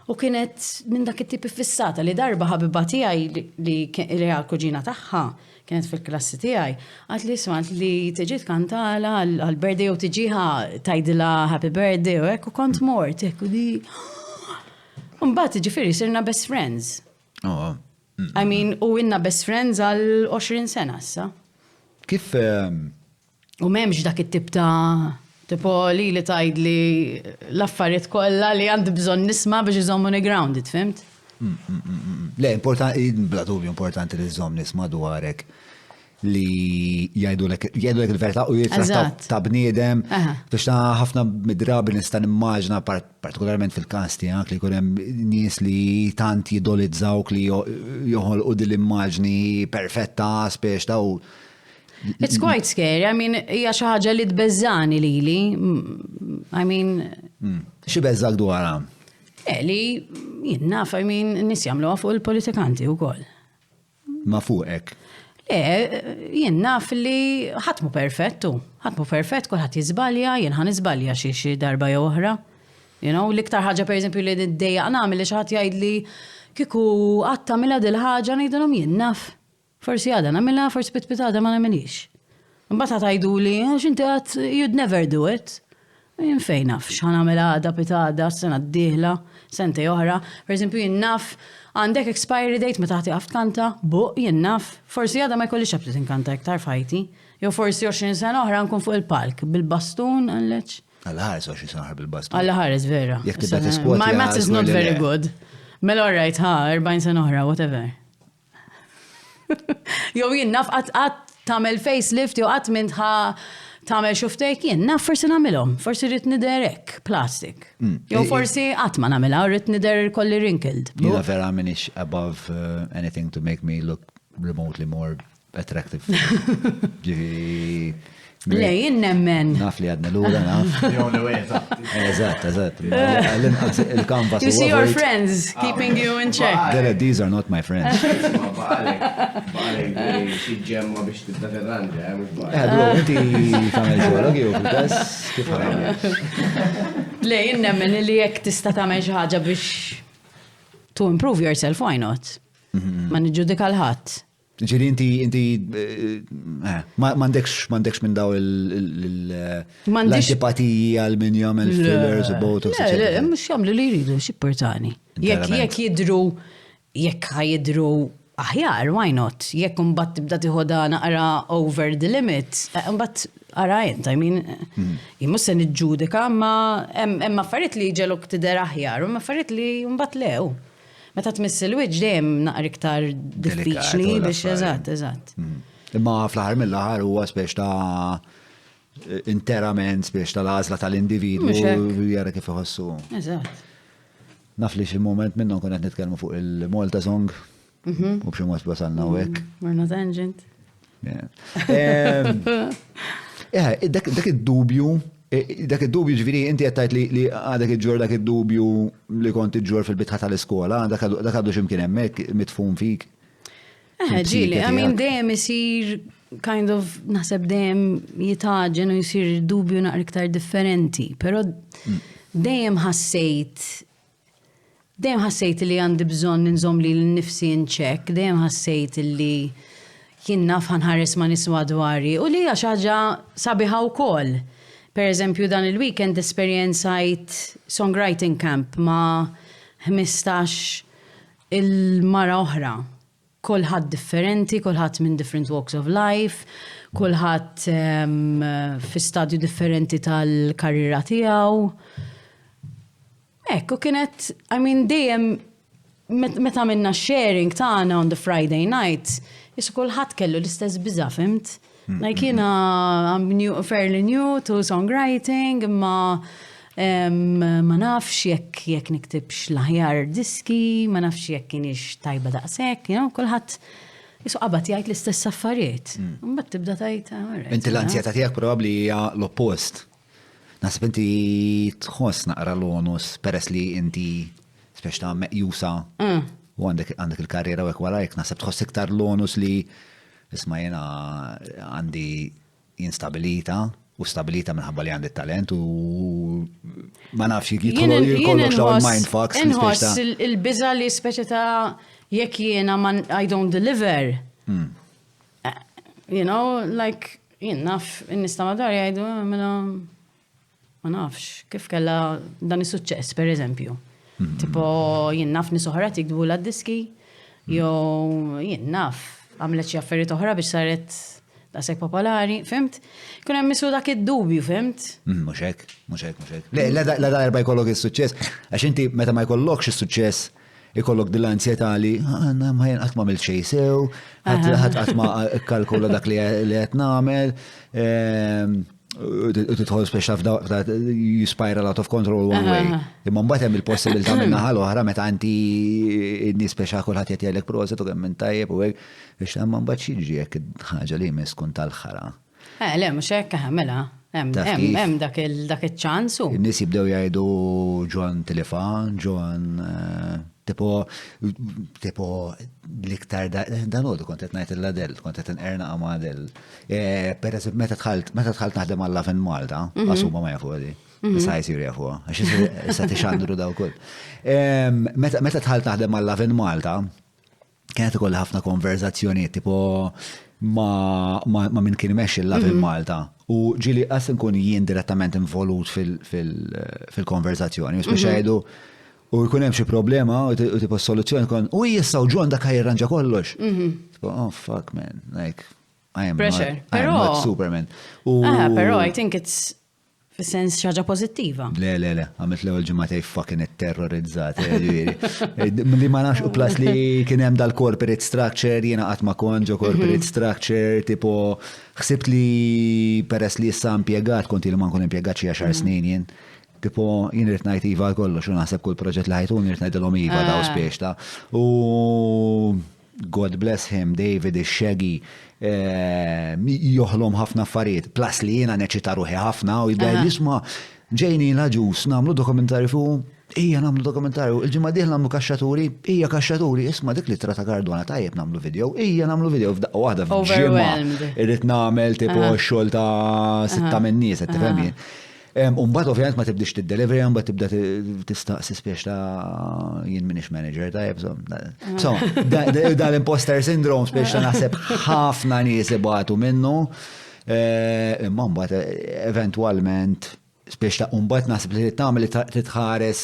U kienet minn dak it-tip fissata li darba ħabiba tiegħi li għal-kuġina tagħha kienet fil-klassi tiegħi, għad li smant li tiġi tkantala għal-birthday u tiġiha tajdila happy birthday u hekk u kont mort hekk u di. Mbagħad ġifieri sirna best friends. I mean, u inna best friends għal 20 sena issa. Kif u m'hemmx dak it-tip ta' tipo li tajd li l-affarijiet kollha li għandi bżonn nisma' biex iżommuni grounded, fimt? Le, bla dubju importanti li żomm nisma' dwarek li jgħidulek il-verità u jitrattaw ta' bniedem biex ta' ħafna mid-drabi nista' nimmaġna partikolarment fil-każ tiegħek li jkun hemm nies li tant jidolizzawk li joħolqu din l-immaġni perfetta spiex ta' u It's quite scary. I mean, hija xi ħaġa li tbeżżani lili. I mean. Xi beżżak dwarha? Li jien naf, I mean, nies jagħmluha fuq il-politikanti wkoll. Ma fuqek? Jien naf li ħadd mhu perfett hu. Ħadd mhu perfett, kulħadd jiżbalja, jien ħan iżbalja xi darba jew oħra. You know, l-iktar ħaġa per eżempju li d-dejja nagħmel li xi ħadd jgħidli kieku qatt tagħmilha dil-ħaġa ngħidulhom jien naf. Forsi għadha nagħmilha, forsi pitpitada ma nagħmilix. Imbagħad tgħiduli x'inti qatt you'd never do it. Jien fejn naf x'ħan nagħmilha għadha pitada sena d-dieħla, sentej oħra. Per eżempju jien naf għandek expiry date meta taqaf tkanta, jien naf, forsi għadha ma jkollix ħabti tinkanta iktar fajti. Jew forsi 20 sena oħra nkun fuq il-palk bil-bastun għalleċ. Għal-ħares 20 sena bil-bastun. Għall-ħares vera. Jekk tibda tiskwoti My math is not għal very le. good. Mela all right, 40 sena oħra, whatever. Jew jien naf qatt tagħmel facelift jew qatt minn tagħmel xuftejk jien naf forsi nagħmilhom, forsi rrid niderek plastic. Jew forsi qatt ma nagħmilha u rrid nider kolli wrinkled. Jiena vera minix above anything to make me look remotely more attractive. Le, jien nemmen. Naf li għadna l-ura, naf. The only way, Eżatt. Il-kanvas. You see your friends keeping you in check. These are not my friends. Baqalek xi ġemma biex tibda tirranġa, mhux baqalek. Bro, inti tagħmel xogħolok jew fil-każ kif ħarajja? Le, jien nemmen li jekk tista' tagħmel xi ħaġa biex to improve yourself, why not? Ma niġġudika l-ħadd. Ġiri inti m'għandekx minn daw l-antipatiji għal min jagħmel fillers u botox. Le, mhux jagħmlu li jridu, x'importani. Jekk jidhru aħjar, why not? Jekk imbagħad tibda tieħodha naqra over the limit, imbagħad ara int, I mean, jien mhux se niġġudika, ma hemm affarijiet li ġelok tidher aħjar u hemm affarijiet li mbagħad lew. Meta tmiss il-wiġġ dejjem naqra iktar diffiċli biex eżatt. Imma fl-aħħar mill-aħħar huwa spiex ta' interament spiex tal-għażla tal-individwu jara kif iħossu. Eżatt. Naf li xi moment minnhom konna qed nitkellmu fuq il-Malta Song u b'xi mod wasalna hekk. We're not tangent. Dak id-dubju ġviri, inti għattajt li għadek iġġor dak id-dubju li kont iġġor fil-bitħa tal-iskola, dak għaddu ximkien emmek mitfum fik. Ġili, dejjem isir kind of naħseb dejjem jitaġen u jisir dubju naqra iktar differenti, pero dejjem ħassejt li għandi bżonn ninżomm li l-nifsi in-check, dejjem ħassejt li jien naf ħanħares ma niswa dwari u li għax ħaġa sabiħa wkoll. Per eżempju, dan il-weekend esperjenzajt songwriting camp ma' 15 il-mara oħra. Kulħadd differenti, kulħadd minn different walks of life, kulħadd fi stadju differenti tal-karriera tiegħu. Ekku kienet, dejjem meta minna sharing tagħna on the Friday night, jissu kulħadd kellu l-istess biża, fimt? Like I'm fairly new to songwriting, ma nafx jekk niktibx l-aħjar diski, ma nafx jekk kienix tajba daqshekk, kulħadd jisu qabad jgħid l-istess affarijiet. Mbagħad tibda tgħid. Inti l-ansjetà tiegħek probabbli hija l-oppost. Naħseb inti tħoss naqra l-onus peress li inti spex ta' meqjusa u għandek il-karriera u hekk warajk, naħseb tħoss iktar l-onus li isma' jena għandi instabilita u stabilita minħabba li għandi talent u ma nafx jikollok xaw il-mindfucks. Inħoss il-biża li speċi ta' jekk jiena I don't deliver. You know, like, jien naf, in-nista madwar jgħidu, ma nafx, kif kella dan is-suċċess, per eżempju. Tipo, jien naf nisoħra tikdbu l-diski, jew jien naf għamlet xi affarijiet oħra biex saret daqshekk popolari, fimt? Kun hemm misu dak id-dubju, fimt? Mhux hekk. La darba jkollok is-suċċess, għax inti meta ma jkollokx is-suċċess ikollok dil-ansjetà li ma jien qatt m'għamilt xejn sew, qatt ma kkalkula dak li qed nagħmel, tidħol speċa f'da you spiral out of control one way. Imma mbagħad hemm il-possibilità minn naħa l-oħra meta inti n-nies speċa kulħadd qed jgħidlek prożet u kemm minn tajjeb u hekk biex hemm mbagħad xiġri jekk ħaġa li jmiss tkun tal-ħara. Le mhux hekk ħamela. Hemm dak iċ-ċansu. In-nies jibdew jgħidu John telefon, John tipo l-iktar dan għodu kont qed ngħid il-Adel, kont qed inqerna ma' Adel. Per eżempju meta tħalt naħdem għalla fin Malta, għasuma ma jafu għadi. Issa jisir jafuha, għax issa tixandru daw kull. Meta tħalt naħdem mal Love in Malta, kienet ikoll ħafna konverzazzjonijiet tipo ma min kien imexxi l-Love in Malta. U ġili qas nkun jien direttament involut fil-konverzazzjoni. Biex jgħidu u jkun hemm xi problema u tipo soluzzjoni tkun u jissa u ġon dak jirranġa kollox. Tipo, oh fuck man, like I am not Superman. Però I think it's fis-sens xaġa pozittiva. Le, għamilt l-ewwel ġimgħatej fucking it-terrorizzat, li ma nafx u plus li kien hemm dal-corporate structure, jiena qatt ma kont ġo corporate structure, tipo ħsibt li peress li issa impjegat, kont li ma nkun impjegat xi 10 snin jien. Tipo jien irid ngħid iva kollox, u naħseb kull proġett li ħajtun irid ngħidilhom iva daw spiex ta'. U God bless him, David ix-Shaggy, joħlom ħafna affarijiet. Plus li jiena neċita ruħi ħafna u jidda jisma' ġejni la ġus nagħmlu dokumentarju fuq nagħmlu dokumentarju. Il-ġimgħa dieħla nagħmlu kaxxaturi, kaxxaturi, isma' dik li trata Cardona tajjeb nagħmlu video, nagħmlu video f'daqqa waħda f'ġimgħa. Irrid nagħmel tipo x-xogħol ta' 6 minn nies, qed tifhem jien. Umbat ovvjament ma tibdix tid-delivery, umbat tibda tistaqsi spiex ta' jien minix manager ta' jibżom. So, da l-imposter syndrome spiex ta' naħseb ħafna nies ibatu minnu, imma umbat eventualment spiex ta' umbat naħseb li tagħmel li titħares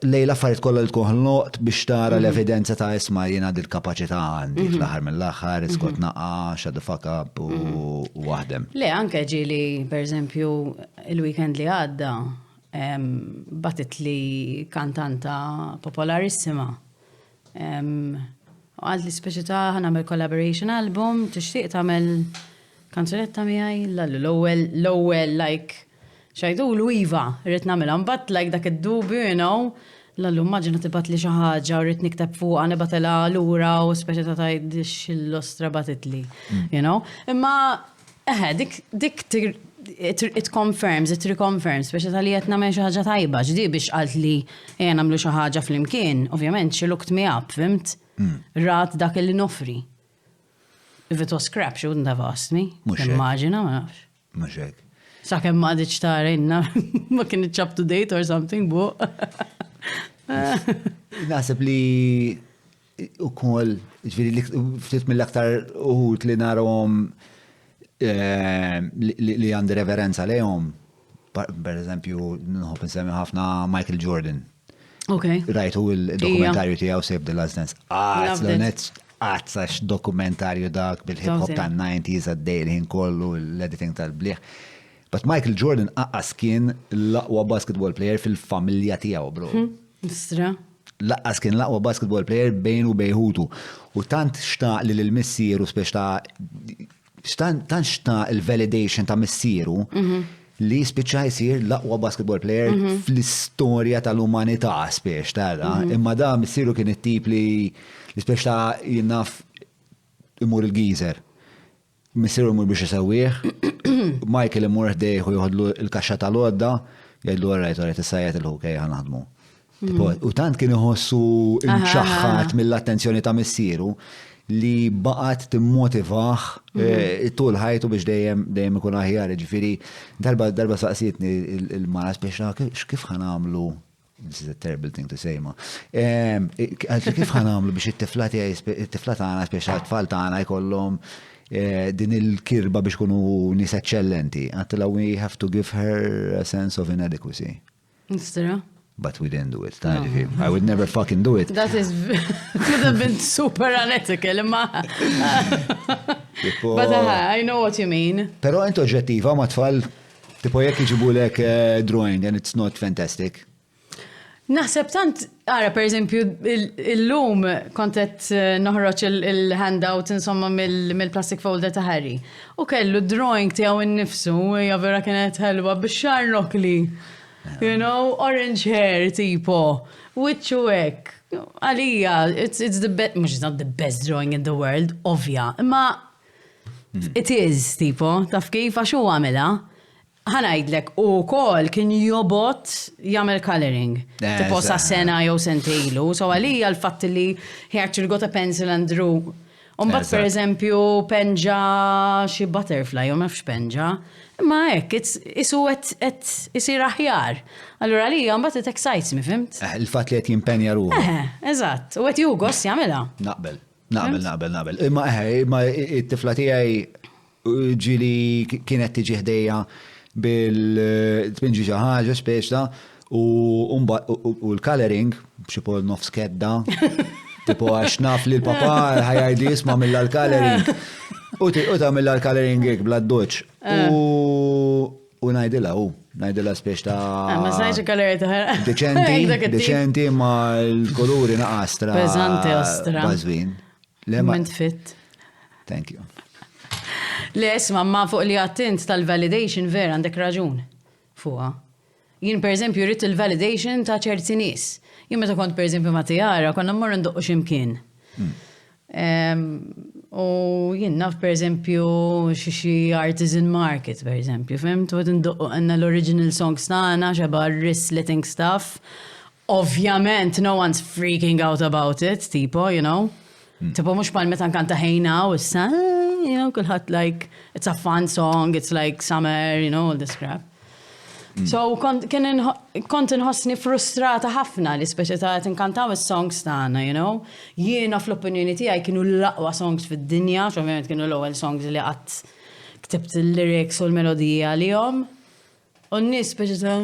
lejla affarijiet kollha li tkun ħloqt biex tara l-evidenza ta' isma' jiena għandi l-kapaċità għandi fl-aħħar mill-aħħar iskont naqa' shut the fuck up u waħdem. Le, anke ġieli pereżempju il-weekend li għadda batit li kantanta popolarissima. Għad li speċi ta' ħanamel collaboration album, tixtieq tagħmel kanzunetta miegħi l-ewwel like xajdu l-wiva, rrit namela, mbatt like dak id-dubju, l-għallu maġina tibat li xaħġa, rrit nikteb fuqa, nibatela l-ura u speċi ta' tajdix l-ostra batit li, Imma, dik it confirms, it reconfirms, speċi ta' li jett namel xaħġa tajba, ġdi biex għalt li namlu xaħġa fl-imkien, ovvjament, she looked me up, fimt? Rat dak li nofri. If it was crap, she wouldn't have asked me. Immaġina, ma nafx. Maġek. Sakemm ma diċ tarinna, ma kienx up to date or something, bu. Naħseb li u koll, ġviri, ftit mill-aktar uħut li narawhom li għandi reverenza lejhom, per eżempju, nħobb nsemmi ħafna Michael Jordan. Okay. Rajtu il-dokumentarju tiegħu Save the Last Dance. Għazzax dokumentarju dak bil-hip-hop tan-90s għaddej l-ħin kollu, l-editing tal-bliħ. But Michael Jordan aqqas kien l-aqwa basketball player fil-familja tiegħu, bro. Istra. Laqqas kien l-aqwa basketball player bejn u bejħutu. U tant xtaq li l-missieru spiex tant xtaq il-validation ta' missieru li spiċċa jsir l-aqwa basketball player fl-istorja tal-umanità spiex ta' imma da missieru kien it-tip li spiex ta' jinnaf imur il-gizer. Missieru imur biex isewwieħ, Michael imur ħdejh u joħodlu il-kaxxa tal-għodda, jgħidlu għarajt issajjed il-ħukej ħanaħdmu. U tant kien iħossu inċaħħat mill-attenzjoni ta' missieru li baqgħet timmotivaħ tul ħajtu biex dejjem ikun aħjar, ġifieri darba saqsitni il-mara biex kif ħanamlu. This is a terrible thing to say, ma. Kif ħanamlu biex it-tifla tagħna biex it-tfal tagħna jkollhom din il-kirba biex kunu nis eccellenti. Għattila, we have to give her a sense of inadequacy. Istra. But we didn't do it. I would never fucking do it. That could have been super unethical, ma. But I know what you mean. Pero enti oġġettiva ma tfal, tipo jekk iġibulek drawing and it's not fantastic. Naħseb tant, għara, per eżempju, il-lum kontet noħroċ il-handout insomma mill-plastic folder ta' Harry. U kellu drawing tiegħu innifsu, hija vera kienet ħelwa bix-Sharnock li, orange hair tipo, wiċċu hekk. Għalija, it's the best, mhux not the best drawing in the world, ovvja, imma it is tipo, taf kif għax hu għamilha. ħanajdlek u kol kien jobot jagħmel coloring. Tipo sa sena jew sentejlu. So għalija l-fatt li he actually got a pencil and drew Umbat Eżatt. per eżempju penġa xi butterfly, u mafx penġa. Ma hekk, isu qed isir aħjar. Allura li mbagħad it excites me, fimt? Il-fatt li qed jimpenja ruħu. Eżatt, u qed juhu gost jagħmilha. Naqbel. Imma it-tifla tiegħi ġili kienet tiġi ħdejja bil-tpinġi xi ħaġa speċta u l-coloring b'xi pol nofs kedda. Tipo għax naf li l-papa ħajajdi jisma mill-coloring. U tagħmilha l-coloring bla d-doċ. U ngħidilha spiex ta' Ma sajġi kalori ta' deċenti ma l-koluri naqastra. Peżanti ostra. Bażwin. Ment fit. Thank you. Le, isma, ma fuq li attint tal-validation vera għandek raġun. Fuqa. Jien per eżempju rrit il-validation ta' ċerti nies. Jien meta kont per eżempju ma' Tijara, konna mmorru ndoqqu ximkien. U jien naf per eżempju xi artisan market per eżempju, fimt? U ndoqqu għanna l-original songs tagħna xeba wrist-slitting stuff. Ovvjament, no one's freaking out about it, tipo, you know? Tipo mux pal meta nkanta Hey Now, issa, you know, kulħadd like, it's a fun song, it's like summer, you know, all this crap. So, kont inħossni frustrata ħafna li speċi ta' tinkantaw is-songs tagħna, you know? Jiena fl-opinjoni tiegħi kienu l-aqwa songs fid-dinja, x'ovvjament kienu l-ewwel songs li qatt ktibt il-lyrics u l-melodija għalihom. U n-nies speċi ta'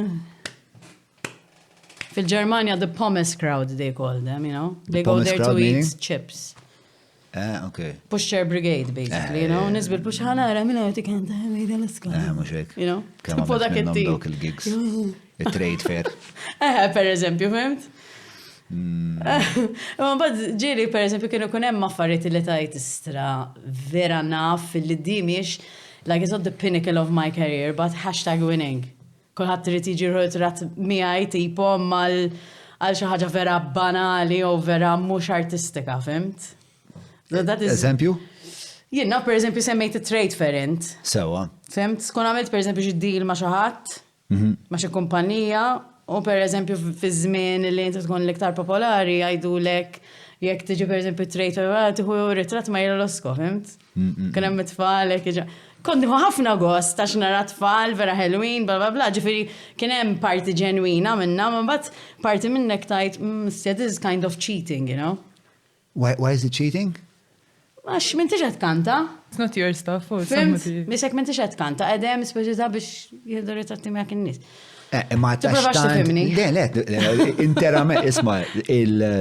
fil-Ġermanja the pommes crowd they call them, you know? They go there to eat chips. Okay. Pusher brigade, basically, you know? Nisbil push ħanara minna għati kanta għamida l-skla. Mux hekk. You know? Kemm Tipo dak għamilt minnhom it-tip. dawk il-gigs. Il-trade fair. Per eżempju, fimt? Ma bad ġiri, per eżempju, kienu kunem affarijiet li tajt istra vera naf li dimiex, like it's not the pinnacle of my career, but #winning. Kulħadd trid jiġi rat miegħi tipo mal għal xi ħaġa vera banali u vera mhux artistika, fimt? Eżempju? Jiena, per eżempju, semmejt it-trade fair int. Sewa. Fimt, skun għamilt per eżempju xi deal ma' xi ħadd, ma' xi kumpanija, u per eżempju fi żmien li inti tkun l-iktar popolari jgħidulek jekk tiġi per eżempju trade fair, tieħu ritratt ma' Losko, fimt? Kien hemm it-tfal Kondi ħafna gost għax nara tfal vera Halloween, bla bla bla, ġifieri kien hemm parti ġenwina minna, ma mbagħad parti minnek tajt, this is kind of cheating, you know? Why is it cheating? Għax minn tiġet kanta. It's not your stuff. Fimt, misek minn tiġet kanta, għedem speċita biex jihdu ritratti ma' kinnis. Ma Tipprovax tifhimni. Interament, isma,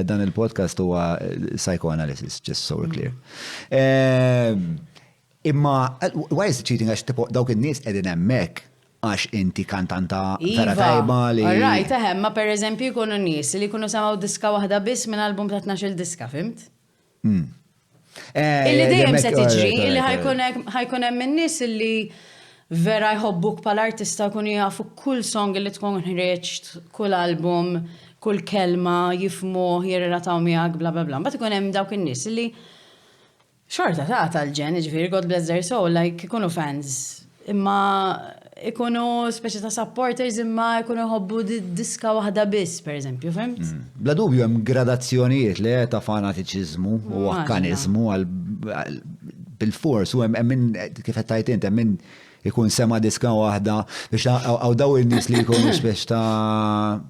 dan il-podcast huwa psychoanalysis, just so we're clear. Imma, why is it cheating għax dawk in-nies qegħdin hemmhekk għax inti kantanta vera tajba li. Alright, ma per eżempju jkunu nies li jkunu samaw diska waħda biss minn album ta' 12 diska, fimt? Illi dejjem se tiġri, illi ħajkun hemm in-nies illi vera jħobbuk pal-artista kun jafu kull song illi tkun ħreġt, kull album, kull kelma, jifmu, jirrataw miegħek, bla bla bla. Mbagħad ikun hemm dawk in-nies illi xorta ta' tal-ġen, ġifieri God bless their soul, like ikunu fans. Imma ikunu speċi ta' supporters imma ikunu jħobbu diska waħda biss, per eżempju, fimt? Bla dubju hemm gradazzjonijiet li ta' fanatiċiżmu u akkanizmu bil-fors u hemm min kif qed tajt int hemm min ikun sema diska waħda biex għaw daw in-nies li jkunu speċi ta'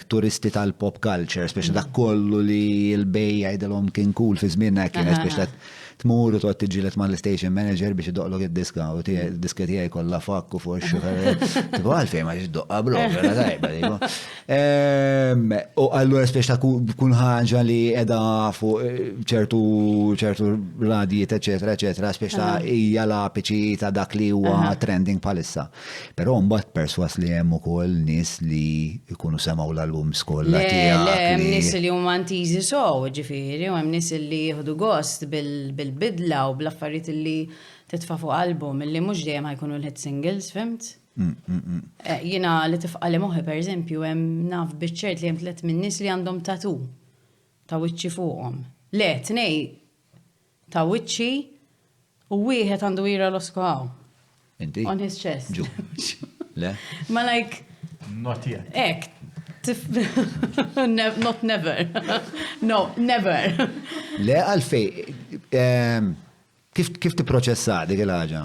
turisti tal-pop culture, speċi dak kollu li l-bej jgħidilhom kien cool fi żmienna kien speċi tmur u toqgħod tiġġieled mal-station manager biex idoqlok id-diska u id-diska tiegħi kollha fakk u fuq ix-xuħer. Tipo għalfejn ma tiddoqqa blog, vera tajba. U allura speċi ta' kun ħaġa li qiegħda fuq ċertu radijiet, eċetera, speċi ta' hija l-apiċi ta' dak li huwa trending palissa. Però mbagħad perswas li hemm ukoll nies li jkunu semaw l-albums kollha tiegħek. Le, hemm nies li huma antiżi sow, ġifieri, u hemm nies li jieħdu gost bil-bidla u bl-affarijiet li titfa' fuq album illi mhux dejjem ħajkunu l-hit singles, fimt? Jiena li tifqali moħħi pereżempju hemm naf biċ-ċert li hemm tliet minn nies li għandhom tatu ta' wiċċi fuqhom. Le, tnej ta' wiċċi u wieħed għandu ira Losko hawn. Inti? On his chest. Le? Ma like Not yet. ek, Not never. No, never. Le għalfej, kif tipproċessa dik il-ħaġa?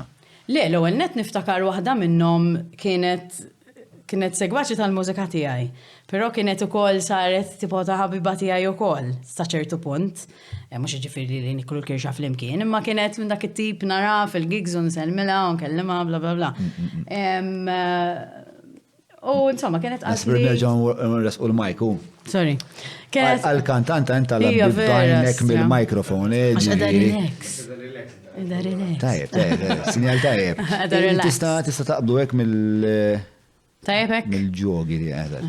Le, l-ewwel net niftakar waħda minnhom kienet segwaċi tal-mużika tiegħi, però kienet ukoll saret tipo ta' ħabiba tiegħi ukoll sa ċertu punt. Mhux jiġifieri li niklu l-kirxa flimkien, imma kienet minn dak it-tip nara fil-gigs u nsellmilha u nkellimha bla bla bla. U insomma kienet Nasbir nerġgħu nresqu l-majku. Sorry. Għal-kantanta inta l-bajnek mill-mikrofon. Għax għada relax. Għada relax. Tajjeb, sinjal tajjeb. Għada relax. Tista taqbdu hekk Tajjebek? mill-ġogi li għedha.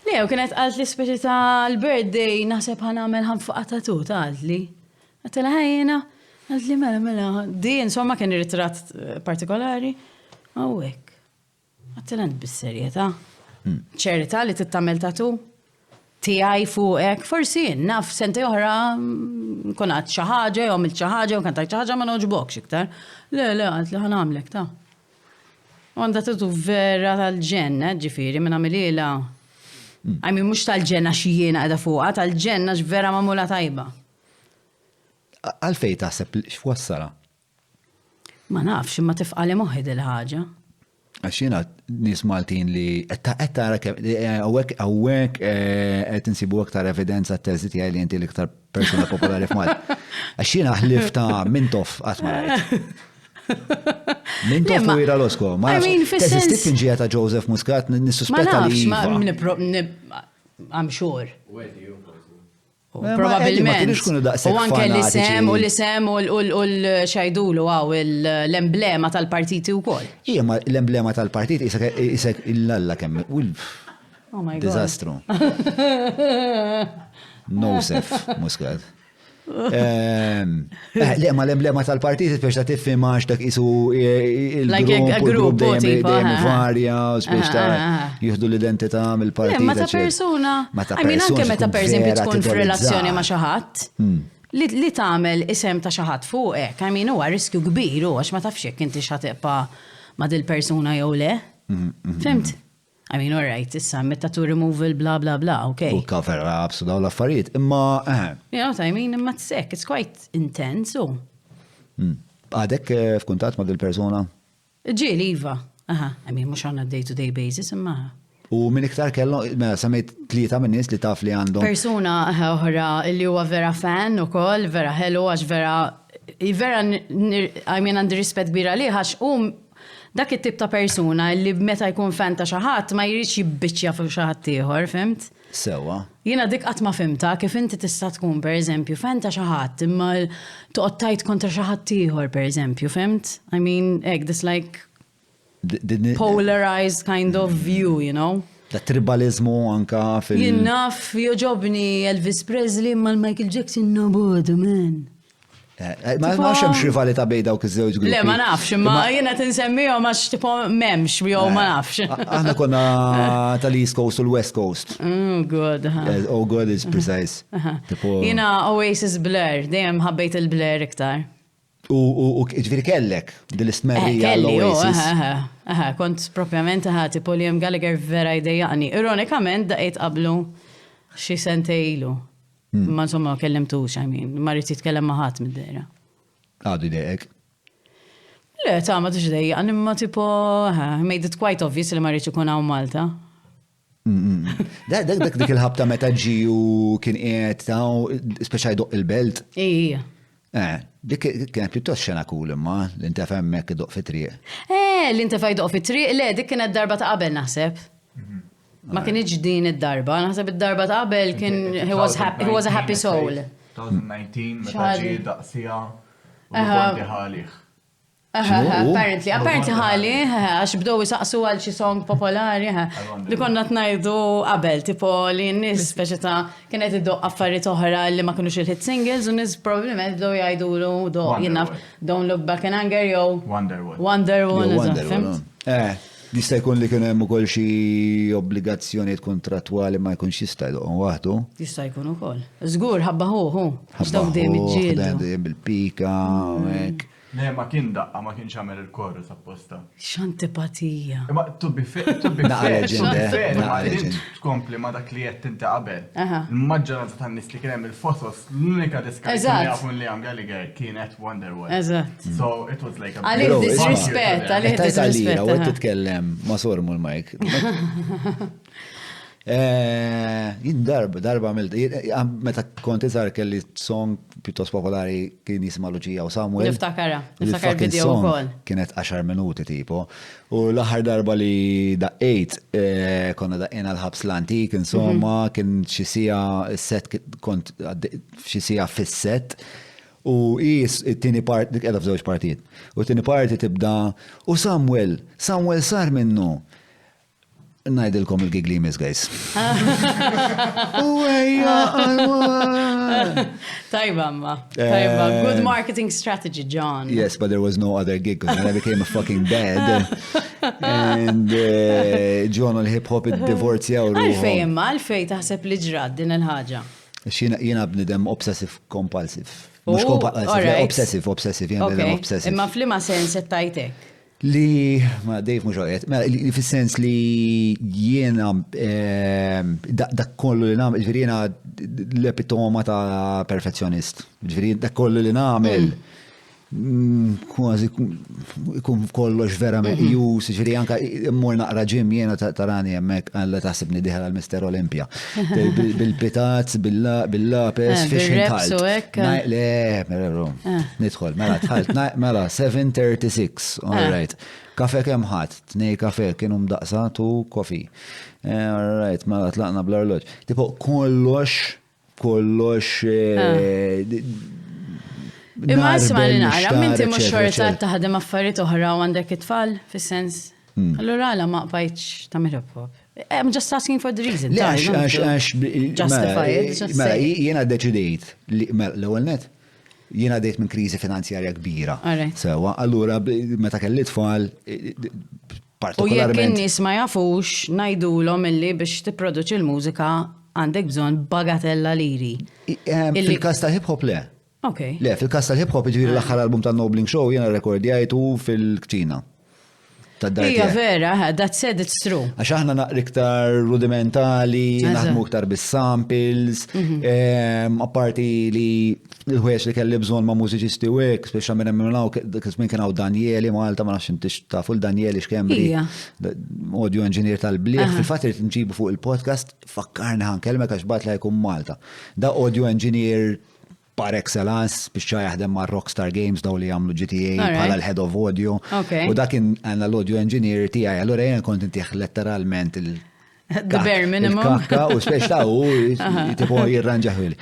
Le, u kienet għalt li speċi ta' l-birthday naħseb ħanamel ħanfuqa tatu ta' għalt li. Għatela ħajjena, għalt li mela. Di, insomma, kien ritratt partikolari. Għawek. Għatela bis-serjeta. ċerita li tittamel tatu. Tijaj fuqek, forsi naf senti oħra konat xaħġa, jom il-ċaħġa, u kantajt ċaħġa ma noġbokx iktar. Le, għalt li ħanamlek ta' Għanda tutu vera tal-ġenna, ġifiri, minna milila. Għajmi mux tal-ġenna xijiena għada fuqa, tal-ġenna ġvera mamula tajba. Għalfej taħseb x'wassala? Ma nafx, imma tifqali moħid il-ħagġa. Għaxina nis Maltin li għettara għawek għet nsibu għaktar evidenza t-teżit għaj li jinti l-iktar persona popolari f'Malta. Għaxina ħlifta mintof għatmarajt. Mintof u ira Losko. Ma teżistit finġija ta' Joseph Muscat, nissuspetta li I'm sure. Probabilment. U anke l-isem u l-xajdulu għaw l-emblema tal-partiti u kol. Ija, ma l-emblema tal-partiti isek il-lalla kemm. Oh my God. Dizastru. Nosef Muscat. Le, ma l-emblema tal-partiti biex ta' tiffimax dak isu il-grupp dejjem varja, biex ta' jihdu l-identità mill-partita. Ma ta' persuna. Anke meta per eżempju tkun f'relazzjoni ma' xaħat, li tagħmel isem ta' xaħat fuqek, huwa riskju kbir għax ma tafx jekk inti x'ħateqpa ma' dil-persuna jew le. Fimt? All right, issa, tattoo removal, bla, bla, bla, okay. U cover ups u daw l-affarijiet, imma... You know what I mean, imma t-sek, it's quite intense, u. Għadek f'kuntat ma' dil-persona? Ġieli, Iva. Mux għanna day-to-day basis, imma... U minn iktar kellu, semmejt tlieta minn nies li taf li għandhom. Persuna oħra li huwa vera fan u koll, vera hello, għax vera, għandi rispet bira li, għax dak it-tip ta' persuna li meta jkun fan ta' xaħat ma jridx jibbiċċja fuq xaħat ieħor, fimt? Sewa. Jiena dik qatt ma fimta kif inti tista' tkun pereżempju fan ta' xaħat imma toqgħod tajt kontra xaħat ieħor pereżempju, fimt? This like polarized kind of view, you know? Da tribalizmu anka fil... Jinnaf joġobni Elvis Presley ma l-Michael Jackson nobodu, man. Ma xem xrivalita bejda u kizzewġ gruppi. Le, ma nafx, ma jena tinsemmiju ma x-tipo memx, jew ma nafx. Aħna konna tal-East Coast u l-West Coast. Oh, good. Oh, good is precise. Jena Oasis Blur, dejjem ħabbejt il-Blur iktar. U ġviri kellek, dil-istmerrija l-Oasis. Kont propjament tipo Liam Gallagher vera jdejjaqni. Ironikament, daqejt qablu xi sentejlu. Ma insomma kellimtux, ma rrid jitkellem ma' ħadd mid-dejra. Għadu dejek. Le, ta' ma tux dejja, imma tipo, made it quite obvious li ma rridx ikun hawn Malta. Dik il-ħabta meta ġi u kien qiegħed ta' speċjali doq il-belt. Ija. Dik kienet pjuttost xena cool imma l-inti femmek doq fit-triq. L-inti faj doq fit-triq, le, dik kienet darba ta' qabel naħseb. Ma kienx din id-darba, naħseb id-darba ta' qabel kien he was a happy soul. 2019 meta ġi daqsija u konti ħalih. Apparently ħali, għax bdow jisaqsu għal xi song popolari, li konna tnajdu qabel, tipo li n-nis speċi ta' kienet id-doq affarijiet oħra li ma kienux il-hit singles, u nis probablement bdow jgħidulu Don't Look Back in Anger, jew Wonderwall. Jista' jkun li kien hemm ukoll xi obbligazzjonijiet kontrattwali ma jkunx jista' jdoqhom waħdu. Jista' jkun ukoll. Żgur ħabba ħuħu. X'taw dejjem iġġieldu. Dejjem bil-pika hekk. Ne, ma kien daqqa, ma kienx għamel il-korus apposta. X'antipatija. Ma to be fair, Naqa legend, ma naqa legend. rrid tkompli ma dak li qed inti qabel. Aha. Il-maġġoranza tan-nies li kien hemm il-fotos, l-unika diska li Eżatt. jafu li Liam Gallagher kienet Wonderwall. Eżatt. So it was like a Għalih Bro, disrispett, għalih Tajt għalira, u disrispett. titkellem ma sormu l-majk. Jien darba għamilt, meta konti zar kelli song pjuttost popolari kien jisma Luċija u Samuel. Niftakara, U niftakar il-fucking video song ukoll. Kienet 10 minuti tipo. U l-aħħar darba li daqqejt, konna daqqina l-ħabs l-antik, insomma, kien xisija set, kont xisija fis-set. U it-tini part, dik edha f'żewġ partijiet. U t-tini parti tibda, u Samuel sar minnu. Najdilkom il-gig li jmiss, guys. Tajba, ma. Tajba. Good marketing strategy, John. Yes, but there was no other gig because I became a fucking dad. And John u l-hip hop id-divorzjaw. Għalfej, imma, għalfej taħseb li ġrad din il-ħagġa. Jena bnidem obsessive compulsive. Oh, Mux compulsive, alright. obsessive, jena bnidem obsessive. Imma flima sens tajtek. Li, ma Dave mux għajet, li fil-sens li jiena dak kollu li namel, ġviri jiena l-epitoma ta' perfezzjonist. Ġviri dak kollu li namel, kważi ikun kollox vera meqjus, ġviri anka mor naqra ġim jiena tarani jemmek għalla taħsibni diħal għal-Mister Olympia. Bil-pitaz, bil-lapes, fishing bil-reps u hekk. Nidħol, mela tħalt, mela 7:36, all right. Kafe kem ħadd, 2 kafe kienu mdaqsa tu kofi. All right, mela tlaqna bl-arloġ. Tipo kollox Imma isma li naqra, minti mux xorta taħdem affarijiet oħra u għandek it-tfal, fis-sens. Allura għala ma qbajtx ta' hip-hop. I'm just asking for the reason. Le, għax, Justify it, just mela, say. jiena deċidejt, l-ewwel net, jiena dejt minn kriżi finanzjarja kbira. Alright. Sewa, allura meta kelli tfal, U jekk partikolarment. in-nies ma jafux ngħidulhom illi biex tipproduċi l-mużika għandek bżonn bagatella liri. Fil-kas ta' hip-hop le. Okay. Le, fil-kas tal-hip hop ġviri l-axħar album ta' Nobling Show jena rekordjajtu fil-kċina. Hija vera, that said it's true. Għax aħna naqri iktar rudimentali, naħdmu iktar bis-samples, apparti li l-ħwex li kelli bżon ma' mużiċisti u hekk, speċa minn minnaw, kismin kien hawn Danieli Malta, ma nafx intix tafu l-Danieli x'Kembri, audio engineer tal-bliħ, fil-fatt irid nġibu fuq il-podcast, fakkarni ħankelmek għax bat li jkun Malta. Da audio engineer par excellence biex jaħdem ma' Rockstar Games daw li jagħmlu GTA bħala l-head of audio. U dakin għandna l-audio engineer tiegħi, allura jien kont intih letteralment The bare minimum. Il-kakka u speċ ta' u tipo jirranġaħili.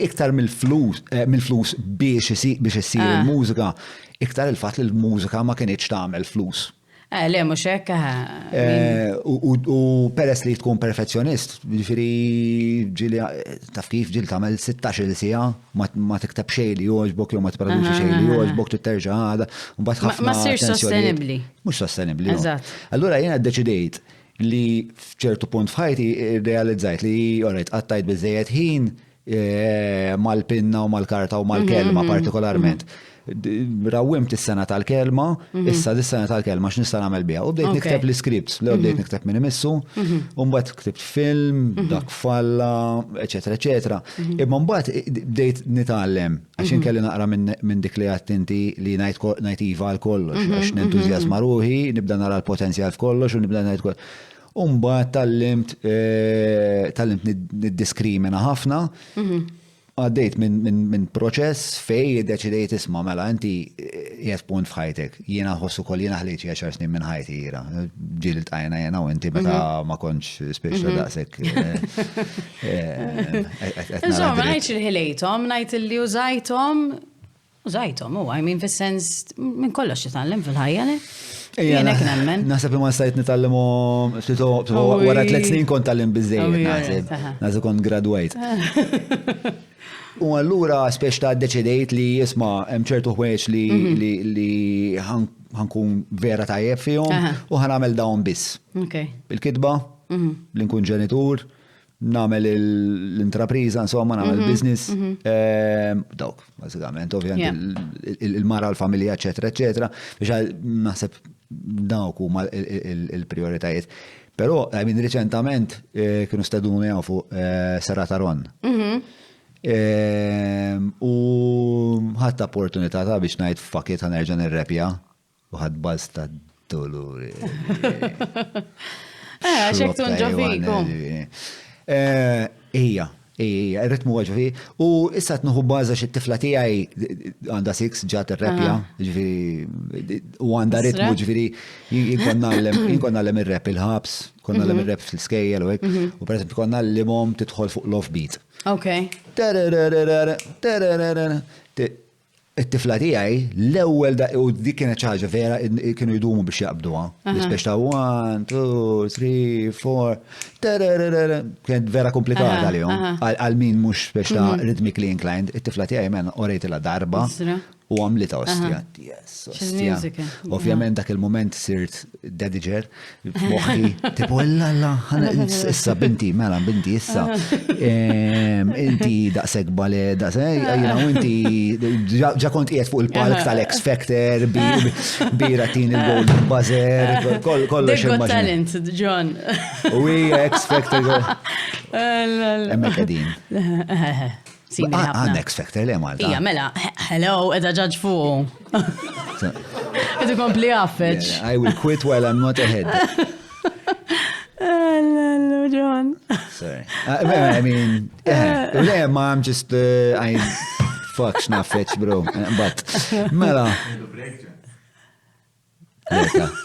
Iktar mill-flus biex issir il-mużika, iktar il-fatt li l-mużika ma kienx tagħmel flus. Le, mux hekk. U peress li tkun perfezzjonist, ġifiri ġili, taf kif ġili tamel 16 sija, ma tiktab xej li joġbok, ma t-produċi xej li joġbok, t-terġa għada, un bat ħafna. Ma sirx sostenibli. Mux sostenibli. Eżatt. Allura jena deċidejt li fċertu punt fħajti realizzajt li, orajt, għattajt bizzejet ħin mal-pinna u mal-karta u mal-kelma partikolarment. Rawimt is-sena tal-kelma, issa dis-sena tal-kelma x'nista' nagħmel biha. U bdejt nikteb l-scripts, li bdejt nikteb minn imissu, u mbagħad ktibt film, dak falla, eċetera, eċetera. Imma mbagħad bdejt nitgħallem għax inkelli naqra minn dik li għattinti li ngħid iva għal kollox, għax nentużjażma ruħi, nibda nara l-potenzjal f'kollox u nibda ngħid kollox. U mbagħad tallimt niddiskrimina ħafna. Għaddejt minn proċess fej deċidejt isma' mela inti jgħet punt f'ħajtek. Jiena ħossu kol jiena ħliċ 10 snin minn ħajti jira. Ġil tajna jena u inti meta ma konċ speċa daqsek. Insomma, ngħidx li ħilejthom, ngħid li użajthom, u għajmin fis-sens minn kollox jitgħallem fil-ħajja. Jena knemmen. Nasab ma stajt nitallimu, wara 3 snin kont tallim bizzejiet, nasib kont graduate. U allura speċ ta' deċidejt li jisma' hemm ċertu ħwejġ li ħankun vera tajjeb fihom u ħanamel dawn biss. Il-kitba, li nkun ġenitur, namel l-intrapriza, insomma, namel business. Dawk, basikament, ovvijament, il-mara, l-familja, eccetera, eccetera. Biex naħseb dawk huma il-prioritajiet. Però, reċentament, kienu steduni fuq Serata Ron. U ħadd opportunità ta' biex ngħid fuck it ħanerġa' nirrepja u ħadd buzz ta' doluri. Għaxek tunġa fiku. Ija, il-ritmu għagħu u issa t-nuħu baza xit-tifla tijaj għanda 6 ġat il-repja, u għanda ritmu ġifiri, jinkonna l-em il-rep il-ħabs, konna l-em il-rep fil-skejjel u għek, u per esempio konna l-limom titħol fuq l-offbeat. Ok. it-tifla tiegħi l-ewwel u dik kienet xi ħaġa vera kienu jdumu biex jaqbduha. Biex ta' 1, 2, 3, 4. Kienet vera komplikata għalihom. Għal min mhux biex ta' rhythmically inclined, it-tifla tiegħi men orejtilha darba u għamlita ostja. Ostja. Ovvjament dak il-moment sirt dediger f'moħħi tipo alla issa binti mela binti issa inti daqshekk bale daqshekk inti ġa kont qiegħed fuq il-palk tal-X Factor bira tin il-Golden Buzzer kollox immaġin. Talent, John. U X Factor. Hemmhekk qegħdin. X Factor li Malta. Ija, mela, hello, edha ġaġ fuq. Edu kompli għaffeċ. I will quit while I'm not ahead. Hello, John. Sorry. I mean, I'm just, fuck, xnaffeċ, bro. But, mela.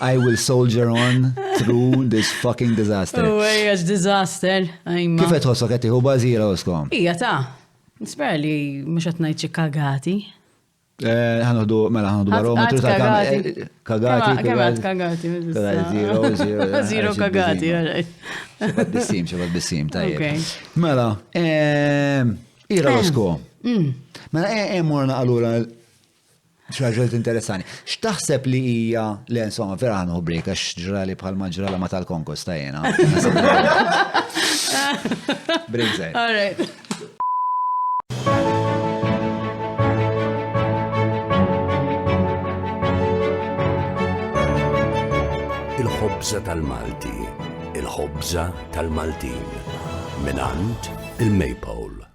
I will soldier on through this fucking disaster. Oh, għax disaster. Kifet ħossok għati hu bazira uskom? Ija, ta' nispera li mux għatnajt kagati. ħanħdu barometru ta' kagati. Kemat kagati. Zero kagati, għarajt. Xebat bissim, tajjeb. Mela, ira losko. Mela, morna għallura xaġġelt interessani. X'taħseb li hija li insomma vera ħanħu break għax ġrali bħalma ġrala ma tal-konkos ta' jena. Break zaħir. All right. Il-ħobża tal-Malti, il-ħobża tal-Maltin, minant il-Maypole.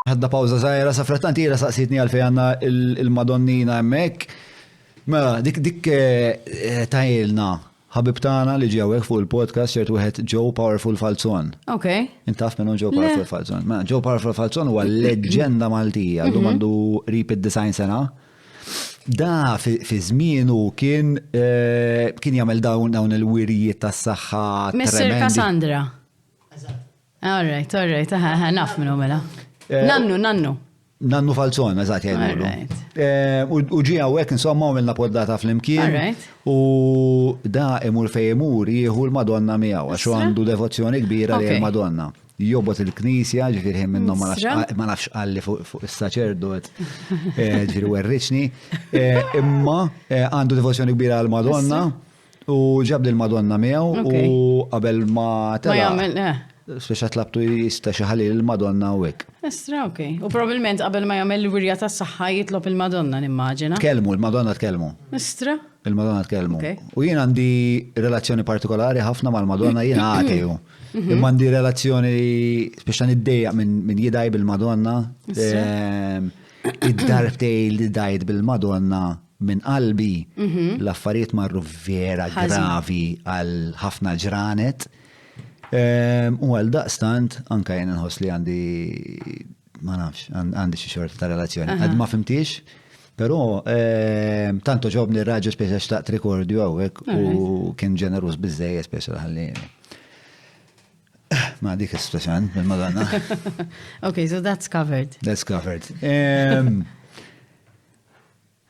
Ħadda pawza zaħira, safrattanti jira saqsitni għalfej għanna il-Madonnina emmek. Mela, dik tajilna ħabib tagħna li ġewek fuq il-podcast ċertu wieħed Joe Powerful Falzon. Ok. Intaf minnu Joe Powerful Falzon. Mela, Joe Powerful Falzon huwa leġenda Maltija, għandu repeat design sena. Da fi żmienu kien jagħmel dawn il-wirijiet tas-saħħa Mr. Cassandra. All right, naf minnu mela. Nannu Falzon, eżat jgħidulu. U ġi għawek, insomma, għamilna poddata fl-imkien. U da imur fej imur jieħu l-Madonna miegħu, għaxu għandu devozzjoni kbira li l-Madonna. Jobot il-knisja, ġifiri minnu ma nafx għalli fuq il-saċerdot, ġifiri werriċni. Imma għandu devozzjoni kbira għal-Madonna u ġabdi l-Madonna miegħu u qabel ma tela. Speċa tlabtu jista xaħali l-Madonna u għek. Estra, ok. U probabilment qabel ma jagħmel l-wirja tas saħħa jitlob il-Madonna, nimmaġina. Tkellmu, il-Madonna tkellmu. Estra? Il-Madonna tkellmu. U jien għandi relazzjoni partikolari ħafna mal-Madonna jien għateju. Imma għandi relazzjoni speċa niddejja minn jidaj bil-Madonna. Id-darbtej li dajt bil-Madonna minn qalbi l-affarijiet marru vera gravi għal ħafna ġranet. U għal daqstant, anka jen nħos li għandi, ma nafx, għandi xie xorta ta' relazzjoni. Għad ma fimtix, pero tanto ġobni r-raġu speċa xtaqt rekordju għawek u kien ġenerus bizzej speċa għalli. Ma dik il-situazzjon, bil-Madonna. Okay, so that's covered. That's covered.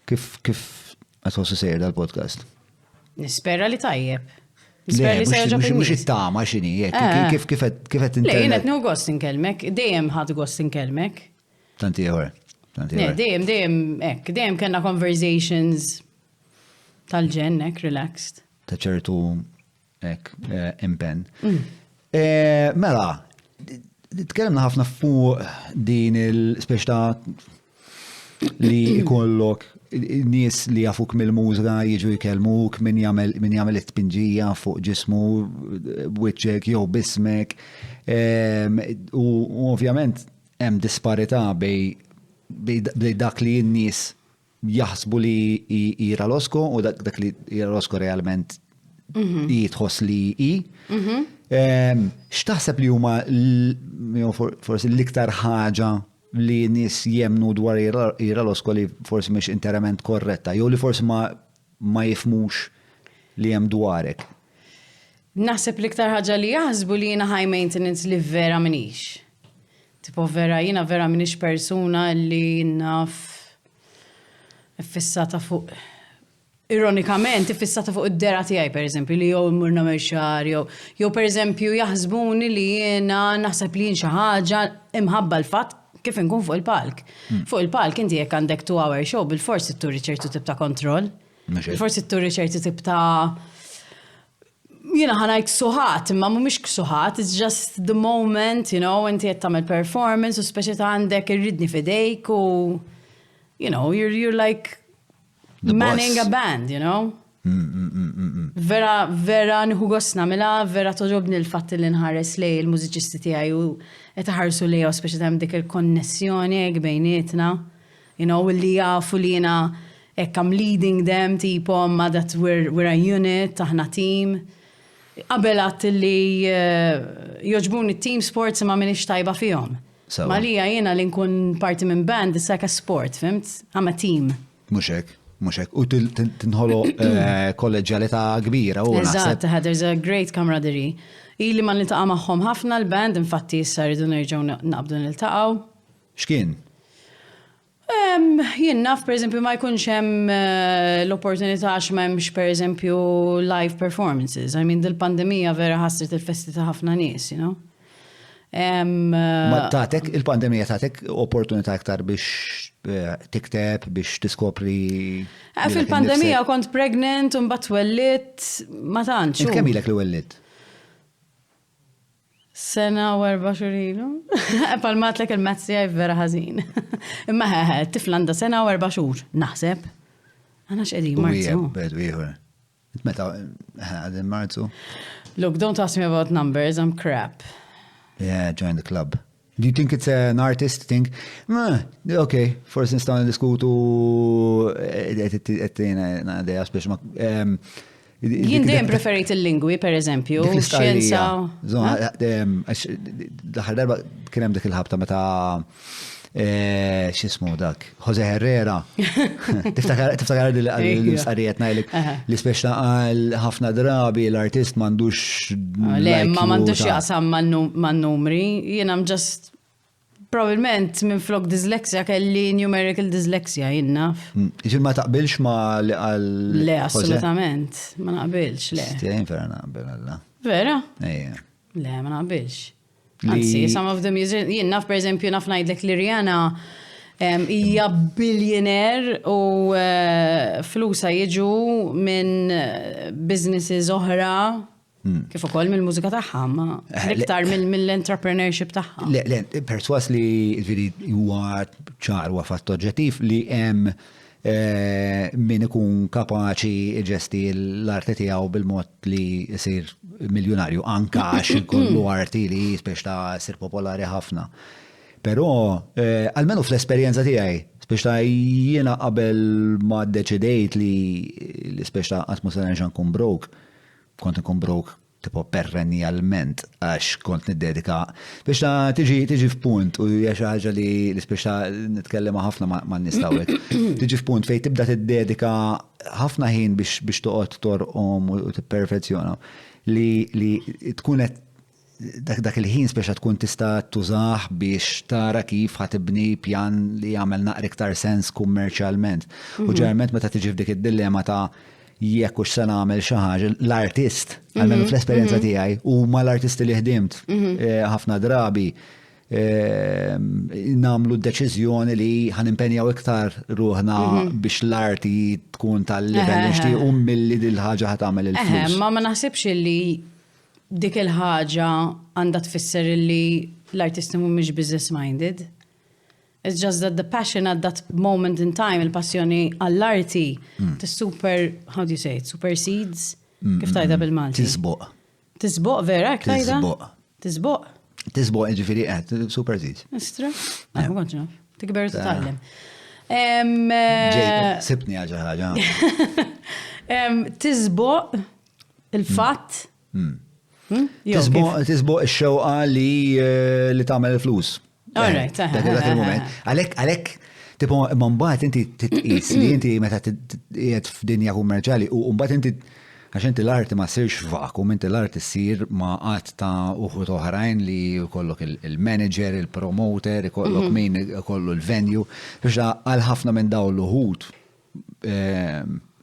Kif għatħossu sejr dal-podcast? Nispera li tajjeb. Mux it-tama xini, kifet internet. Le, jenet nu gost inkelmek, dejjem ħad gost inkelmek. Tanti għor. Dejjem kena conversations tal-ġen, relaxed. Ta' ċertu, impen. Mela, tkellimna ħafna fuq din il-speċta li jkollok nies li jafuk mill-mużika jiġu jkellmuk min jagħmel it-tpinġija fuq ġismu wiċċek jew bismek. U ovvjament hemm disparità bej dak li n-nies jaħsbu li Ira Losko u dak li Ira Losko realment jitħoss li i. X'taħseb li huma forsi l-iktar ħaġa li nis jemnu dwar Ira Losko li forsi mhix interament korretta, jew li forsi ma jifmux li hemm dwarek? Naħseb l-iktar ħaġa li jaħsbu li jiena high maintenance li vera minix. Tipo jiena vera minix persuna li naf fissata fuq. Ironikament, fissata fuq id-dera tiegħi pereżempju li jew murna merxar jew pereżempju jaħsbuni li jiena naħseb li jien xi ħaġa imħabba l-fatt kif inkun fuq il-palk. Fuq il-palk inti jekk għandek 2-hour show bil-forsi turi ċertu tip ta' kontroll. Bil-forsi turi ċertu tip ta' jiena ħanajk suħat, imma mhumiex ksuħat, it's just the moment, inti qed tagħmel performance u speċi ta' għandek irridni fidejk u you're like manning a band, Vera nħu gosna mela, vera toġobni l-fatt li nħares lej il-mużiċisti tiegħi u qed ħarsu lej speċi hemm dik il-konnessjoni bejnietna, li jafu li jiena hekk I'm leading them tipom ma that we're a unit, aħna team. Qabel għadt li joġbuni team sports ma minix tajba fihom. Ma li jiena li nkun parti minn band is like a sport, fimt? I'm a team. Mhux hekk. U tinħolo kolleġjalità kbira u naħseb. There's a great camaraderie. Ili ma niltaqa' magħhom ħafna l-band, infatti issa rridu nerġgħu naqbdu niltaqgħu. X'kien? Jien naf pereżempju ma jkunx hemm l-opportunità għax m'hemmx pereżempju live performances. I mean dil-pandemija vera ħassret il-festi ta' ħafna nies, Ma tagħtek il-pandemija tagħtek opportunità aktar biex tikteb biex tiskopri. Fil-pandemija kont pregnant u mbagħad wellidt ma tantx. Kemm ilek li wellidt? Sena u 14 ilu. Palmatlek il-mazzi għaj vera ħażin. Imma tifla għandha sena u 14 naħseb. Għana x'qedi Marzu. Meta għadin Marzu? Look, don't ask me about numbers, I'm crap. Yeah, join the club. Do you think it's an artist thing? Okay, forse nistan diskutu għaddeja spiex ma. Jien dejjem preferit il-lingwi, per eżempju, xjenza. Daħħar darba kien hemm dik il-ħabta meta x'ismu dak, Jose Herrera. Tiftakar l-isqarijiet ngħidlek li speċna qal ħafna drabi l-artist m'għandux. Le, ma m'għandux jaqsam man-numri, jien I'm just probablement minn flok dyslexia kelli numerical dyslexia jinnaf. Iġil ma taqbilx ma li għal. Le, assolutament, ma naqbilx, le. Stjajn vera naqbil għalla. Vera? Ejja. Le, ma naqbilx. Anzi, some of the music, jien naf per eżempju naf ngħidlek li Rihanna hija billionaire u flusa jiġu minn businesses oħra kif ukoll mill-mużika tagħha, ma iktar mill-entrepreneurship tagħha. Le, perswas li huwa ċar huwa fatt oġġettiv li hemm min ikun kapaċi ġesti l-arti tiegħu bil-mod li jsir miljonarju anka għax ikollu arti li spiex ta' jsir popolari ħafna. Però almenu fl-esperjenza tiegħi, spiex ta' jiena qabel ma ddeċidejt li spiex ta' qatt mhux se nerġa' nkun broke, kont nkun broke tipo perennialment għax kont niddedika biex ta' tiġi f'punt u hija xi ħaġa li spiex ta' nitkellem ħafna ma' nistawek. Tiġi f'punt fejn tibda tiddedika ħafna ħin biex toqgħod torqom u tipperfezzjona li tkun qed dak il-ħin speċa tkun tista' tużah biex tara kif ħatibni pjan li jagħmel naqra iktar sens kummerċjalment. U ġeneralment meta tiġi f'dik id-dilemma ta' jekk hux se nagħmel xi ħaġa, l-artist, għalmenu fl-esperjenza tiegħi, u mal-artisti li ħdimt ħafna drabi nagħmlu d-deċiżjoni li ħanimpenjaw iktar ruħna biex l-arti tkun tal-livell nixtiequ milli dil ħaġa ħadd tagħmel il-flus. Ma naħsibx li dik il-ħaġa għandha tfisser li l-artisti mhumiex business minded. It's just that the passion at that moment in time, il-passjoni għall-arti, how do you say it, supersedes? Kif tajda bil-Malti? Tisboq. Tisboq vera, kif tajda? Tisboq. Tisboq. Tisboq ġifiri supersedes. Istra? Ma konċ naf. Tikber titgħallem. Sibni ħaġa. Tisboq il-fatt. Tisboq ix-xewqa li tagħmel il-flus. All right. Dak il-moment. Għalhekk tipo mbagħad inti titqis li inti meta qiegħed f'dinja kummerċjali u mbagħad inti għax inti l-arti ma sirx vakum, inti l-arti ssir ma qatt ta' uħud oħrajn li jkollok il-manager, il-promoter, ikollok min ikollu l-venue, biex għal ħafna minn dawn l-uħud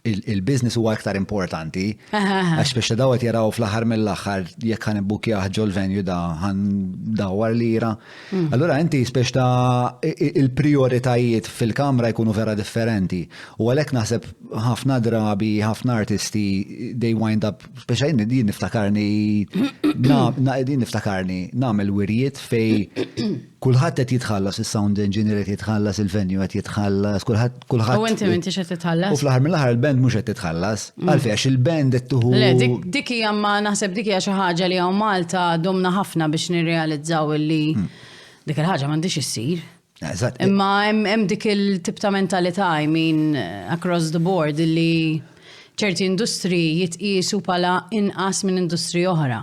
il-business huwa aktar importanti, għax biex dawet jaraw fl-aħħar mill-aħħar jekk ħan ibbukjaħ ġol venue da ħan dawar lira. Allura inti spiex ta' il-prioritajiet fil-kamra jkunu vera differenti. U għalhekk naħseb ħafna drabi, ħafna artisti they wind up spiex din niftakarni nagħmel wirjiet fej kulħadd qed jitħallas, is-sound engineer qed jitħallas, il-venue qed jitħallas, kulħadd. U inti m'intix qed titħallas? U fl-aħħar mill-aħħar il-band mhux qed titħallas. Għalfejn għax il-band qed tuħu. Le, dik hija ma naħseb dik hija xi ħaġa li hawn Malta domna ħafna biex nirrealizzaw li dik il-ħaġa m'għandix issir. Imma hemm dik il-tip ta' mentalità I mean across the board li ċerti industri jitqisu bħala inqas minn industri oħra.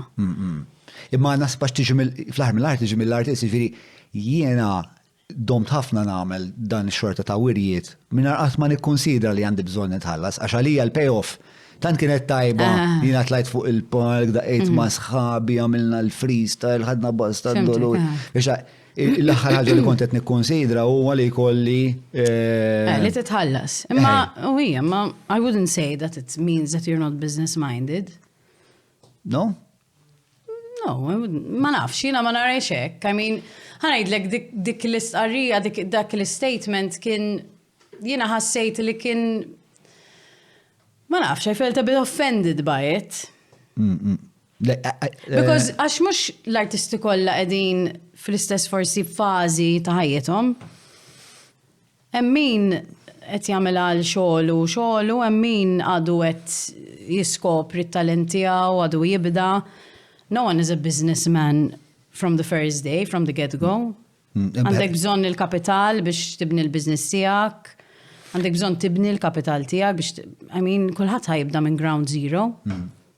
Imma nasbax tiġi fl-aħħar mill-art tiġi mill-artist jiġifieri jiena domt ħafna nagħmel dan ix-xorta ta' wirjiet mingħajr qatt ma nikkunsidra li għandi bżonn nitħallas għax għalija l-payoff tant kienet tajba jiena tlajt fuq il-park daqgħet ma' sħabi għamilna l-freestyle ħadna basta d-dolur. L-aħħar ħaġa li kont qed nikkunsidra huwa li jkolli li titħallas. Imma I wouldn't say that it means that you're not business minded. No? No, ma nafx, jiena ma narajx hekk. I mean, ħanajdlek dik l-istqarrija, dak l-statement kien jiena ħassejt li kien ma nafx, I felt a bit offended by it. Because għax mhux l-artisti kollha qegħdin fl-istess forsi fażi ta' ħajjithom. Hemm min qed jagħmel għal xogħol u hemm min għadu qed jiskopri t-talent tiegħu, għadu jibda. No one is a businessman from the first day, from the get-go. Għandek bżonn il-kapital biex tibni l-business tiegħek. Għandek bżonn tibni l-kapital tiegħek biex, I mean, kulħadd ħajibda minn ground zero.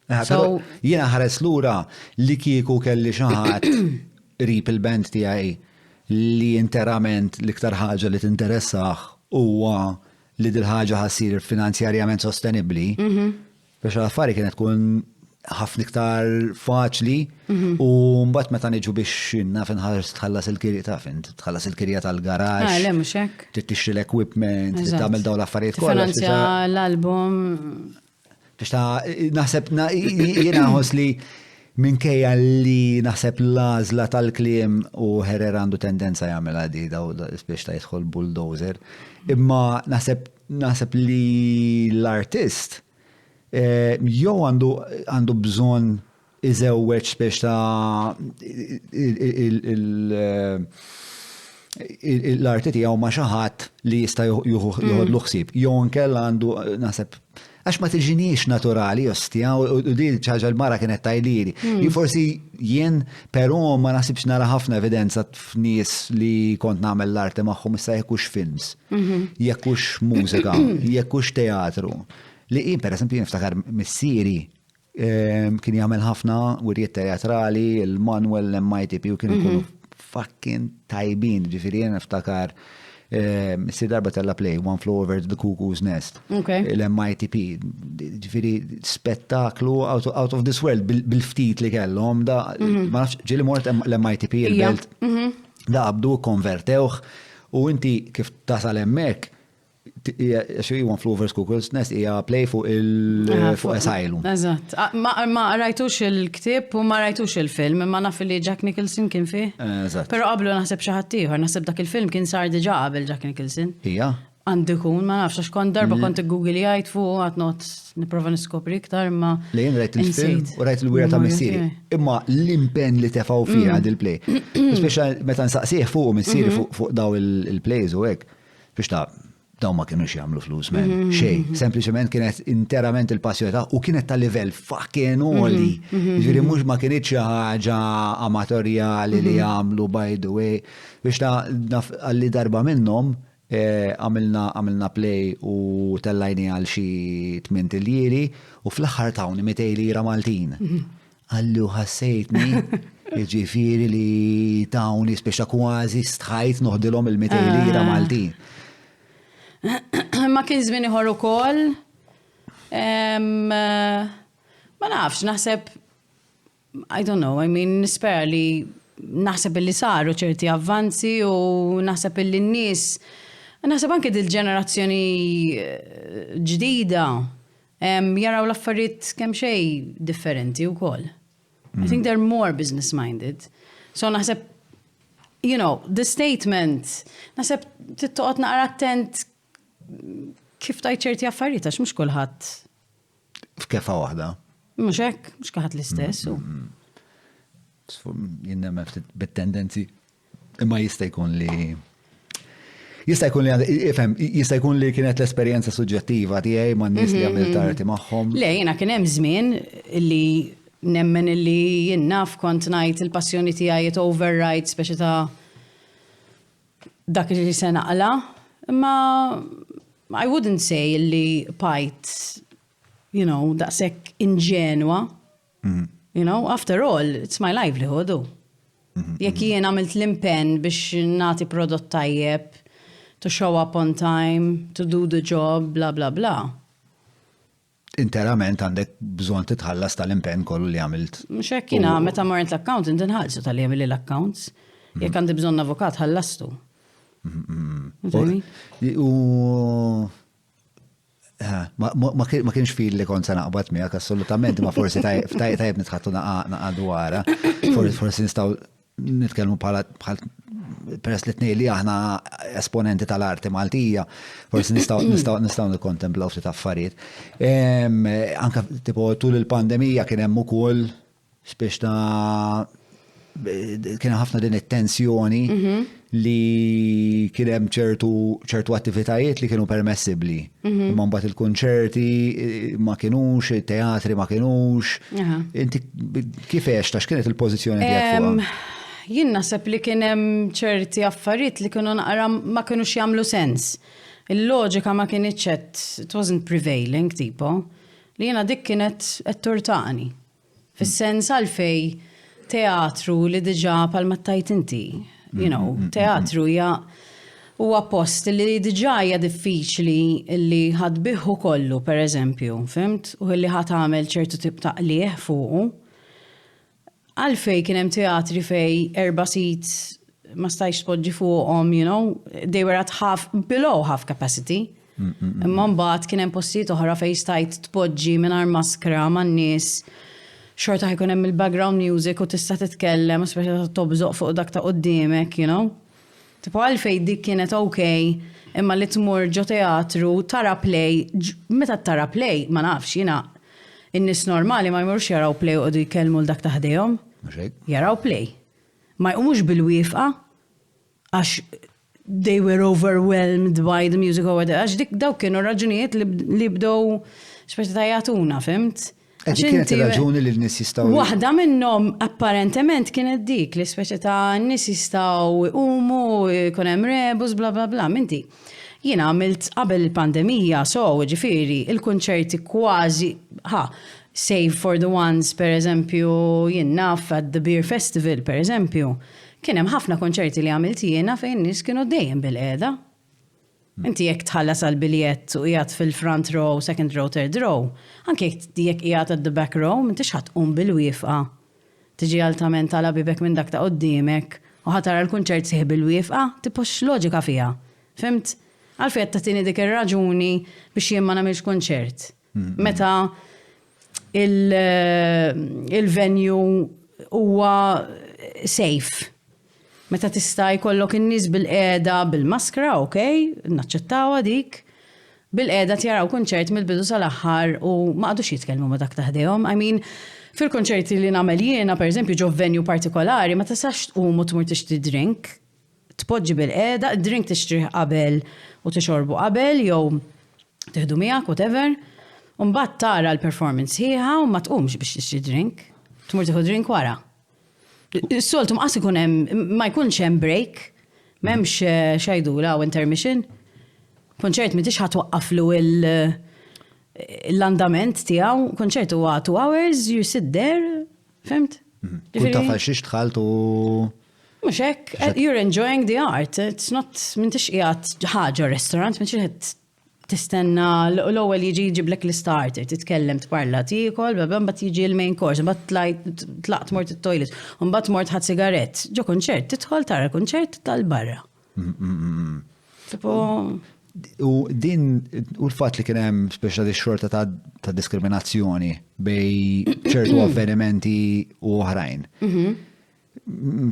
Jiena ħares lura li kieku kelli xi ħadd rip il-band tiegħi li interament l-iktar ħaġa li tinteressaħ huwa li dil ħaġa ħassir finanzjarjament sostenibbli. Biex l-affari kienet tkun ħafna iktar faċli u mbagħad meta niġu biex naf inħares tħallas il-kirja tħallas il-kirja tal-garaġġ. Le mhux hekk. Tixtri l-equipment, tagħmel dawn l-affarijiet kollha. Finanzja l-album. Biex naħseb jiena ħoss li minkejja li naħseb l-għażla tal-kliem u Herrera għandu tendenza jagħmel għadi biex ta' jidħol bulldozer. Imma naħseb li l-artist jew għandu bżonn iżewweġ biex ta' l-arti tiegħu ma' xi ħadd li jista' joħodlu ħsieb. Jew nkella għandu naħseb għax ma tiġiniex naturali ostja u di ċaġa l-mara kienet tajliri. Forsi jien però ma nasibx nara ħafna evidenza f'nies li kont nagħmel l-arti magħhom issa jekkux films, jekkux mużika, jekkux teatru. Li per eżempju niftakar missieri kien jagħmel ħafna wirjiet teatrali, il-Manuel l-MITP u kienu jkunu fucking tajbin, ġifieri niftakar missier darba tella play, One Flew Over the Cuckoo's Nest, l-MITP, ġifieri spettaklu out of this world bil-ftit li kellhom da ma nafx ġieli mort l-MITP il-belt da qabdu konvertewh u inti kif tasal hemmhekk One Flew Over the Cuckoo's Nest hija play fuq Asylum. Eżatt. Ma rajtux il-ktieb u ma rajtux il-film, imma naf li Jack Nicholson kien fih. Eżatt. Però qablu naħseb xi ħadd ieħor, naħseb dak il-film kien sar diġà qabel Jack Nicholson. Hija? għandikun, ma nafx, għax kont darba kont Google jgħid fuq għat not niprofa niskopri iktar ma. Lejn rajt il-film u rajt il-wira ta' missieri. Imma l-impenn li tefaw fija għad il-play. Speċa meta nsaqsih fuq missieri fuq daw il-plays u hekk. Biex ta' daw ma kienux jagħmlu flus men. Xej, sempliċement kienet interament il-passjoni ta' u kienet ta' livell fucking oli. Ġifieri mhux ma kienitx ħaġa amatorjali li jagħmlu by the way. Biex ta' għalli darba minnhom għamilna play u tellajni għal xi 8 tiljiri u fl-aħħar tawni 200 lira Maltin. Għallu ħassejtni ġifiri li tawni speċa kważi stħajt noħdilhom il-200 lira Maltin. Ma kien żmien ieħor ukoll. Ma nafx, naħseb I don't know, I mean nispera li naħseb li saru ċerti avvanzi u naħseb li n-nies naħseb anke dil-ġenerazzjoni ġdida jaraw l-affarijiet kemm xejn differenti wkoll. I think they're more business-minded. So naħseb, you know, the statement, naħseb tittoqgħod naqra attent kif tajt ċerti affarijiet għax mhux kulħadd. F'kefa waħda. Mhux hekk, mhux kulħadd l-istess. Jinnema bit-tendenzi. Imma jista' jkun li jista' jkun li kienet l-esperjenza suġġettiva tiegħi man-nies li għamilt arti magħhom. Le, jiena kien hemm żmien li nemmen li jinnaf kont ngħid il-passjoni tiegħi qed override speċi ta' dak li se naqla. Imma I wouldn't say li bajt, you know, daqshekk inġenwa. You know, after all, it's my livelihood. Jekk jien għamilt l-impenn biex nagħti prodott tajjeb, to show up on time, to do the job, bla bla bla. Interament għandek bżonn titħallas tal-impenn kollu li għamilt. Mhux hekk jiena meta morent l-accountant inħallsu tal-li jagħmel l-accounts. Jekk għandi bżonn avukat ħallastu. Ma kienx fil li kont se naqbad miegħek assolutament, ma forsi tajjeb nitħattu naqgħadu wara. Forsi nistgħu nitkellmu bħal peress li tnejn li aħna esponenti tal-arti Maltija, forsi nistgħu nikkontemplaw ftit affarijiet. Anke tipo tul il-pandemija kien hemm ukoll spiex ta' kien ħafna din it-tensjoni li kien hemm ċertu attivitajiet li kienu permessibbli. Imma mbagħad il-kunċerti ma kienux, it-teatri ma kienux. Inti kifex tax kienet il-pożizzjoni tiegħek fuqha? Jien naħseb li kien hemm ċerti affarijiet li kienu naqra ma kienux jagħmlu sens. Il-loġika ma kienitx it wasn't prevailing tipo. Li jiena dik kienet qed turtaqni. Fis-sens għalfej teatru li diġà palma tajt inti. You know, teatru huwa post li diġà hija diffiċli li ħadbiħu kollu pereżempju, fimt? U li ħadd tagħmel ċertu tip ta' qlieħ fuqu. Għalfej kien hemm teatri fej 4 seats ma stajx tpoġġi fuqhom, you know, they were at below half capacity. Imma mbagħad kien hemm postijiet oħra fejn stajt tpoġġi mingħajr maskra man-nies. Xorta ħajkun hemm il-background music u tista' titkellem, speċjalment tobżoq fuq dak ta' quddiemek, you know. Tipo għalfej dik kienet okay, imma li tmur ġo teatru tara play, meta tara play ma nafx jiena in-nies normali ma jmurux jaraw play u għodu jkellmu l-dak taħdejhom. Jaraw play. Ma jqumux bil-wifqa għax they were overwhelmed by the music or whatever. Għax dik dawk kienu raġunijiet li bdow speċi ta' jagħtuna, fimt? Kienet raġuni li n-nies jistgħu. Waħda minnhom apparentement kienet dik li speċi ta' n-nies jistgħu jqumu, jkun hemm rebus, bla bla bla. Minti. Jiena għamilt qabel il-pandemija, so ġifieri il-kunċerti kważi save for the ones, per eżempju, jien naf at the Beer Festival, per eżempju, kien hemm ħafna konċerti li għamilt jiena fejn nies kienu dejjem bil-qiegħda. Inti jekk tħallas għall-biljett u qiegħed fil-front row, second row, third row, anke jekk qiegħed at the back row, m'intix ħatqum bil-wifqa. Tiġi altament tala bibek minn dak ta' quddiemek u ħatara l-kunċert sieħ bil-wifqa, tipux loġika fiha. Fimt? Għalfejn qed tagħtini dik ir-raġuni biex jien ma nagħmilx kunċert. Meta il-venue huwa safe. Meta tista' jkollok in-nies bil-qiegħda bil-maskra, okej, naċċettawha dik. Bil-qiegħda tjaraw kunċert mill-bidu sal-aħħar u ma qagħdux jitkellmu ma dak taħdejhom. I mean, fil-konċerti li nagħmel jiena, pereżempju, ġo venue partikolari, ma tistax tqum u tmur tixtri drink. Tpoġġi bil-qiegħda, drink tixtrih qabel u tixorbu qabel jew tieħdu miegħek whatever. U mbagħad tara l-performance ħieħa u ma tqumx biex tixtri drink. Tmur tieħu drink wara. Is-soltu mqas ikun hemm ma jkunx hemm break, m'hemmx xajdula u intermission. Konċert mi tix ħatwaqqaflu l-andament tiegħu, konċert huwa 2 hours, you sit there, fimt? Kun taf għal xiex tħaltu. Mhux hekk, you're enjoying the art. It's not m'intix qiegħed ħaġa restaurant, m'intix qed tistenna l-ewwel jiġi jġiblek l-starter, titkellem tparla tiekol, mbagħad jiġi l-main course, mbagħad tlaqt mort it-toilet, u mbagħad mort ħadd sigarett. Ġo konċert, tidħol tara konċert tal-barra. U din, u l-fat li kien hemm speċa di xorta ta' diskriminazzjoni bej ċertu avvenimenti u oħrajn.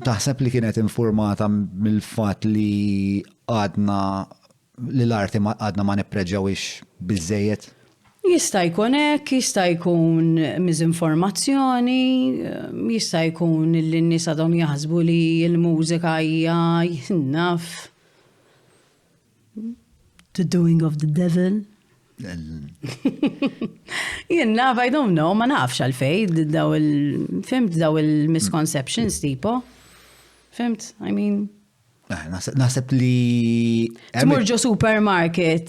Taħseb li kienet informata mill-fat li għadna li l-arti għadna ma nippreġawix bizzejiet? Jista' jkun hekk, jista' jkun miżinformazzjoni, jista' jkun li n-nies għadhom jaħsbu li l-mużika hija naf the doing of the devil. Jenna, I don't know, ma nafx għalfej, fimt daw il-misconceptions tipo. Fimt, I mean. Naħseb li. Tmurġu supermarket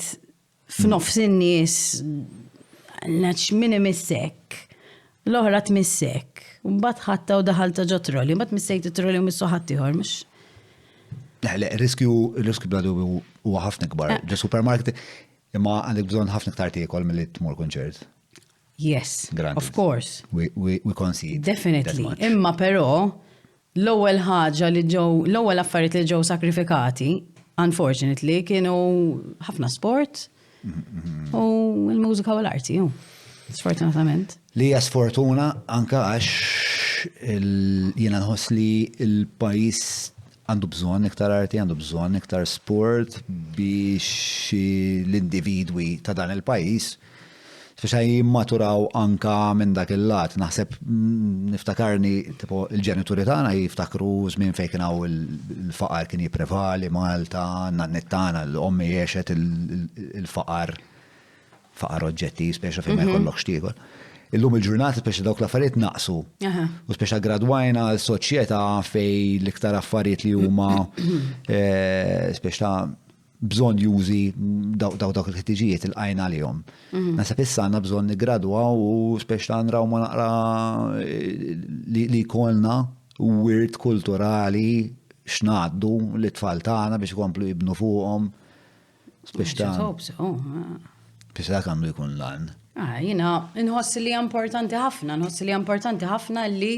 f'nofs in-nies, naċ minni missek, l-oħra tmissek, mbagħad ħatta u daħalta ġo trolli, mbagħad missejt it-trolli u missu ħaddieħor mhux. Le, riskju bladu huwa ħafna kbar. Ġo supermarket, imma għandek bżonn ħafna ktar tiekol milli tmur konċert. Yes, Granted. of course. We concede. Definitely. Imma però l-ewwel ħaġa li l-ewwel affarijiet li ġew sakrifikati, unfortunately, kienu ħafna sport u l-mużika u l-arti. Sfortunatament. Li hija sfortuna anka għax jiena nħoss li l-pajjiż għandu bżonn iktar arti, għandu bżonn iktar sport biex l-individwi ta' dan il-pajjiż speċa jimmaturaw anka minn dak il-lat. Naħseb niftakarni tipo il-ġenituri tagħna jiftakru żmien fejn kien hawn il-faqar kien jipprevali Malta, n-nannet tagħna l-ommi jgħexet il-faqar oġġettiv speċa fejn ma jkollokx tiekol. Illum il-ġurnata speċa dawk l-affarijiet naqsu. U speċa gradwajna l-soċjetà fej l-iktar affarijiet li huma speċa bżonn jużi dawk il-ħtiġijiet il-qajna għalihom. Nasab issa għandna bżonn nigradwaw u speċa nraw ma naqra li jkollna wirt kulturali x'ngħaddu l-tfal tagħna biex ikomplu jibnu fuqhom. Speċa dak għandu jkun lan. Jina, nħossi li importanti ħafna li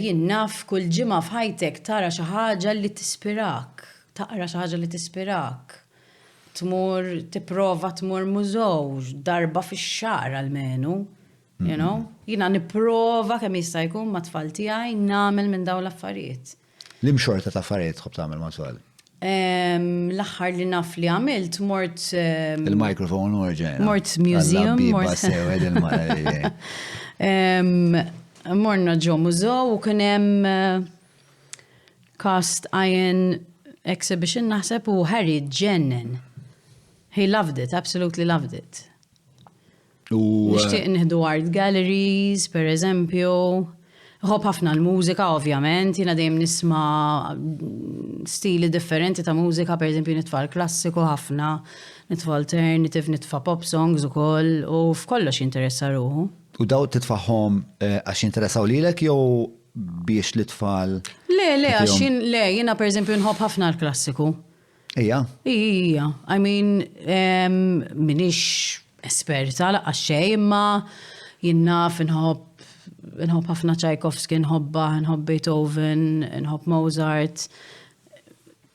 jinnaf kull ġimma f'ħajtek tara xi ħaġa li tispirak, tmur tipprova tmur mużew darba fix-xahar almenu, you know? Jina nipprova kemm jista' jkun ma' tfal tiegħi nagħmel minn dawn l-affarijiet. Lim xorta ta' affarijiet tħobb tagħmel ma' twal? L-aħħar li naf li għamilt mort il-mikrofon orġena. Mort museum, morna ġo mużew u kien hemm cast iron exhibition naħseb u Harry ġennen. He loved it, absolutely loved it. Nixtieq nieħdu art galleries, per eżempju. Ħobb ħafna l-mużika, ovvjament, jiena dejjem nisma' stili differenti ta' mużika, per eżempju nitfa' l-klassiku ħafna, nitfa' alternative, nitfa' pop songs ukoll, u f'kollox jinteressa ruħu. U daw titfa'hom għax jinteressaw lilek jew biex l-tfal? Le, jiena per eżempju nħobb ħafna l-klassiku. Ija? Ija, I mean, minix esperta laqqas xejn, imma jiena nħobb ħafna Tchaikovsky, nħobb Beethoven, nħobb Mozart.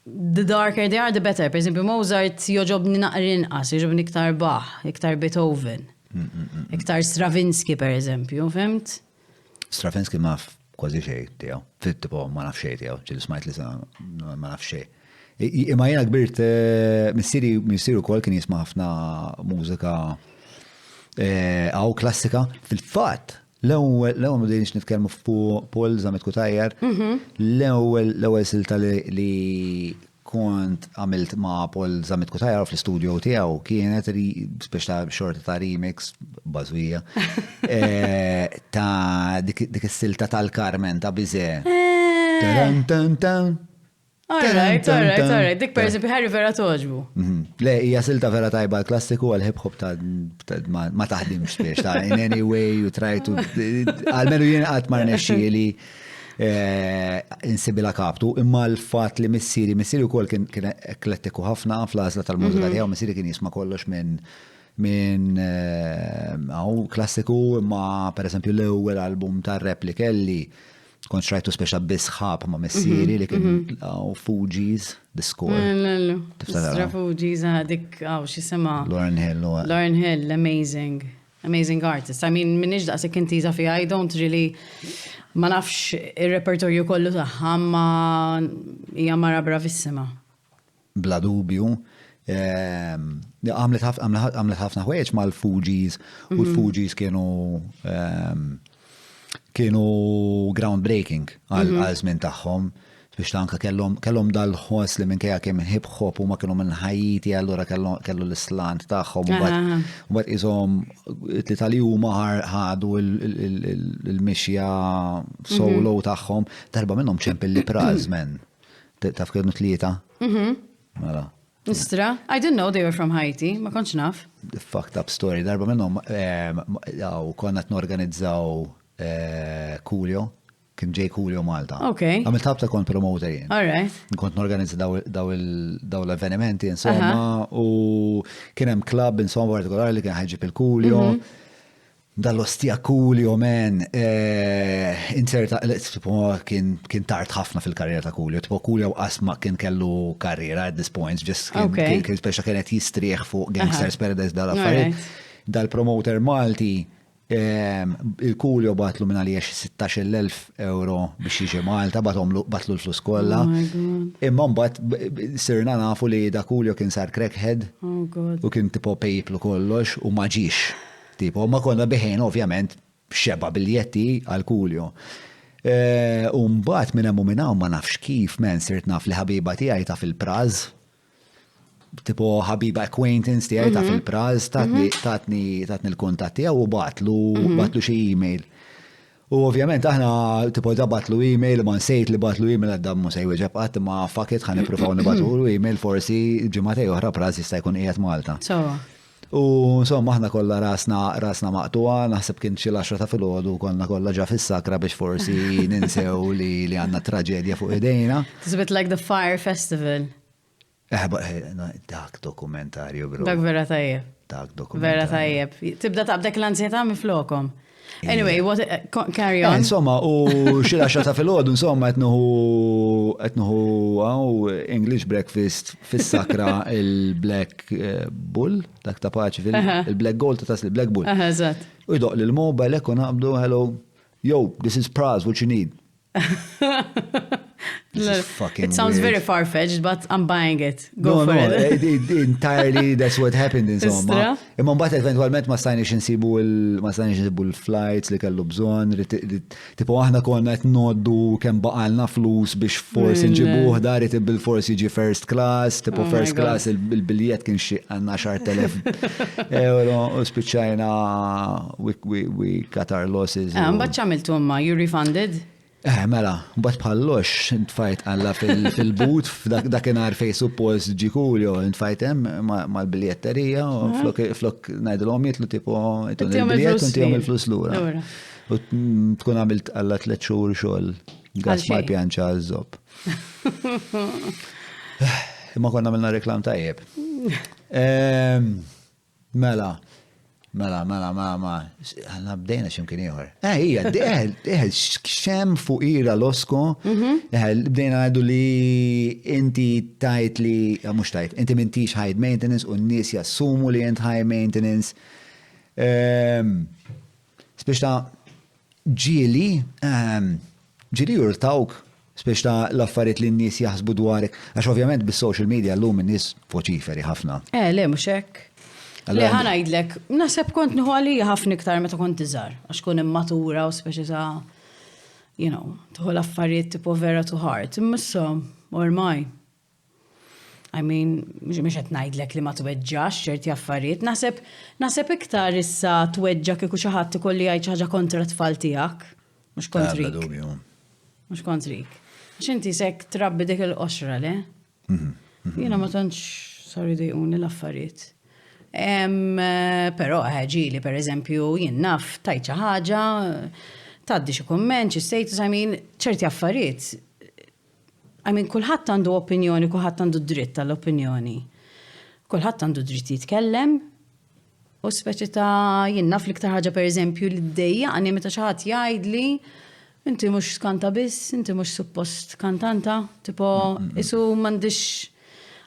The darker they are, the better. Per esempio, Mozart joġobni naqra inqas, joġobni iktar Bach, iktar Beethoven, iktar Stravinsky, per eżempju, fimt? Stravinsky ma kważi xej tiegħu. Fit-tipo ma naf xej tiegħu, ġieli smajt li ma naf xej. Imma jiena kbirt missieri wkoll kien jisma' ħafna mużika klassika. Fil-fatt, l-ewwel ma dejniex nitkellmu f'Paul Zamet Kutajjar, l-ewwel silta li kont għamilt ma' Paul Zamet Kutajjar fl-istudio tiegħu kienet speċta xorta ta' remix bażwija ta' dik is-silta tal-Carmen ta' Bizé. Alright. Dik per eżempju Harry vera toġbu. Le, hija silta vera tajba l-klassiku għal hip hop ta' ma taħdimx biex ta' in any way you try to għalmenu jien qatt ma rnexxieli insibila kaptu, imma l-fatt li missieri wkoll kien eklettiku ħafna fl-għażla tal-mużika tiegħu, missieri kien jisma' kollox minn klassiku, imma pereżempju l-ewwel album tar-rap li kelli kont xrajtu speċa bisħab ma' missieri li kien Fugees, The Score. Istra Fugees, dik xisema. Lauryn Hill, amazing artist. I mean, minniġ daqsek intiża fija, I don't really ma nafx il-repertorju kollu taħħa, ma hija mara bravissima. Bla dubju. Għamlet ħafna ħwejġ ma' l-Fugees u l-Fugees kienu groundbreaking għal żmien tagħhom biex anke kellhom dal-ħoss li minkejja kemm hip hop huma kienu minn Ħajti allura kellu l-islant tagħhom u mbagħad ishom it-tlieta li huma ħadu l-mixja solo tagħhom darba minnhom ċempilli Prazmen. Taf kienu tlieta? Mela. Istra, I didn't know they were from Haiti, ma kontx naf. The fucked up story. Darba minnhom konna t-norganizzaw Coolio, kien ġej Coolio Malta. Għamil tabta kont promoter jien. Kont norganizza daw l-avvenimenti, insomma, u kien hemm club, insomma, partikolari li kien ħajġib il-Coolio. Dall-ostija Coolio, man, inserta, kien tard ħafna fil-karriera ta' Coolio. Tipo Coolio asma kien kellu karriera at this point, just kien speċa kienet jistrieħ fuq Gangsters Paradise dal-affarijiet. Dal-promoter Malti, il-Coolio batlu minn għaliex 16,000 euro biex jiġi Malta, batlu l-flus kollha. Imma mbagħad sirna nafu li da Coolio kien sar crackhead u kien tipo pejplu kollox u ma ġiex. Tipo, ma konna beħen ovvjament xeba biljetti għal Coolio. U mbagħad minn hemm minn hawn ma nafx kif men sirt naf li ħabiba tiegħi ta' fil-Praz. Tipo ħabiba acquaintance tiegħi ta' fil-Praz tatni l-kuntatt tiegħu u batlu xi email. U ovvjament aħna tipo da batlu email ma nsejt li batlu email għaddam mu sej weġeb qatt ma fuck it ħan nippruvaw nibatlu email forsi ġimgħatej oħra Praz jista' jkun qiegħed Malta. U insomma aħna kollha rasna maqtuwa, naħseb kien xi 10 ta' filgħodu konna kollha ġa fis-sakra biex forsi ninsew li għandna traġedja fuq idejna. It's a bit like the Fire Festival. Dak dokumentarju, bro. Dak vera tajjeb. Dak dokumentarju. Vera tajjeb. Tibda taqbdek l-ansjetà miflokom. Anyway, carry on. Insomma, u xi 10 ta' filgħodu, insomma, qed nuħu English breakfast fis-sakra il-Black Bull, dak ta' paċi il-Black Gold ta' tasli Black Bull. Eżatt. U jdoq li l-mobile ekku naqbdu, hello, yo, this is Praz, what you need? It sounds very far-fetched, but I'm buying it. Go for it. Entirely that's what happened insomma. Imma mbagħad eventwalment ma stajniex insibu l-flights li kellu bżonn, tipo aħna konna qed noddu kemm baqalna flus biex forsi nġibuh dar bil-forsi jiġi first class, tipo first class il-biljett kien xi 10,000 euro u spiċċajna we cut our losses. Mbagħad x'għamiltu imma, you refunded? Mela, mbagħad bħallox ntfajt għalla fil-but f'dakinhar fej suppost ġi Coolio, ntfajt hemm mal-biljetterija u flok ngħidilhom jitlu tipo il-biljett u ntihom il-flus lura. U tkun għamilt għalla 3 xhur xogħol gas mal-pjanċa żobb. Imma konna għamilna reklam tajjeb. Mela. Għanna bdejna ximkien ieħor. Hija, xem fuq ira Losko, bdejna għaddu li inti tajt li, mux tajt, inti mintix high maintenance u n-nis jassumu li jent high maintenance. Speċta ġili, ġiri jurtawk spiex ta' l-affarijiet li n-nies jaħsbu dwarek, għax ovvjament bis-social media llum in-nies voċiferi ħafna. Le mhux hekk. Le ħanajdlek, naħseb kont nieħu għalija ħafna iktar meta kont iżgħar, għax kun immatura u speċi ta' tuħu l-affarijiet tipo vera to heart. Imma ormai. I mean, mhux qed ngħidlek li ma tweġġax ċerti affarijiet. Naħseb iktar issa tweġġa kieku xi ħadd ikolli jgħid xi ħaġa kontra t-tfal tiegħek, mhux kontrik. Mhux kontrik. Għax inti sekk trabbi dik il-qoxra le? Jiena ma tantx saru dejquni l-affarijiet. Però ġieli pereżempju jien naf tajt xi ħaġa, tgħaddi xi kumment, xi status, I mean, ċerti affarijiet. I mean, kulħadd għandu opinjoni, kulħadd għandu dritt tal-opinjoni. Kulħadd għandu dritt jitkellem, u speċi ta' jien naf l-iktar ħaġa pereżempju li ddejjaqni meta xi ħadd jgħidli inti mhux kanta biss, inti mhux suppost kantanta, tipo isu m'għandix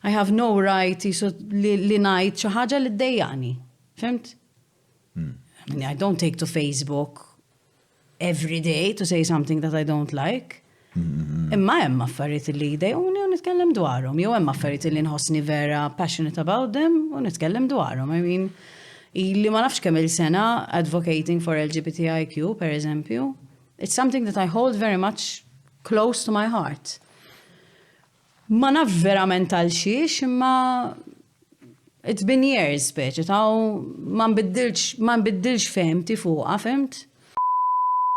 I have no right isu li ngħid xi ħaġa li ddejjaqni. Fimt? I mean, I don't take to Facebook every day to say something that I don't like. Imma hemm affarijiet li jdejquni u nitkellem dwarhom, jew hemm affarijiet li nħossni vera passionate about them u nitkellem dwarhom. I mean, li ma nafx kemm il-sena advocating for LGBTIQ, per eżempju, it's something that I hold very much close to my heart. Ma naf verament għal xiex, imma it's been years, speċi, ma nbiddilx femti fuqha, femt?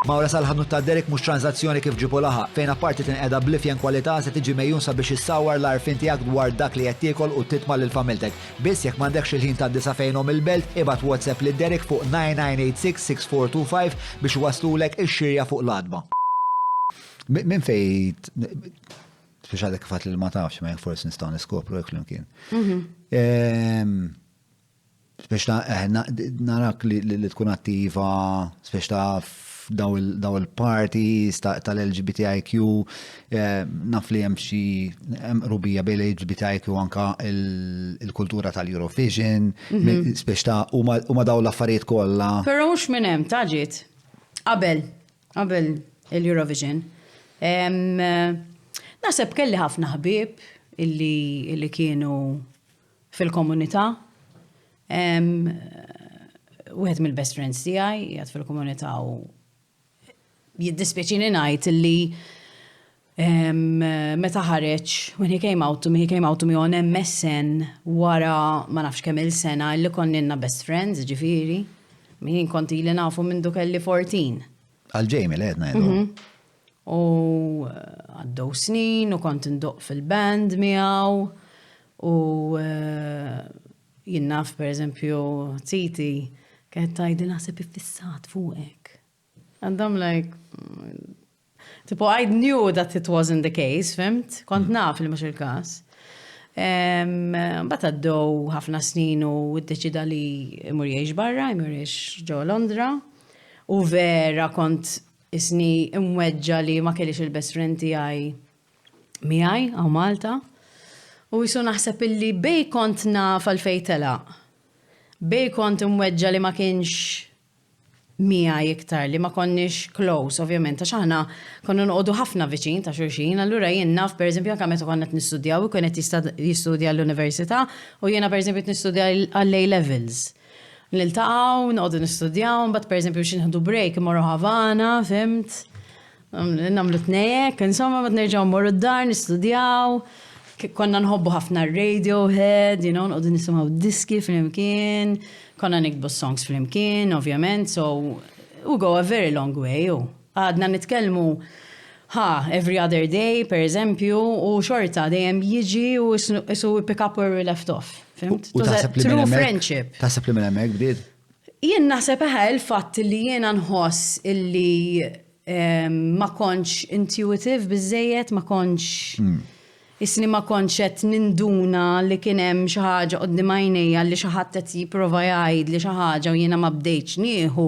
Mawra sal-ħannu ta' Derek mhux transazzjoni kif ġibu laħa, fejn apparti tinqeda blifjen kwalità se tiġi mejjun sabiex issawwar l-arfin tiegħek dwar dak li qed tiekol u titma' lil familtek. Biss jekk m'għandekx il-ħin tgħaddi fejnhom il-belt, ibad WhatsApp lil Derek fuq 9986-6425 biex waslulek ix-xirja fuq l-adba. Min fejt biex għadek kifat li ma tafx ma jekk forsi nistgħu niskopru hekk flimkien. Biex narak li tkun attiva, biex taf daw il-parties tal-LGBTIQ, naf li hemm xi rubija bejn l-LGBTIQ anka il-kultura tal-Eurovision, biex ta' huma daw l-affarijiet kollha. Però mhux minn hemm taġiet. Qabel il-Eurovision. Naħseb kelli ħafna ħbieb illi kienu fil-komunità. Wieħed mill-best friends tiegħi qiegħed fil-komunità u jiddispjaċini ngħid illi meta ħareġ when he came out to me on MSN wara ma nafx kemm il-sena illi konninna best friends, ġifieri. Min kont ili nafu minn duk kelli 14. Għal-Jamie li qed ngħidu. U għaddew snin u kont indoq fil-band miegħu u jien naf pereżempju Titi kienet tgħidli naħseb iffissat fuqek. And I'm like, I knew that it wasn't the case, fimt? Kont naf li mhux il-każ. Mbagħad għaddew ħafna snin u ddeċida li imur jgħix barra, imur jgħix ġew Londra. U vera kont isni imweġġa li ma kellix il-best friend tiegħi miegħi għaw Malta. U jisu naħseb illi bej kont naf għalfejn telaq. Bej kont imweġġa li ma kienx miegħi iktar, li ma konniex close, ovvjament, għax aħna konna noqogħdu ħafna viċin ta' xulxin, allura jien naf pereżempju anke meta konna qed nistudjaw u kien qed jistudja l-università u jiena pereżempju qed nistudja għall-A levels. Niltaqgħu, noqogħdu nistudjaw, mbagħad pereżempju xi nħdu break imorru Havana, fimt? Nagħmlu tnejjek, insomma mbagħad nerġgħu mmorru d-dar nistudjaw. Konna nħobbu ħafna Radiohead, noqogħdu nisimgħu diski flimkien, konna nikbu songs flimkien, ovvjament, so we go a very long way. Għadna nitkellmu every other day, per eżempju, u xorta dejjem jiġi u isu pick up where we left off. Fimt? True friendship. Taħseb li minn hemmhekk bdiet? Jien naħseb il-fatt li jiena nħoss illi ma kontx intuitive biżejjed, ma kontx isni ma konċet ninduna li kienem xaħġa qoddim għajnejja li xaħat qed jipprova jgħid li xaħġa u jiena ma bdejtx nieħu.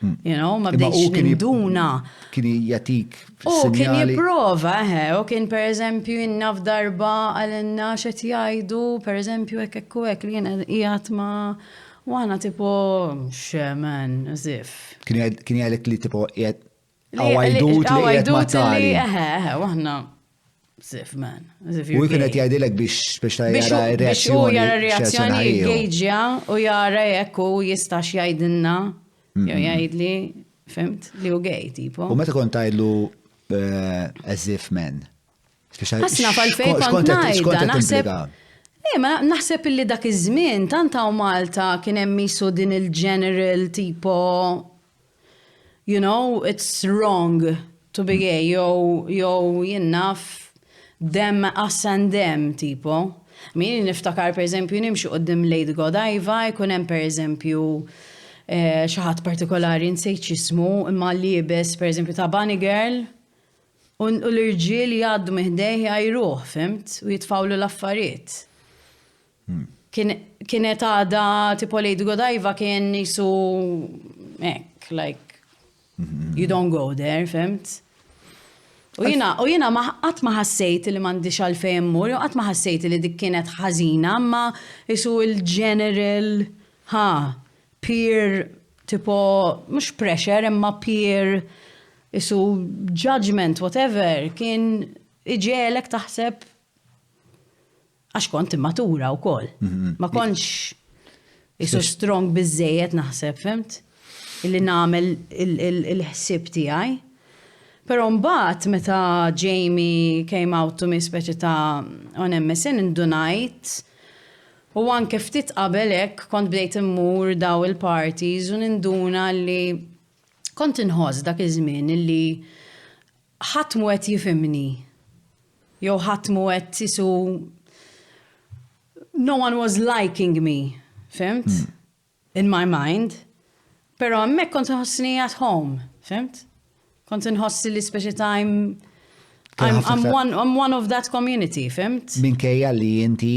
Ma bdejtx ninduna. Kien jatik U kien jipprova, u kien pereżempju inna f'darba għalinna x'qed jgħidu, pereżempju hekk u hekk li jiena qiegħed ma' wana tipo xemen, zif. Kien jgħidlek li tipo qiegħed Għawajdut li qiegħed ma' tali. waħna, sif, man. U jkun qed jgħidilek biex ta' jara Biex u jara reazzjoni, reazzjoni. jgħidġa u jara jekk u jistax jgħidilna, jew jgħidli, fimt, li u gay, tipo. U meta kont tgħidlu as if men. Ħasna fal-fej kont ngħidha, naħseb. Ma naħseb illi dak iż-żmien tant hawn Malta kien hemm misu din il-general tipo, you know, it's wrong to be gay, jew jinnaf them us and them tipo. Min niftakar per eżempju nimxu qoddim Lady Godiva, jkun hemm per eżempju xi ħadd partikolari nsejt x'ismu imma liebes per eżempju ta' Bunny Girl u l-irġiel jgħaddu miħdejh jgħajruh, fimt, u jitfawlu l-affarijiet. Kienet għada tipo Lady Godiva kien nisu like you don't go there, fimt? U jina qatt ma ħassejt li m'għandix għalfejn immur, u qatt ma ħassejt li dik kienet ħażina, imma isu il-general peer tipo mhux pressure imma peer isu judgment whatever kien iġielek taħseb għax kont immatura wkoll. Ma kontx isu strong biżejjed naħseb, fimt? Illi nagħmel il-ħsieb tiegħi. Pero mbagħad meta Jamie came out to me speċi ta' on MSN indunajt u anke ftit qabel hekk kont bdejt immur daw il-parties u ninduna li kont inħoss dak iż-żmien illi ħadd mu qed jifhimni. Jew ħadd mu qed isu no one was liking me, fimt? In my mind. Pero hemmhekk kont inħossni at home, fimt? Kont inħossi li speċi time I'm one of that community, fimt? Minkejja li inti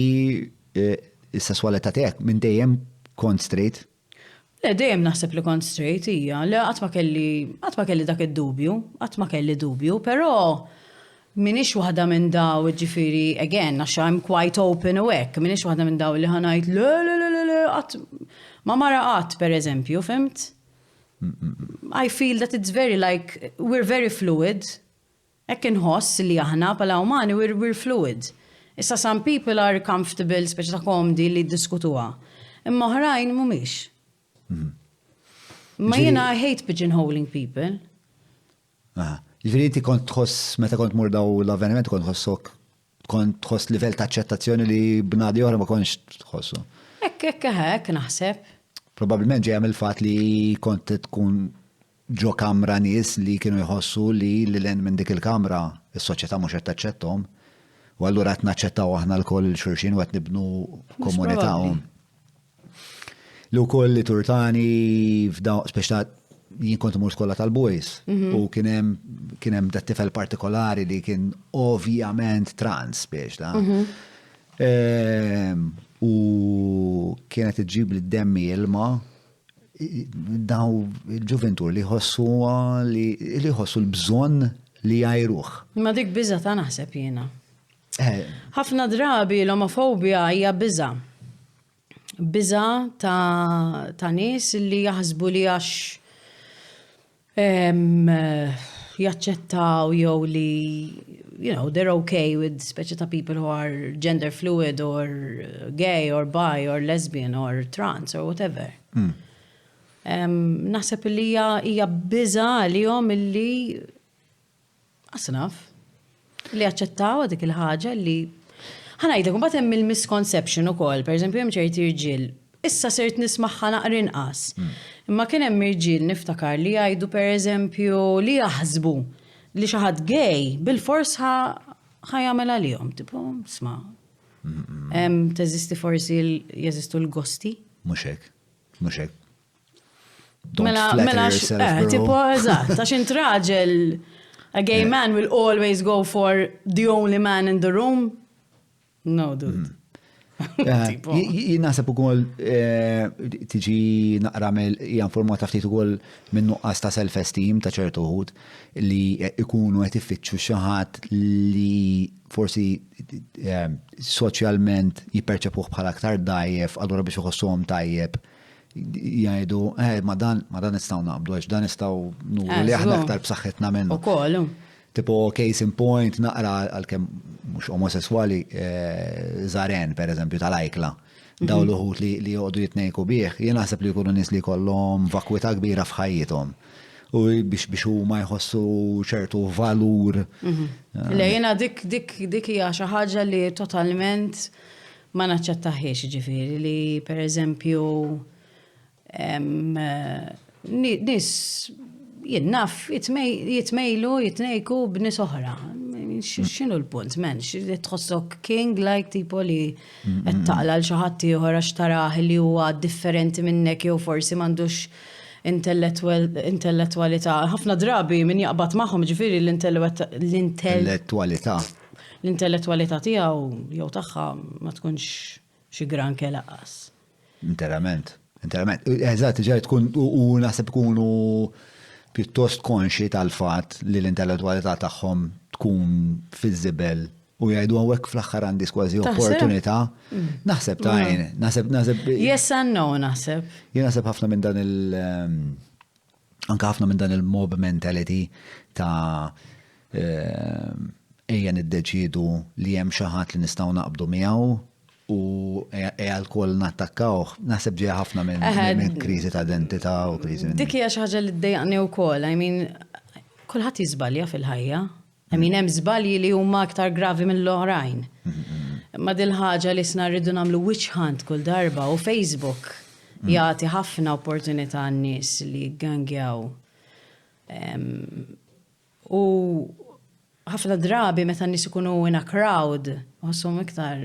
is-sesswalità tiegħek minn dejjem kont straight? Le, dejjem naħseb li kont straight hija, le qatt ma kelli dak id-dubju, qatt ma kelli dubju, però minix waħda minn daw ġifieri again, għax I'm quite open u hekk, minix waħda minn daw li ħanajt le, qatt ma mara qatt pereżempju, fimt? I feel that it's very like, we're very fluid. Ekk inħoss li aħna pala umani, we're fluid. Issa some people are comfortable, speċi ta' komdi li diskutuha. Imma oħrajn mhumiex. Ma jiena I hate pigeonholing people. Ġifieri inti kont tħoss meta kont mur daw l-avveniment kont tħoss livell ta' aċċettazzjoni li b'nadi oħra ma kontx tħossu. Hekk naħseb. Probabilment ġejja mill-fatt li kont tkun ġo kamra nies li kienu jħossu li l-len minn dik il-kamra is-soċjetà mhux qed taċċettahom. U allura qed naċċettaw aħna l-koll xulxin u qed nibnu komunità. Lu koll li turtani f'daw speċta jien kont imur skola tal-boys u kien hemm dat tifel partikolari li kien ovvjament trans biex da. U kienet iġib li d-demmi ilma daw il-ġuventur li jħossu l-bżonn li jajruħ. Ma dik biża ta' naħseb jiena. Ħafna drabi l-omofobja hija biża. Biża ta' nies li jaħsbu li għax jaċċettaw jew li you know, they're okay with speċi ta' people who are gender fluid or gay or bi or lesbian or trans or whatever. Naħseb li hija biża għalihom illi asnaf li jaċċettaw dik il-ħaġa li ħanajdlek imbagħad hemm il-misconception ukoll, pereżempju hemm ċerti irġiel. Issa sirt nismaħħa naqra inqas. Imma kien hemm irġiel niftakar li jgħidu pereżempju li jaħsbu li xi ħadd gay bil-fors ħajjagħmel għalihom, tipo sma. Teżisti forsi jeżistu l-gosti? Mhux hekk. Mela tipo eżatt, għax int raġel a gay man will always go for the only man in the room. No, dude. Naħseb ukoll tiġi naqra hija informata ftit ukoll minn nuqqas ta' self-esteem ta' ċertu wħud li ikunu qed ifittxu xi ħadd li forsi soċjalment jipperċepuh bħala aktar dajjef, allura biex iħossuhom tajjeb jgħidu, ma dan nistgħu naqbdu għax dan nistgħu nuru li aħna aktar b'saħħitna minnu. Ukoll. Tipo case in point naqra għalkemm mhux omosessuali żaren pereżempju tal-ajkla. Daw l-uħut li joqdu jitnejku bih, jien naħseb li jkunu nies li jkollhom vakwità kbira f'ħajjithom. U biex huma jħossu ċertu valur. Le jiena dik hija xi ħaġa li totalment ma naċċettaħiex ġifieri li pereżempju nies jien naf jitmejlu jitnejku b'nies oħra. X'inhu l-punt, men? Tħossok king like tipo li qed taqla l xi ħadd ieħor għax tarah li huwa differenti minnek jew forsi m'għandux intellettwalità. Ħafna drabi min jaqbad magħhom ġifieri l-intellettwalità tiegħu jew tagħha ma tkunx xi granke laqas. Interament. Eżatt, ġej tkun u naħseb ikunu pjuttost konxi tal-fatt li l-intellettwalità tagħhom tkun fiżibel u jgħidu għawek fl-axħar għandis kważi opportunità. Naħseb naħseb. Yes and no, naħseb. Jien naħseb ħafna minn dan anka ħafna minn dan il-mob mentality ta' ejja niddeċidu li hemm xi ħadd li nistgħu naqbdu miegħu u l-koll nattakkawh, naħseb ġej ħafna minn kriżi ta' identità u kriżi. Dik hija xi ħaġa li ddejjaqni wkoll, I mean kulħadd jiżbalja fil-ħajja. I mean hemm żbalji li huma aktar gravi mill-oħrajn. Ma dil ħaġa li sna rridu nagħmlu witch hunt kull darba u Facebook jagħti ħafna opportunità għan-nies li gangjaw. U ħafna drabi meta n-nies ikunu in a crowd, ħosshom iktar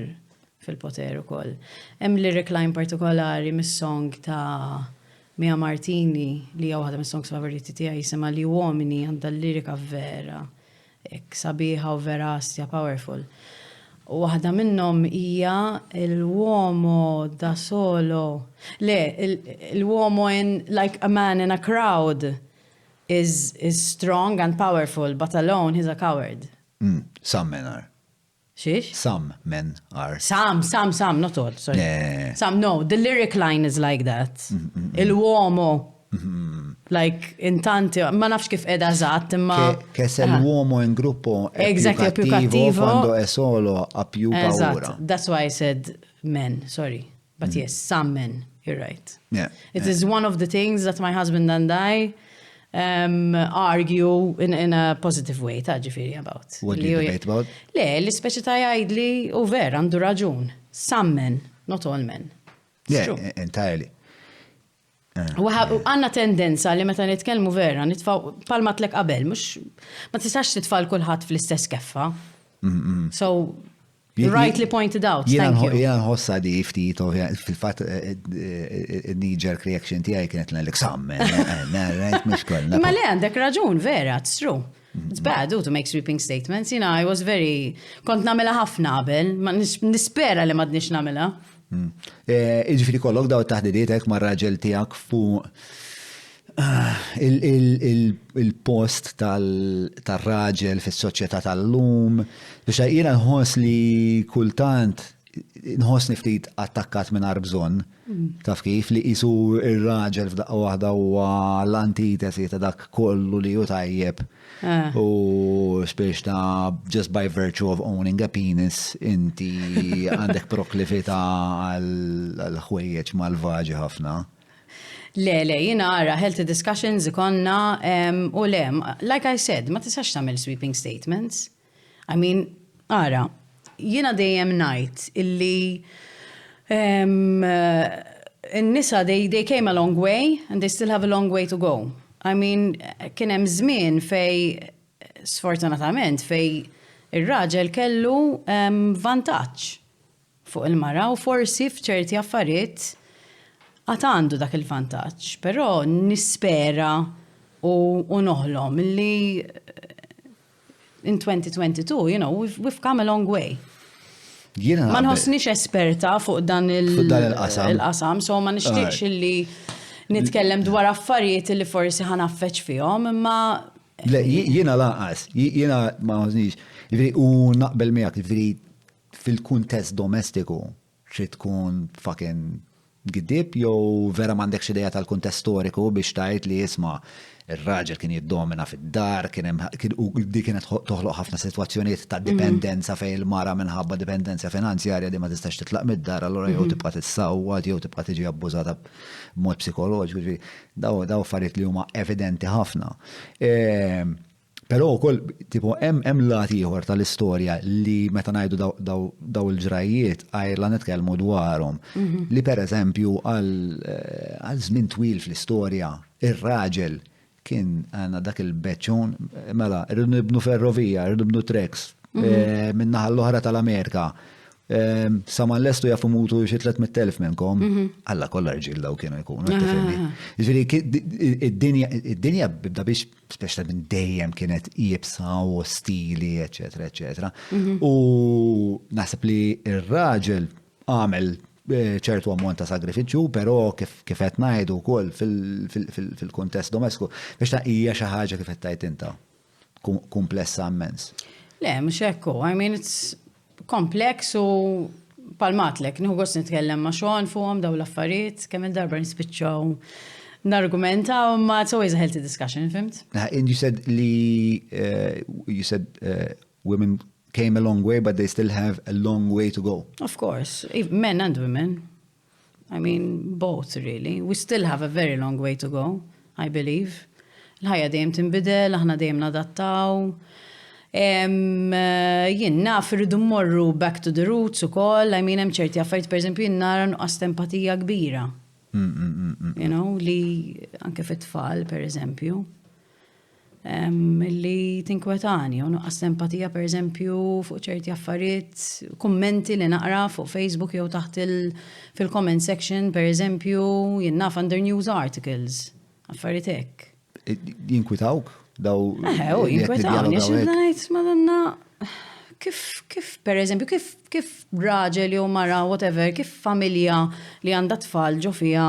fil-poter ukoll. Hemm lyric line partikolari mis-song ta' Mia Martini li hija waħda mis-songs favoriti tiegħi jisimha li uomini għandha l-lirika vera. Sabiħa u verastja, powerful. U waħda minnhom hija l-uomo da solo. Le, l-uomo in like a man in a crowd is strong and powerful, but alone he's a coward. Some men are. Xiex? Some men are. Some, not all, sorry. Yeah. Some, no, the lyric line is like that. Il-uomo. Like, intanti, ma nafx kif edha zatt, imma... Che se l'uomo in gruppo è più cattivo quando è solo ha più paura. That's why I said men, sorry. But yes, some men, you're right. Yeah. It is one of the things that my husband and I argue in a positive way, ta' ġifiri about. What do you debate about? Le, l-ispeċi ta' jgħidli u vera, għandu raġun. Some men, not all men. Yeah, entirely. U għanna tendenza li meta nitkellmu vera, nitfaw palma tlek qabel, mux ma tistax titfall kulħadd fl-istess keffa. So, you rightly pointed out, thank you. Jena nħossa di ftit, fil-fat il-knee-jerk reaction tijaj kienet l-għalik sammen, rajt mux koll. Ma le, għandek raġun, vera, it's true. It's bad to make sweeping statements, I was very, kont namela ħafna qabel, ma nispera li madnix namela. Iġifiri kollok daw taħdiditek ma' raġel tijak fuq il-post tal-raġel fis-soċjetà tal-lum, biex jiena nħoss li kultant nħoss niftit attakkat minn bżonn, taf kif li jisu ir-raġel f'daqqa waħda huwa l-antitesi ta' dak kollu li hu tajjeb. U spiex ta' just by virtue of owning a penis inti għandek proklifita għal-ħwejjeġ mal-vaġi ħafna. Le, jina għara, healthy discussions ikonna, u le, like I said, ma tisax tamil sweeping statements. I mean, għara, jina dejjem najt illi in-nisa, they came a long way and they still have a long way to go. I mean, kien hemm żmien fej, sfortunatament, fej ir-raġel kellu vantaġġ fuq il-mara u forsi f'ċerti affarijiet għad għandu dak il-vantaġġ, però nispera u noħlom li in 2022, you know, we've come a long way. Ma nħossniex esperta fuq dan il-qasam, so ma nixtieqx illi nitkellem dwar affarijiet li forsi ħanaffeċ fihom, imma... Le, jiena laqas, jiena ma għoznix, u naqbel miegħek, fil-kuntest domestiku, xi tkun fucking gidib jew vera m'għandekx idea tal-kuntest storiku biex tajt li jisma' ir-raġel kien jiddomina fid-dar, di kienet toħloq ħafna sitwazzjonijiet ta' dipendenza fejn il-mara minħabba dipendenza finanzjarja di ma tistax titlaq mid-dar, allura jew tibqa' tissawwad jew tibqa' tiġi abbużata b'mod psikoloġiku, daw affarijiet li huma evidenti ħafna. Però wkoll tipo hemm lat ieħor tal-istorja li meta ngħidu daw il-ġrajiet għajla nitkellmu dwarhom li pereżempju għal żmien twil fl-istorja ir-raġel kien għandna dak il-beċċun mela rridu nibnu ferrovija, rridu nibnu treks min-naħa l-oħra tal-Amerika. Saman lestu jafu mutu xi 300,000 minnkom, alla kollha rġiel daw kienu jkunu, tifhimni. Jiġifieri id-dinja bibda biex speċjalment minn dejjem kienet qiebsa u ostili, eċetera, eċetera. U naħseb li r-raġel għamel ċertu ammont ta' sagrifiċċju, però kif qed ngħidu wkoll fil-kuntest domestiku biex hija xi ħaġa kif qed tgħid inta komplessa immens. Le, mhux hekk, I mean it's kompleks u palmatlek, nieħu gost nitkellem ma' Sean fuqhom daw l-affarijiet, kemm il-darba nispiċċaw nargumentaw, ma it's always a healthy discussion, fimt? And you said women came a long way, but they still have a long way to go. Of course, men and women. I mean, both really. We still have a very long way to go, I believe. Il-ħajja dejjem tinbidel, aħna dejjem nadattaw. Jien naf irridu mmorru back to the roots ukoll, I mean hemm ċerti affarijiet pereżempju jien nara nuqqas empatija kbira. You know, li anke fit-tfal pereżempju. Li tinkwetani, u nuqqas empatija pereżempju fuq ċerti affarijiet, kummenti li naqra fuq Facebook jew taħt fil-comment section pereżempju jien naf under news articles, affarijiet hekk. Jinkwitawk? Daw. Jinkwetawni, x'najt, madonna, kif per eżempju, kif raġel jew mara, whatever, kif familja li għandha tfal ġo fiha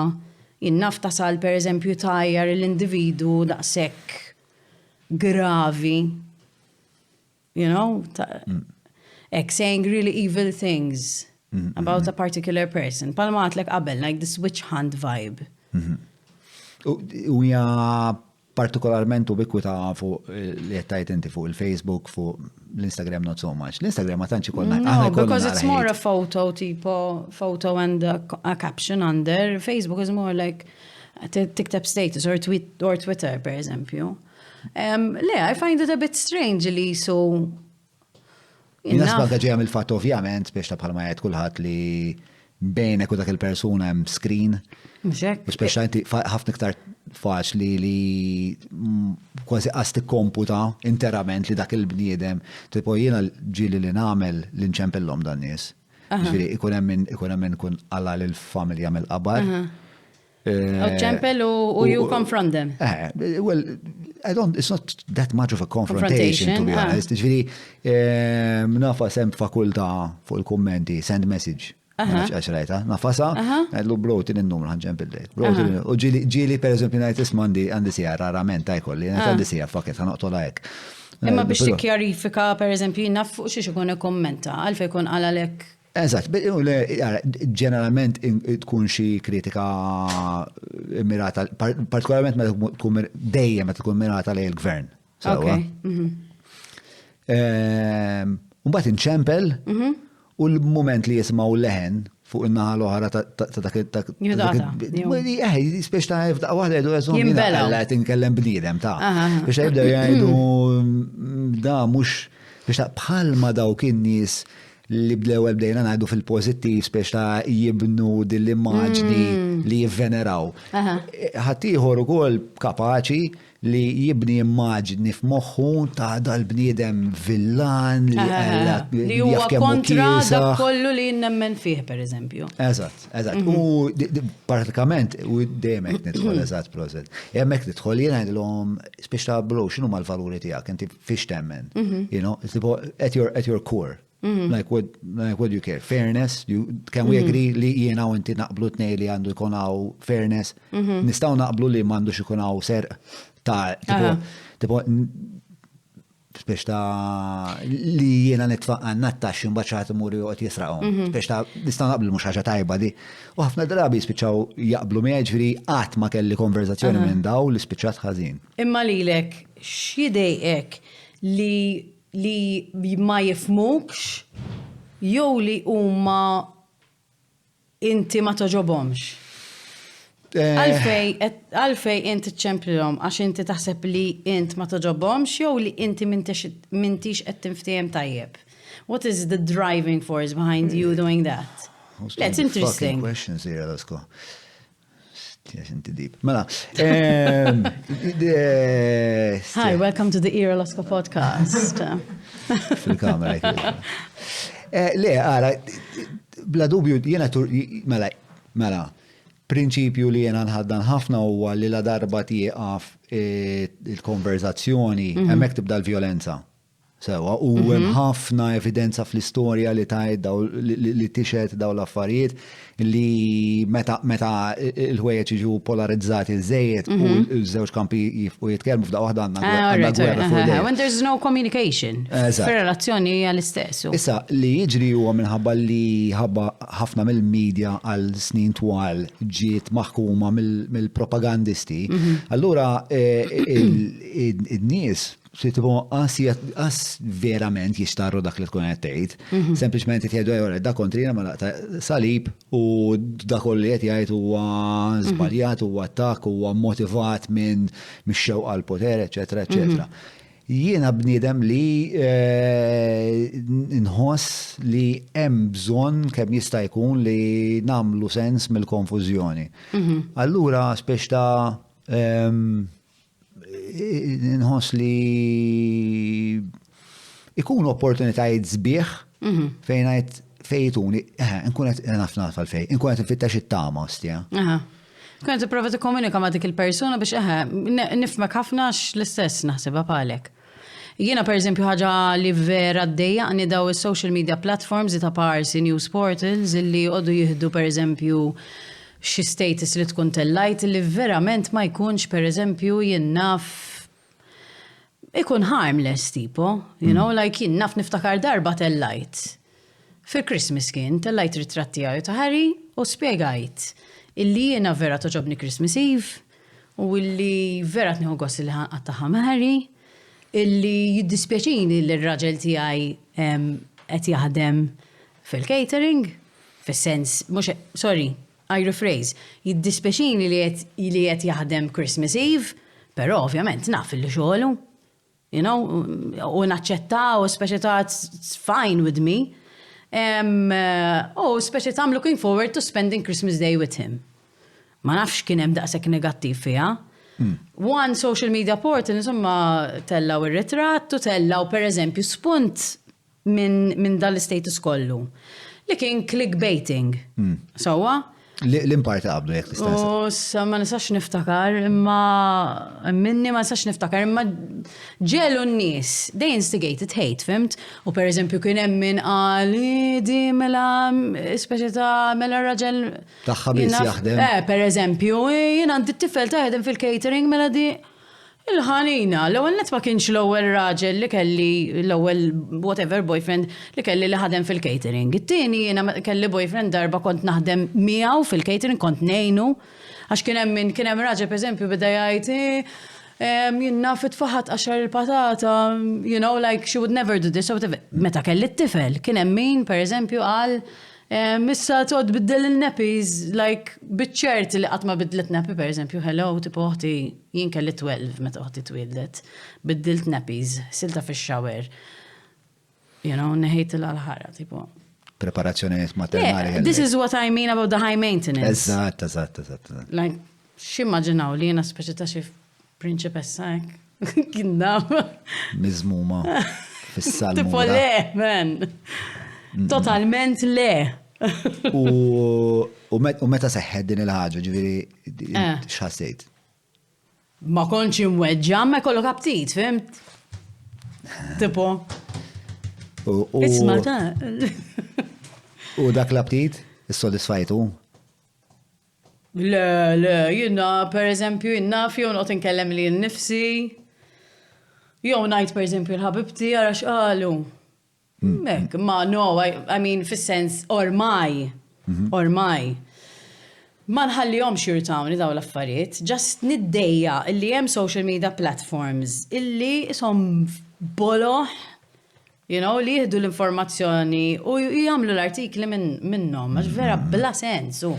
jinnaf tasal per eżempju tajjar l-individu daqshekk gravi, you know, saying really evil things about a particular person. Palma għatlek qabel, like this witch hunt vibe. U hija partikolarment ubikwita fuq li jettajt inti fuq il-Facebook, fuq l-Instagram not so much. L-Instagram ma tantx ikollna. No, because it's more a photo and a caption under. Facebook is more like tikteb status or Twitter, per eżempju. I find it a bit strange li so. Nasba ġejja mill-fatt ovvjament biex ta' bħalma jgħid kulħadd li bejnek u dak il-persuna hemm screen. Mxek. Speċjalment ħafna iktar faċli li kważi qas tikkomputa interament li dak il-bniedem. Tipo jiena ġieli li nagħmel li nċempillhom dan nies. Ġifieri ikun hemm min kun alla lill-familja mill-qabar. Ċempel u you confront them. Well, it's not that much of a confrontation to be honest. Ġifieri nafa sem fakulta fuq il-kummenti, send message. Għax rajta, nafasa, għedlu brotin il-numru ħanġem bil-lejt. U ġili per eżempju najt ismandi għandi sija rarament tajkolli, għandi sija faket ħanoqtola ek. Imma biex tikkjarifika per eżempju naf fuq xiex ikun kommenta, għalfej kun għalalek. Eżatt, ġeneralment tkun xi kritika mirata, partikolarment dejjem meta tkun mirata lej il-gvern. Mbagħad inċempel u l-moment li jismaw leħen fuq in-naħa l-oħra ta' dak. Spiex ta' jibda' waħda jgħidu għazom jina tinkellem bniedem ta' biex jibda jgħidu da mux biex ta' bħalma dawk in-nies li bdew bdejna ngħidu fil-pożittiv spiex ta' jibnu dill-immaġni li jivveneraw. Ħaddieħor ukoll kapaċi li jibni immaġni f'moħħu ta' dal-bniedem villan li huwa kontra dak kollu li nemmen fih pereżempju. Eżatt. U pratikament u dejjem hekk nidħol eżatt proset. Hemmhekk tidħol jien ngħidilhom spiex ta' bro x'inhu mal-valuri tiegħek inti fiex temmen. You know, at your core. Like what do you care? Fairness? Can we agree li jiena u inti naqblu tnej li għandu jkun hawn fairness? Nistgħu naqblu li m'għandux ikun hawn serq ta' tipo biex ta' li jiena nitfaqqan nattax imbaċċat imur joqgħod jisraqhom. Biex ta' nistgħu naqblu mhux ħaġa tajba di. U ħafna drabi spiċċaw jaqblu miegħi ġifieri qatt ma kelli konverzazzjoni minn daw li spiċċat ħażin. Imma lilek x'jidejqek li ma jifmukx jew li huma inti ma toġobhomx. Għalfej inti ċemplilhom għax inti taħseb li int ma toġobhomx jew li inti mintix qed tinftehim tajjeb. What is the driving force behind you doing that? That's interesting. Questions here, let's go. Yes, inti deep. Mela. Hi, welcome to the Ira Losco podcast. Fil-kamera. Le, għara, bla dubju, jena mela, prinċipju li jena nħaddan ħafna huwa li la darba tieqaf il-konverzazzjoni, hemmhekk tibda l-vjolenza. Sewa, u hemm ħafna evidenza fl-istorja li tajt li tixet daw l-affarijiet li meta il-ħwejjeġ jiġu polarizzati żejjed u l-żewġ kampi jifqu jitkellmu f'daqqa waħda għandna gwerra fuq dejjem. When there's no communication. Fir-relazzjoni hija l-istess. Issa li jiġri huwa minħabba li ħafna mill-medja għal snin twal ġiet maħkuma mill-propagandisti. Allura id-nies għas verament jishtarru dak li tkun għettejt. Sempliċement jtjajdu da kontrina ma laqta salib u dak li jtjajt huwa zbaljat, huwa attak, huwa motivat minn mix-xewqa għal poter, eccetera, eccetera. Jiena bniedem li nħoss li hemm bżonn kemm jista' jkun li nagħmlu sens mill-konfużjoni. Allura spex ta' nħoss li ikunu opportunitajiet sbieħ fejn għajt fejtuni, nkun qed nafna fal-fej, nkun qed nfittax it-tama ostja. Kun qed tipprova tikkomunika ma' dik il-persuna biex nifmek ħafna l-istess naħsibha bħalek. Jiena pereżempju ħaġa li vera ddejjaqni daw is-social media platforms ta' parsi news portals illi jqogħdu jieħdu pereżempju xi status li tkun tellajt li verament ma jkunx pereżempju jinnaf ikun harmless tipo, like jinnaf niftakar darba tellajt. Fil-Christmas kien tellajt ritratti għaj ta' Harry u spiegajt illi jiena vera toġobni Christmas Eve u illi vera tnieħu gost li ħanqattaħa ma' Harry illi jiddispjaċini li r-raġel tiegħi qed jaħdem fil-catering, fis-sens, I rephrase, jiddispeċini li qed jaħdem Christmas Eve, però ovvjament naf li xogħlu, u naċċetta u speċi ta' it's fine with me. Speċi ta' I'm looking forward to spending Christmas Day with him. Ma nafx kien hemm daqshekk negattiv fiha. One social media portal insomma tellaw ir-ritratt u tellaw pereżempju spunt minn dal-status kollu. Li kien clickbaiting. Sewwa? L-imparti qablu jek tista' ma nistax niftakar, imma minni ma nistax niftakar, imma ġelu n-nies, they instigated hate, fimt? U per eżempju kien hemm min qal di mela speċi ta' mela raġel tagħha biss jaħdem. Per eżempju, jien għandi t-tifel taħdem fil-catering mela di il-ħanina, l-ewwel net ma kienx l-ewwel raġel li kelli l-ewwel whatever boyfriend li kelli li ħadem fil-catering. It-tieni jiena kelli boyfriend darba kont naħdem miegħu fil-catering, kont ngħinu għax kien hemm raġel pereżempju beda jgħid jiena fit-faħat għaxar il-patata, like she would never do this. Meta kelli t-tifel, kien hemm min pereżempju qal missa tgħod biddel il-nappies, like biċċert li qatt ma bidlet nappi pereżempju, hello, tipo oħti jien kelli 12 meta oħti twildet, biddilt nappies, silta fix-shower. Neħejt il-ħara, tipo. Preparazzjonijiet maternali. This is what I mean about the high maintenance. Eżatt. Like, x'immaġinaw li jiena speċi ta' xi prinċipessa hekk. Kinna. Miżmuma fis-salmu. Tipo le, man. Totalment le. U meta seħħed din il-ħaġa, ġifieri x'ħassejt? Ma kontx imweġġa, ma jkollok aptit, fimt? Tipo. Isma' ta'. U dak l-aptit is-sodisfajtu? Le, jiena pereżempju innaf jew noqgħod inkellem li nnifsi. Jew ngħid pereżempju l-ħabibti għara x'qalu. Mek, ma no, I mean fis-sens ormai. Ma nħallihomx jirtawni daw l-affarijiet, just niddejja illi hemm social media platforms illi isom boloħ, you know, li jihdu l-informazzjoni u jgħamlu l-artikli minnhom, għax vera bla sensu.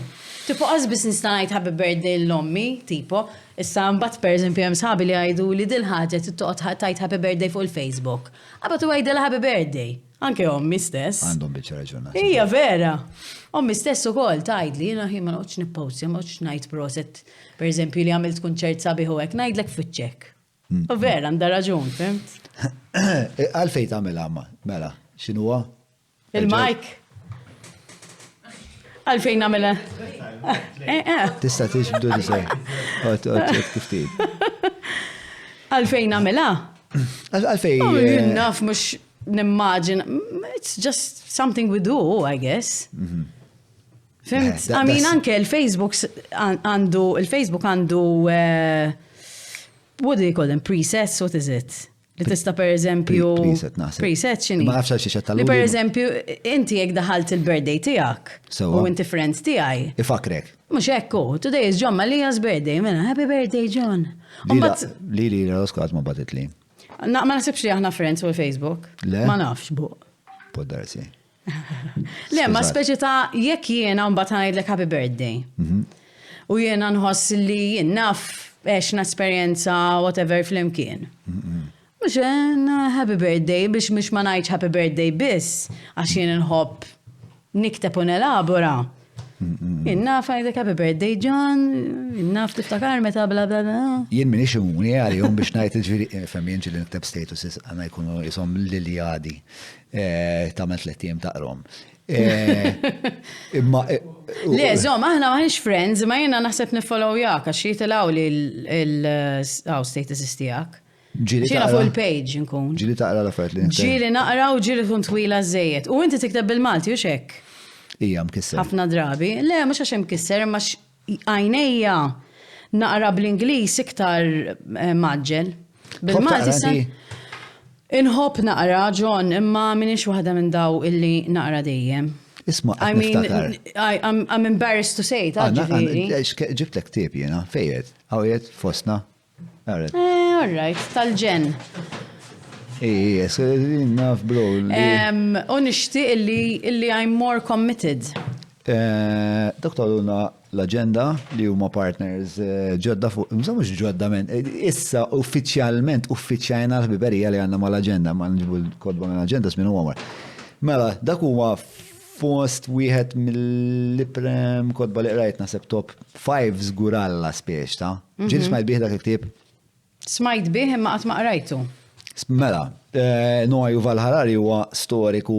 Tipo, għazbis nistanajt happy birthday l-ommi, tipo, issa mbatt per eżempju hemm sħabi li għajdu li dil-ħagġa t-toqt tajt happy birthday fuq il-Facebook. Għabat u għajdu happy birthday. Anke ommi stess. Għandhom biċċa raġuna. Ija vera. Ommi stess u kol tajt li jena ma noqgħodx nipposti, ma noqgħodx ngħid proset, per eżempju li għamilt kunċert sabiħ u hekk ngħidlek fiċċek. U vera, għandha raġun, fimt? Għalfej tagħmel għamma, mela, x'inhuwa? Il-Mike. Għalfejn għamela. Tista' tixbdu tisej. Kif tgħid. Għalfejn għamela. Għalfej. Naf mux nimmaġin. It's just something we do, I guess. Fimt? I mean, anke il-Facebook għandu what do you call them? Presets, what is it? Li tista per eżempju. Preset xini. Ma nafx xi xattallu. Li per eżempju, inti jek daħalt il-birthday tijak. U inti friends tijaj. Ifakrek. Mux ekku, today is John Malia's birthday, minna, happy birthday John. Li l-oskat ma batit li. Ma nasibx li aħna friends u Facebook. Le? Ma nafx bu. Poddarsi. Le, ma speċi ta' jekk jiena mbagħad ngħidlek happy birthday. U jiena nħoss li jien naf għexna esperjenza whatever fl-imkien. Mux happy birthday biex mux ma ngħidx happy birthday biss għax jien nħobb nikteb u nelabora. Jien naf ngħidlek happy birthday John, jien naf tiftakar meta bla bla bla. Jien minix imuni għalihom biex ngħid ġifieri femmin ġieli nikteb statuses għandna jkunu jisom Liljadi tagħmel 3 jiem taqrom. Le, zom, aħna maħnx friends, ma jena naħseb nifollow jak, għax jitilaw li l-statuses tijak. Ġina fuq il-page nkun. Ġili taqra l-affarijiet li nikteb. Ġili naqra u ġili tkun twila żejjed. U inti tikteb bil-Malti u xek? Ija mkisser. Ħafna drabi. Le, mhux għax mkisser, ma għajnejja naqra bl-Ingliż iktar maġġel. Bil-Malti inħobb naqra, John, imma minix waħda minn daw illi naqra dejjem. Isma, I mean, I'm embarrassed to say it, ġifiri. Ġibtlek tip jena, fejjet, għawiet, fosna. All right, tal-ġen. Yes, enough, bro. U nishti illi I'm more committed. Doktor, l-agenda li huma partners ġodda fuq, mżomux ġodda men, issa uffiċjalment uffiċjajna l-ħbiberija li għanna mal-agenda, ma nġibu l-kodba mill-agenda s-minu għamar. Mela, dak huwa fost wieħed mill-iprem kodba li qrajt naseb top 5 żguralla spiex ta' ġieli smajt bih dak il-ktieb? Smajt bih imma qatt ma qrajtu. Mela, Noah Yuval Harari huwa storiku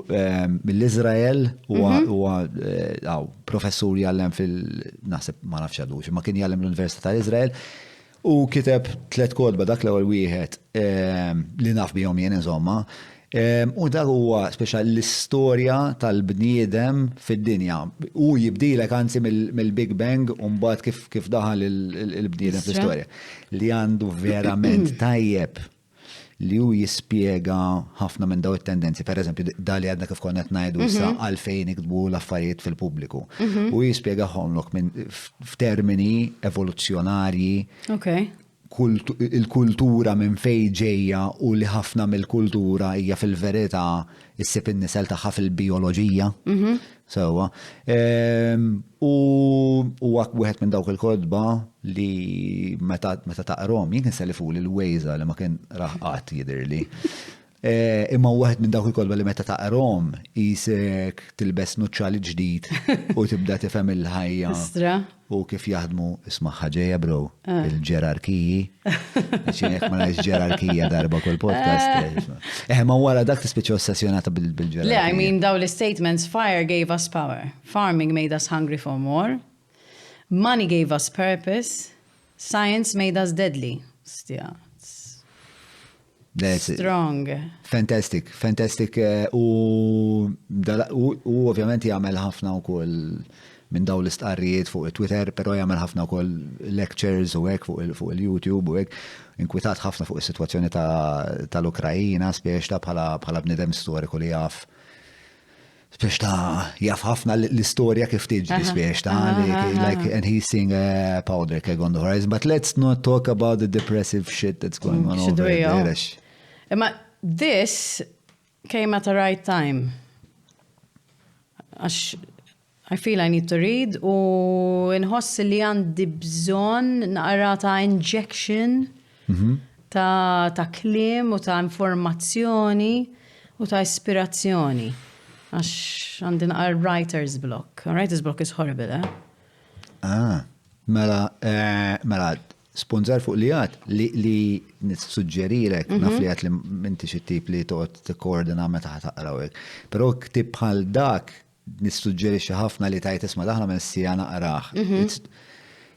mill-Izrael, huwa professur jallem naħseb ma nafx għadux, ma kien jallem l-Università tal-Izrael u kiteb 3 kodba dak l-ewwel wieħed li naf bihom jien insomma. U dak huwa speċjal l-istorja tal-bniedem fid-dinja. U jibdilek anzi mill-Big Bang u mbagħad kif daħal il-bniedem fl-istorja. Li għandu verament tajjeb li hu jispjega ħafna minn daw it-tendenzi. Per eżempju, dali għadna kif konnet ngħidu issa għalfejn ikdbu l-affarijiet fil-pubbliku. U jispjega ħonlok f'termini evoluzzjonarji. Okay. Il-kultura minn fej ġejja u li ħafna mill-kultura hija fil-verità issib in-nisel tagħha fil-bioloġija. Sewwa. U wieħed minn dawk il-kodba li meta taqrom jien inselli fuq il-wejża li ma kien raħqat jidhirli. Imma wieħed minn dawk il-kodba li meta taqrom isek tilbes nuċċali ġdid u tibda tifhem il-ħajja. U kif jaħdmu isma' ħaġeja bro, il-ġerarkiji. Ċinek ma ngħidx ġerarkija darba kull podcast. Ma wara dak tispiċċa ossessjonata bil-ġerarkija. Le, I mean daw l-statements, fire gave us power, farming made us hungry for more, money gave us purpose, science made us deadly. Strong. Fantastic. U ovvjament jagħmel ħafna wkoll minn daw l-istqarrijiet fuq Twitter, pero jagħmel ħafna wkoll lectures u hekk fuq il-YouTube u hekk. Inkwitat ħafna fuq is-sitwazzjoni tal-Ukrajina, spiex ta' bħala bnidem storiku li jaf. Spiex ta' jaf ħafna l-istorja kif tiġri, spiex ta' and he's seeing a powder keg on the horizon. But let's not talk about the depressive shit that's going on over there. Imma this came at the right time. I feel I need to read u nħoss li għandi bżon naqra ta' injection ta' klim u ta' informazzjoni u ta' ispirazzjoni. Għax għandi naqra writer's block. Writer's block is horrible, Mela, sponsor fuq li għad li nissuġġerilek naf li għad li minti xi tip li toqgħod tikkoordina meta taqrawek. Però ktib bħal dak nissuġġerixxi ħafna li tajt isma' daħna minn sija naqrah.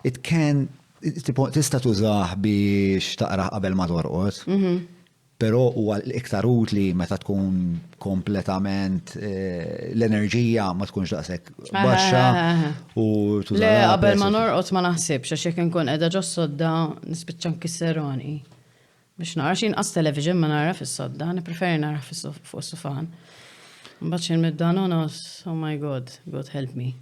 It can tista' tużah biex taqrah qabel ma torqod. Però huwa l-iktar utli meta tkun kompletament l-enerġija ma tkunx daqshekk baxxa u tuża. Le, qabel ma norqod ma naħsibx għax jekk inkun qiegħda ġo sodda nispiċċa nkisseroni. Biex nara xi inqas television ma nara fis-sodda, nippreferi nara fuq is-sufan. Mbagħad xi mid-danonos, oh my God, God help me.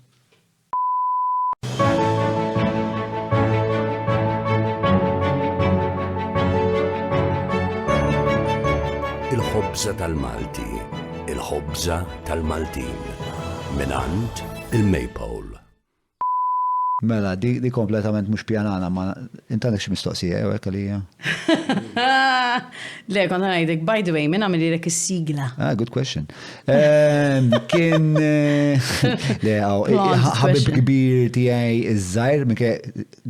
Il-ħobża tal-Malti, il-ħobża tal-Maltin, minant il-Maypole. Mela, di kompletament mhux pjanana, ma intanek xi mistoqsija jew hekk għalija. Le, kont ngħidlek, by the way, min għamel lilek is-sigla. Good question. Kien le ħabib kbir tiegħi iż-żgħir, minke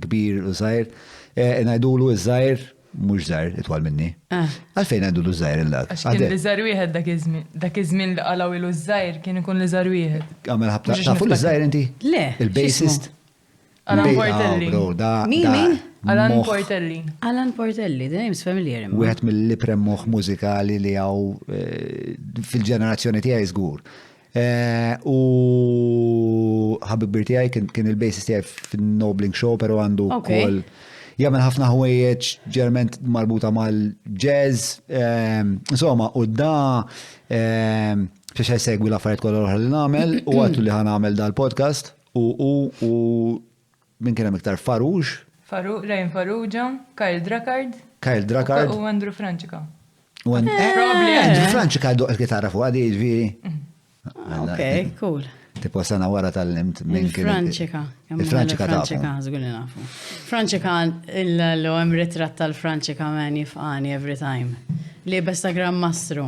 kbir u żgħir, ngħidulu iż-żgħir mhux żgħir itwal minni. Għalfejn ngħidulu żgħir il-dak. Għax kien li żgħar wieħed dak iż-żmien li qalgħu ilu żgħir kien ikun li żgħar wieħed. Għamel ħabta tafu l-żgħir inti? Le. Il-bassist. Alan Portelli. Min? Alan Portelli. Alan Portelli, the name's familiar. Wieħed mill-liprem moħ mużikali li għaw fil-ġenerazzjoni tiegħi żgur. U ħabib tiegħi kien il-bassist tiegħi fin-Nobling Show, pero għandu wkoll jagħmel ħafna ħwejjeġ ġerment marbuta mal-jazz. Insomma, u da biex segwi l-affarijiet kollha oħra li nagħmel u għattu li ħanagħmel dal-podcast u min kien hemm iktar Farouj. Rejn Farrugia, Kyle Drakard. U Andrew Franċika. Andrew Franċika għaddu il-gitarra fuq għadi ġviri. Ok, cool. Tipo sana wara tal-limt minn kien. Il-Franċika. Il-Franċika ta' Franċika, żgulli nafu. Franċika, l-hemm ritratt tal-Franċika man jifqani every time. Li besta Grandmastru.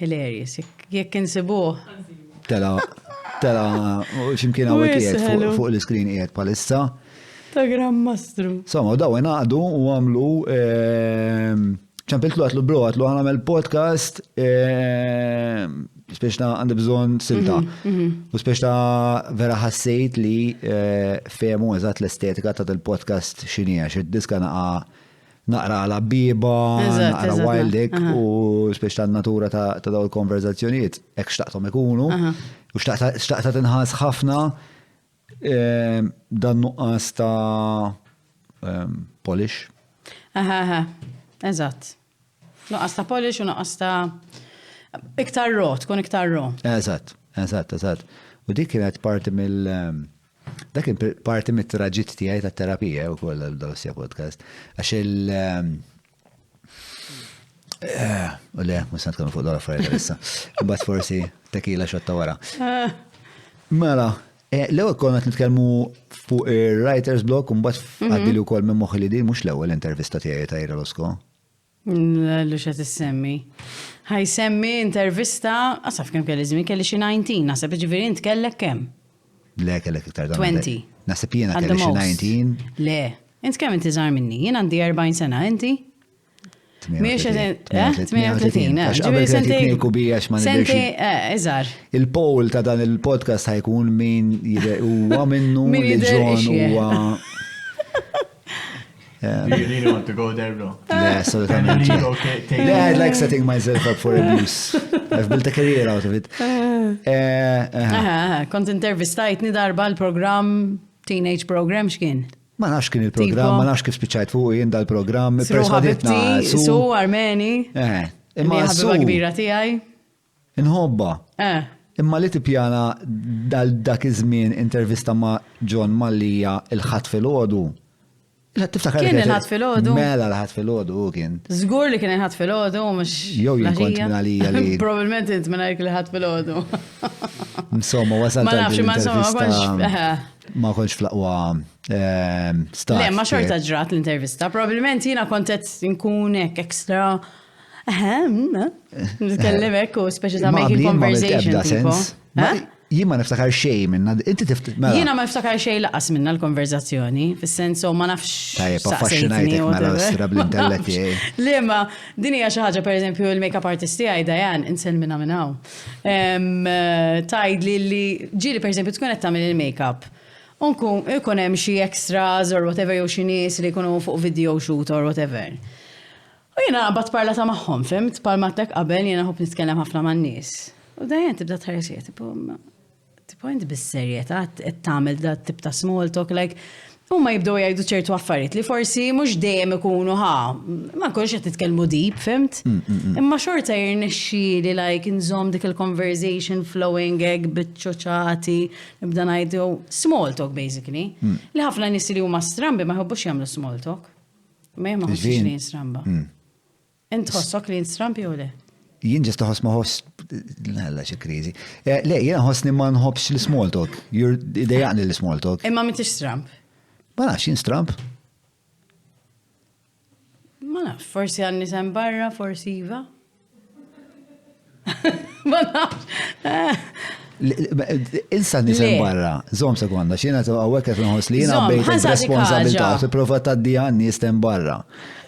Hilarious. Jekk insibuh. Tela, ximkien għawek jiet fuq l-screen jiet palissa. Ta' Grandmastru. Somma, daw għadu u għamlu ċampiltlu għatlu bro, għatlu għanamel podcast speċna għandi bżon silta. U speċna vera ħassejt li fehmu eżatt l-estetika ta' il-podcast xinija, xid-diska naqra għala biba, naqra wildek u speċna natura ta' daw il-konverzazzjonijiet, ek xtaqtom ikunu, u xtaqta tinħas ħafna dan nuqqas ta' polish. Eżatt. Nuqqas ta' polish u nuqqas ta' iktar raw, tkun iktar raw. Eżatt. U dik kienet parti dak kien parti mit-traġitt tiegħi tat-terapija wkoll għal-Dawsja podcast. Għax u le, mhux sant kemm fuq dwar affarijiet issa. Imbagħad forsi tequila xotta wara. Mela, l-ewwel konna qed nitkellmu fuq ir-writer's block u mbagħad għaddili wkoll minn moħħi li din mhux l-ewwel intervista tiegħi ta' Ira Losko. L-lu xa tissemmi. Ħajsemmi intervista, għasaf kem kelli żmien kelli xi 19, nasab ġifieri int kellek kemm? Le, kellek iktar dan. 20. Nasib jiena kelli xi 19. Le, int kemm inti żgħar minni? Jien għandi 40 sena, inti? 38. Ġifieri sentej kubijax ma nidirx. Eżar. Il-poll ta' dan il-podcast ħajkun min huwa minnu li John huwa. Do you really want to go there, bro? Yeah, assolutamente. Yeah, I like setting myself up for abuse. I've built a career out of it. Kont intervistajtni darba l-program, teenage program x'kien? Ma nafx kien il-programm, Tipo? ma nafx kif spiċajt fuq jien dal-programm, Sru perswaditna ħabibti, Su Armeni, Imma li Su, ħabiba kbira tiegħi. inħobba. Imma li tipjana dak iż-żmien intervista ma' John Mallija il-ħadd fil-ħodu. Tiftakar Kien il-ħadd filgħodu? Mela l-ħadd fil-ħodu kien. Żgur li kien inħadd fil-ħodu, mhux. Jew jien kont minn għalija li- Probabilment int minn għalik li ħadd fil-ħodu. Insomma, wasalt Ma nafx, ma insomma, ma konx. ma konx flaqwa stat. Le, ma xorta ġrat l-intervista. Probabilment jina kontet nkun ek ekstra. Nitkellem ek u speċi ta' making conversation. tipo. Jien ma niftakar xej minna, inti tiftakar. Jiena ma niftakar xej laqas minna l-konverzazzjoni, fis-sensu ma nafx. Tajjeb, affaxxinajtek mela s-sira bl-intellet tiegħi. Le, ma din hija xi ħaġa pereżempju il-makeup artist tiegħi Dajan insel minna minn hawn. Tajd li ġieli pereżempju tkun qed tagħmel il-makeup. Unkun ikun hemm xi extras or whatever jew xi nies li jkunu fuq video shoot or whatever. U jiena bat parlata magħhom, fimt, palmatek qabel jiena ħobb nitkellem ħafna man-nies. U Dajan tibda tħares tipo inti bis-serjetà qed tagħmel da tip ta' small talk like huma jibdew jgħidu ċertu affarijiet li forsi mhux dejjem ikunu ma nkunx qed titkellmu deep, fimt? Imma xorta jirnexxi li like inżomm dik il-conversation flowing hekk biċ-ċoċati, nibda ngħidu small talk basically. Li ħafna nies li huma strambi ma jħobbux jagħmlu small talk. Ma jemma ħossux li stramba. Int ħossok li strambi jew le? Jien ġest ħoss ma ħoss, la xi kriżi. Le, jien ħossni ma nħobbx l-small talk. Idejaqni l-small talk. Imma m'intix stramb. Ma nafx jien stramp. Ma nafx, forsi għanni sem barra, forsi iva. Ma nafx. Insa nisem barra, zom sekonda, xina għawek għet nħos li jina bejt responsabilta, t-prova ta' dijan nistem barra.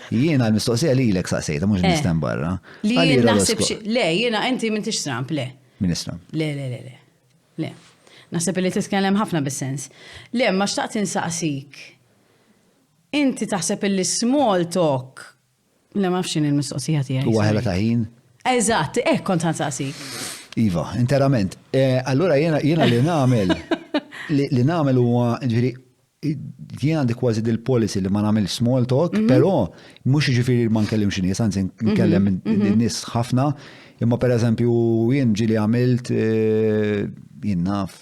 Jiena l-mistoqsija li l-ek saqsejta, mux nistem barra. Li jien naħseb le, jiena inti m'intix stramp, le. Ministram. Le. Naħseb li titkellem ħafna bis-sens. Le, ma xtaqt insaqsik. Inti taħseb li small talk, le ma fxin il-mistoqsija tiegħi. Huwa ħela ta' ħin? Eżatt, kont nsaqsik. Iva, interament. Allura jiena li nagħmel huwa ġifieri jiena għandi kważi dil-policy li ma nagħmel small talk, però mhux jiġifieri ma nkellimx nies, anzi nkellem nies ħafna, imma pereżempju jien ġieli għamilt jien naf.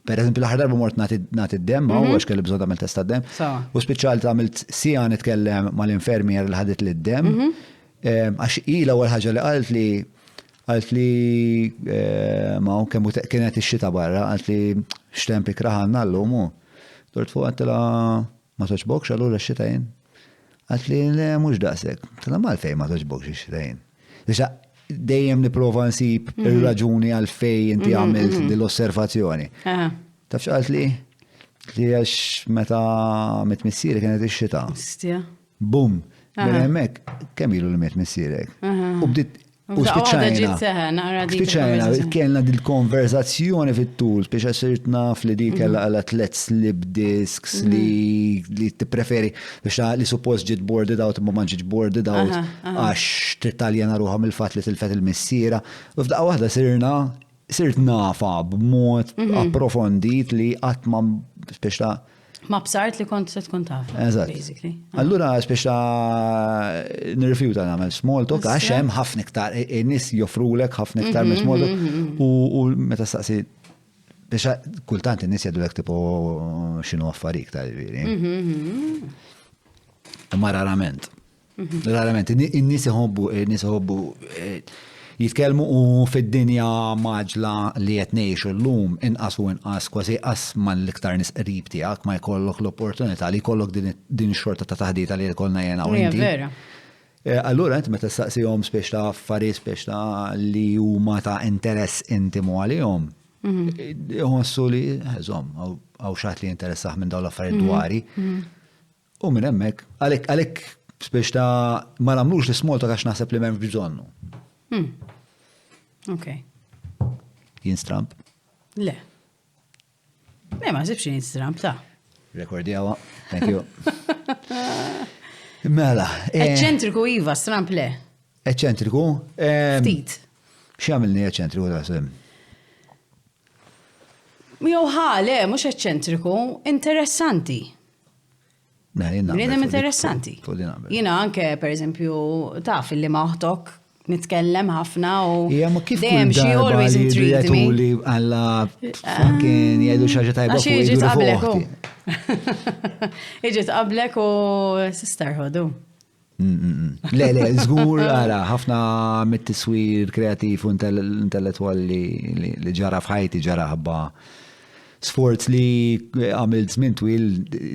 Pereżempju l-aħħar darba mort nagħti d-dem, għax kelli bżonn tagħmel test tad-dem. U speċjalt għamilt sija nitkellem mal-infermier li ħadet lid-dem, għax ilha ewwel ħaġa li għalt li ma kemm kienet ix-xita barra, għalt li x'temp ikraħanna llum hu. Dort fuq għattila ma toġbokx allura x-xita jien. Għalt li le mhux daqshekk. Tila malfejn ma toġbokx ix-xita jien. Biex dejjem nipprova nsib ir-raġuni għalfejn inti għamilt dil-osservazzjoni. Tafx għalt li għax meta mit-missieri kienet ix-xita. Bum. Minn hemmhekk kemm ilu li met missierek. U bdiet u spiċċajna, kellna dil-konverzazzjoni fit-tul, speċa sirt naf li di kellha għal tlet slip disks li tippreferi biex li suppost ġiet boarded out imma ma ġietx boarded out għax titaljana ruħha mill-fatt li tilfet il-missiera. U f'daqqa waħda sirt nafa b'mod approfondit li qatt ma speċa Ma b'sart li kont se tkun taf. Eżatt. Allura speċa nirrifjuta nagħmel small talk għax hemm ħafna iktar in-nies joffrulek ħafna iktar minn small talk u meta staqsi biex kultant in-nies jgħidulek tipo x'inhu affarijiet iktar ġifieri. Imma rarament. In-nies iħobbu jitkellmu u fid-dinja maġla li qed ngħixu llum inqas u inqas kważi qas man l-iktar nies qrib tiegħek ma jkollok l-opportunità li jkollok din ix-xorta ta' taħdita li jkollna jena u inti. Allura inti meta staqsihom spex ta' affarijiet spex ta' li huma ta' interess intimu għalihom. Iħossu li eżomm hawn xaħat li jinteressaħ minn dawn l-affarijiet dwari. U minn hemmhekk għalhekk spex ta' ma nagħmlux l-small talk għax naħseb li m'hemmx bżonnu. Ok. Jien stramp? Le. Ma sibx jien stramp, ta' Rekordi għawa. Thank you. Mela. Eċċentriku iva, stramp le. Eċċentriku? Ftit. X'għamilni eċċentriku ta' sem? Jew ħale, mhux eċċentriku, interessanti. Bniedem interessanti. Jiena anke, pereżempju, taf illi maħtok nitkellem ħafna u dejjem she always intrigued me. Li għalla fucking jgħidu xaġa tajba fuq Iġit jgħidu qablek u. fuq. Iġit qablek u sisterhood u. Le, żgur, għara, ħafna mit-tiswir kreativ u intellettuali li ġara f'ħajti ġara ħabba sforz li għamilt żmien twil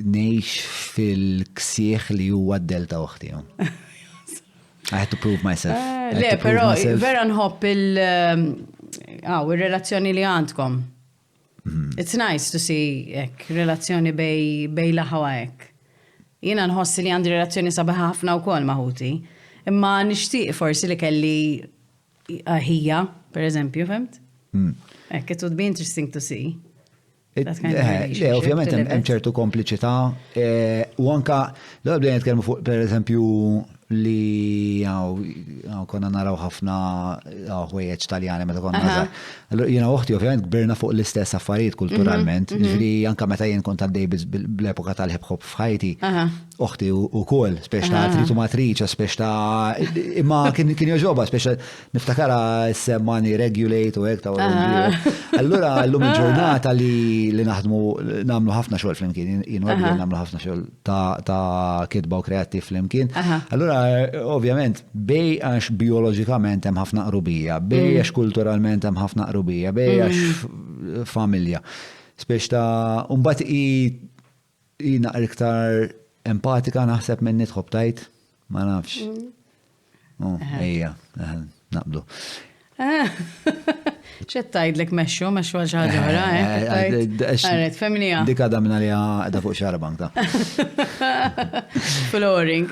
ngħix fil-ksieħ li huwa d-delta uħti. I had to prove myself. Le, però vera nħobb il-relazzjoni li għandkom. It's nice to see relazzjoni bej laħwa ek. Jiena nħossi li għandi relazzjoni sabiħa ħafna wkoll maħuti. Imma nixtieq forsi li kelli ħija, per eżempju, fimt? It would be interesting to see. Ovvjament hemm ċertu kompliċità u anka l-għabdejn nitkellmu fuq per eżempju li konna naraw ħafna ħwejjeġ Taljani meta konna żgħar. Allura jiena uħti ovvjament kbirna fuq l-istess affarijiet kulturalment, ġifieri anke meta jien kont għaddej bl-epoka tal-hip hop f'ħajti, uħti wkoll spex ta' tritu matriċa, spex ta' imma kien joġobha spex niftakara s-semmani regulate u hekk ta' allura llum il-ġurnata li naħdmu nagħmlu ħafna xogħol flimkien, jien nagħmlu ħafna xogħol ta' kitba u kreattiv flimkien. Allura ovvjament, bej għax biologikament hemm ħafna qrubija, bej għax kulturalment hemm ħafna qrubija, bej għax familja. Spex ta' mbagħad i naqra iktar empatika naħseb minn nidħob tajt, ma nafx. Ejja, naqblu. ċettajdlek meċxu għal ġara, Għarret, femminija. Dik għadha minna li għadha fuq xarabank ta' Flooring.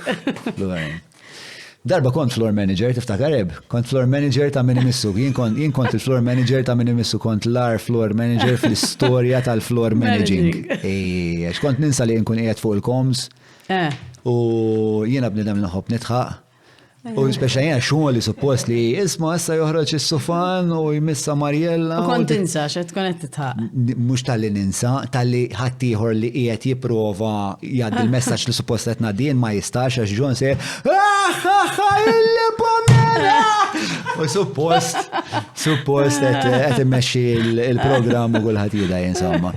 Darba kont floor manager, tiftakar eb? Kont floor manager ta' Minimissu. Jien kont il-floor manager ta' Minimissu, kont l-ar floor manager fl-istorja tal-floor managing. Għax kont ninsa li nkun qiegħed fuq il-koms u jiena bnidem nħobb nitħaq. U speċa jena xumma li suppost li isma issa joħroġ is-sufan u jmissa Mariella. U kont tinsa, xed tkun qed titħaq. Mhux tal-li ninsa, tal-li ħaddieħor li qiegħed jipprova jgħaddi l-messaġġ li suppost qed ngħaddin ma jistax għax ġon se illi pomena! U suppost qed immexxi il-programm u kulħadd jidha insomma.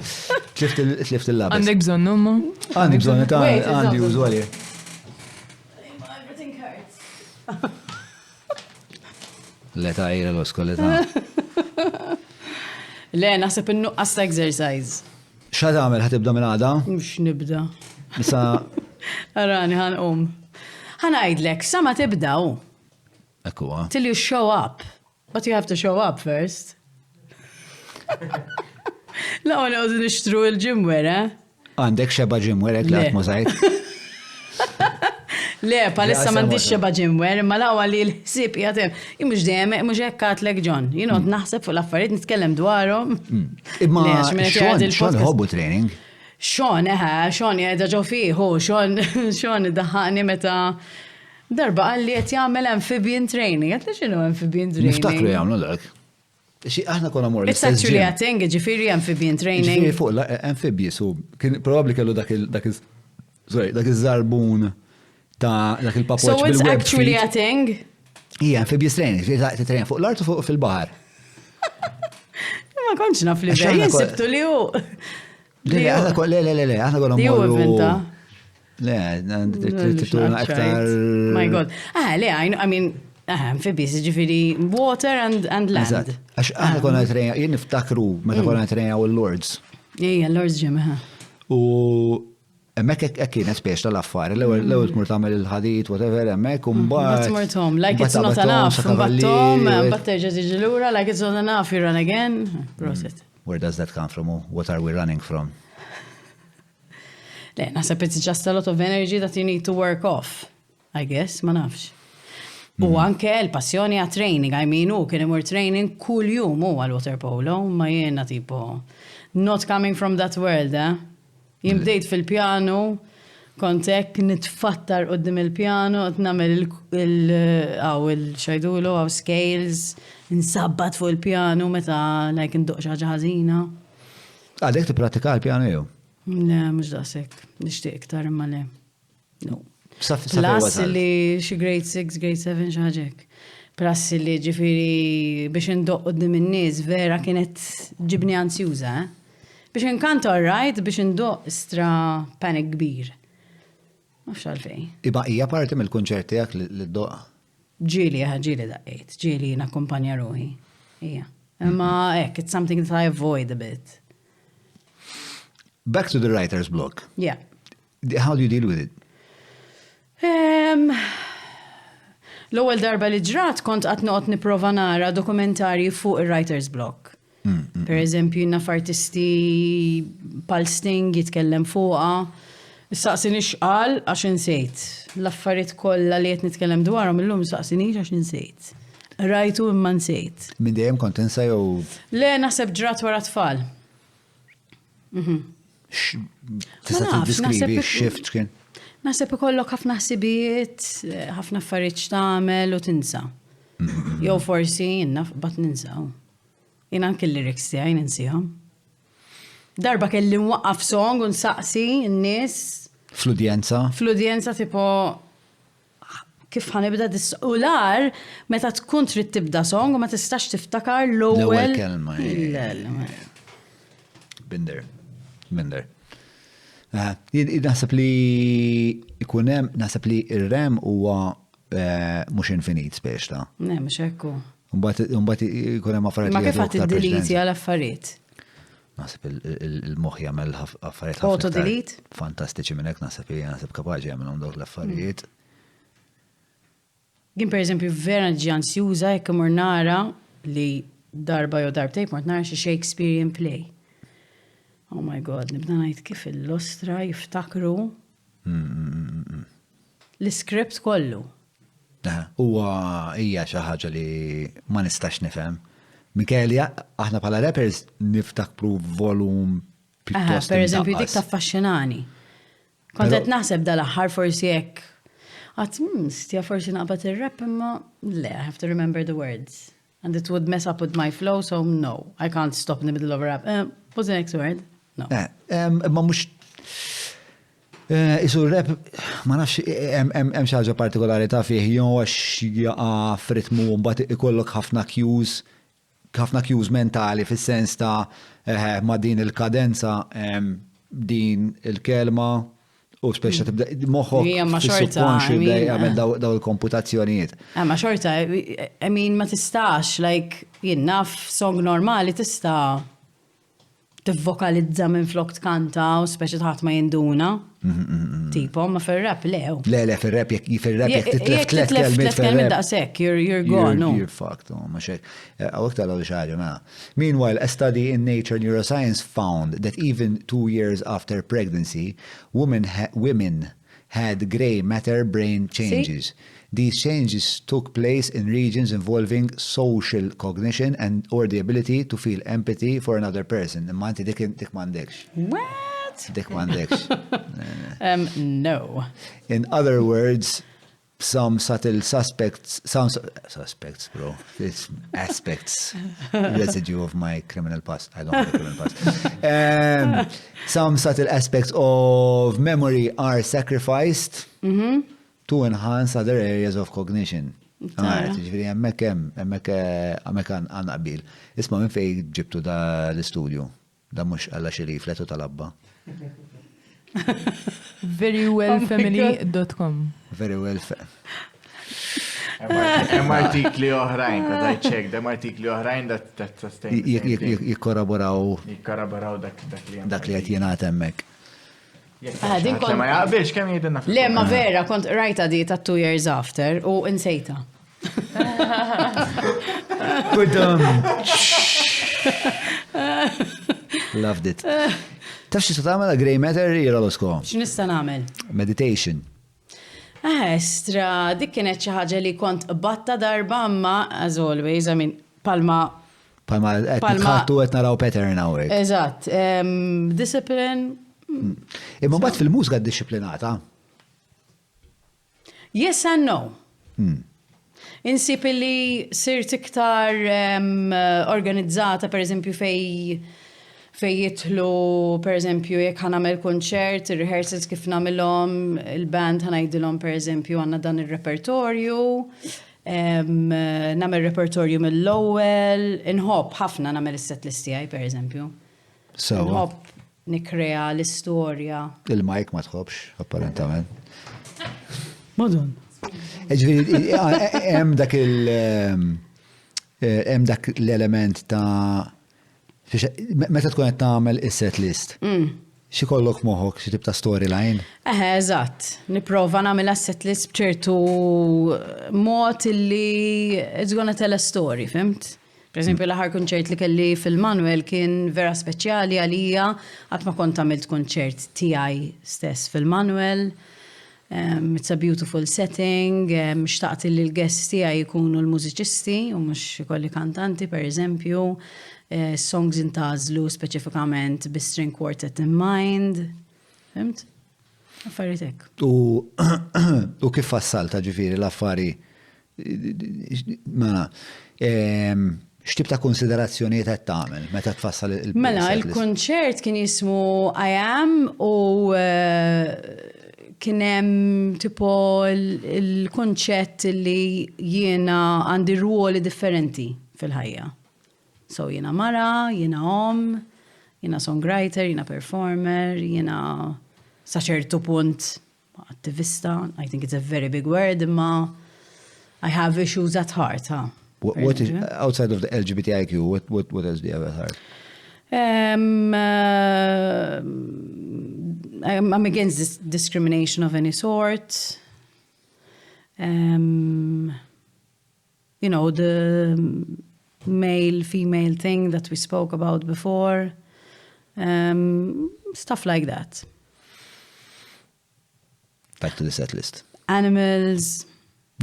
Tlift il-labes. Għandek bżonn umma? Għandi bżonn ta' għandi użwali. Leta għajra l-osko, leta. Le, naħseb innuqqas ta' exercise. Xa tagħmel ħatibda minn għada? Mux nibda. Issa. Arani ħanqum. Ħanajdlek, sa ma tibdaw. Ekkuwa. Till you show up. But you have to show up first. La, għana għodu nishtru il-ġimwer, Għandek xeba ġimwer, għat mużajt. Le, palissa mandiċ xeba ġimwer, ma lawa li l-ħsib jgħatem. Mux dejjem, mux hekkat lek ġon. Jinot naħseb fuq l-affarijiet nitkellem dwarhom. Imma xon hobbu training? Xon, xon jgħida ġo fiħu, xon daħani meta darba għalli għet jgħamil amphibian training. Għat li xinu amphibian training? Niftakru jgħamlu dak. Aħna konna mor It's actually a thing, ġifiri amphibian training. Ġifiri fuq amphibious, probabli kellu dak iż-żarbun ta' dak il-papoċ So it's actually a thing? Ija, amphibious training, t-training fuq l-art u fuq fil-bahar. Ma konċ naf li bħaj, jinsibtu li u. Le, aħna għonna Li u morru. inventa. Le, t-turna aktar. My God. Le, I mean, amphibious, ġifiri water and land. Għax aħna għonna training, jien niftakru meta għonna training u l-Lords. Ija, l-Lords ġem, U emmek kienet spiex tal-affari, l-ewel tmur tamel il-ħadit, whatever, emmek, Bat mortom, like it's not enough, battom, bat terġa tiġi lura, like it's not enough, you run again. Prosit. Where does that come from? What are we running from? Le, nasab it's just a lot of energy that you need to work off, I guess, ma nafx. U anke l-passjoni għat training, I mean, kien imur training kull jum għal water polo, ma jena tipo, not coming from that world, Jien bdejt fil-pjano, kontek nitfattar qoddim il-pjano, namel il-xajdulu, għaw scales, nsabbat fuq il-pjano, meta like nduq xaġa ħażina. Għadek t-pratika l-pjano jew? Le, mux daqsek, nishtiq iktar imma le. No. Saf Plus li xi grade 6, grade 7 xaġek. Plus li ġifiri biex indoq qoddim in-nies vera kienet ġibni ansjuża, Biex inkant alright, biex indoq istra panic kbir. Mux għalfej. Iba hija parti mill-kunċert tiegħek li d-doqa. Ġili daqqejt, ġili nakkumpanja ruħi. Ija. Imma it's something that I avoid a bit. Back to the writer's block. Yeah. How do you deal with it? L-ewwel darba li ġrat kont qatt noqgħod nipprova nara dokumentarji fuq ir-writer's block. Per eżempju, naf artisti pal Sting jitkellem fuqha, saqsini x'qal għax insejt. L-affarijiet kollha li qed nitkellem dwarhom illum saqsinix għax insejt. Rajtu imma nsejt. Min dejjem kont insa jew Le naħseb ġrat wara tfal. tista' tiddeskrivi x-shift kien? Naħseb ikollok ħafna ħsibijiet, ħafna affarijiet x'tagħmel u tinsa. Jew forsi jiena bat ninsaw. Jien anke l-lyrics tiegħi ninsihom. Darba kelli nwaqqaf song u nsaqsi n-nies Fl-udjenza? fl-udjenza tipo kif ħanibda u lar meta tkun trid tibda song u ma tistax tiftakar l-ewwel kelma. Binder. Naħseb li ikunem, naħseb li il-rem huwa mhux infinit spiex ta'. Ne, mhux hekk. Mbagħad ikunem affarijiet Ma kif ħadd id-delete għal affarijiet? Naħseb il-moħħ jagħmel affarijiet Auto-delete? Fantastiċi minn hekk naħseb kapaċi jagħmelhom dawk l-affarijiet. Jien pereżempju vera ġi ansjuża jekk imur nara li darba jew darbtejn mort nara xi Shakespearean play. Oh my God, nibda ngħid kif il-lostra jiftakru l-iskript kollu. Huwa hija xi ħaġa li ma nistax nifhem. Mikelli aħna bħala rappers niftakru volum pjuttost. Pereżempju dik taffaxxinani. Kont qed naħseb dal-aħħar forsi hekk. Stja forsi naqbad ir-rap imma le, I have to remember the words. And it would mess up with my flow, so no, I can't stop in the middle of a rap. What's the next word? No. Ma mux isu rap ma nafx hemm xi ħaġa partikolari ta' fih jew għax jaqa' f'ritmu mbagħad ikollok ħafna cues mentali fis-sens ta' ma' din il-kadenza din il-kelma u speċa tibda moħħok fis-subconscious jibda jagħmel daw il-komputazzjonijiet. Ma xorta, I mean ma tistax, like jien naf song normali tista' tivvokalizza minn flok tkanta u speċi ħadd ma jinduna. Tipo, ma fil-rap lew. Le, fil-rap jek titlef tlet kelmiet fil-rap. Daqsek, you're gone, no? You're fucked, ma xek. Għawek tal-għu xaġa, ma. Meanwhile, a study in Nature Neuroscience found that even 2 years after pregnancy, women had gray matter brain changes. These changes took place in regions involving social cognition or the ability to feel empathy for another person. Imma inti dik m'għandekx. What? Dik m'għandekx. No. In other words, some subtle aspects, bro. It's aspects, residue of my criminal past. I don't have a criminal past. Some subtle aspects of memory are sacrificed to enhance other areas of cognition. Ġifiri, emmek għanna qbil. Isma minn fej ġibtu da l-studio. Da mux għalla xiliflet u tal-abba. verywellfamily.com Very well. Hemm artikli oħrajn, because I checked, hemm artikli oħrajn that sustain. Jikkoraboraw dak li qed jingħad hemmhekk. Ma jaqbilx kemm jgħidilna. Le, ma vera, kont rajta di ta' 2 years after u insejta. Loved it. Taf xi tagħmel grey matter jira l-osko? X'nista' nagħmel? Meditation. Estra, dik kienet xi ħaġa li kont batta darba ma as always, I mean, palma Palma qed naraw pattern hawnhekk. Eżatt. Discipline. Imma mbagħad fil-mużika ddisciplinata. Yes and no. Insib li sirt iktar organizzata, per eżempju, fej fej jitlu, per eżempju, jek ħanamel konċert, il-rehearsals kif namilom, il-band ħanajdilom, per eżempju, għanna dan il-repertorju, namel repertorju mill-ewwel, inħobb ħafna namel is-set listijaj, per eżempju. Inħobb nikrea l-istorja. Il-Mike ma tħobx, apparentament. Madon. Ġviri, hemm dak l-element ta' meta tkun qed tagħmel is-set list. Xi kollok moħħok xi tip ta' storyline? Eżatt. Nipprova nagħmel set list b'ċertu mod illi it's gonna tell a story, fimt? Per eżempju, l-aħħar konċert li kelli fil-Manuel kien vera speċjali għalija qatt ma kont għamilt konċert tiegħi stess fil-Manuel. It's a beautiful setting, xtaqt li l-guests tiegħi jkunu l-mużiċisti u mhux ikolli kantanti, per eżempju, songs intażlu speċifikament bi-string quartet in mind. Fimt? Affarijiet hekk. U kif fassalta ġifieri l-affari mela x'tip ta' konsiderazzjonijiet qed tagħmel meta tfassal il-set list? Mela, il-konċert kien jismu I Am u kienem tipo il-konċett li jiena għandi ruoli differenti fil-ħajja. So jiena mara, jiena jiena songwriter, jiena performer, jiena saċertu punt attivista. I think it's a very big word, imma I have issues at heart. What is, outside of the LGBTIQ, what else do you have at heart? I'm against discrimination of any sort. You know, the male-female thing that we spoke about before. Stuff like that. Back to the set list. Animals.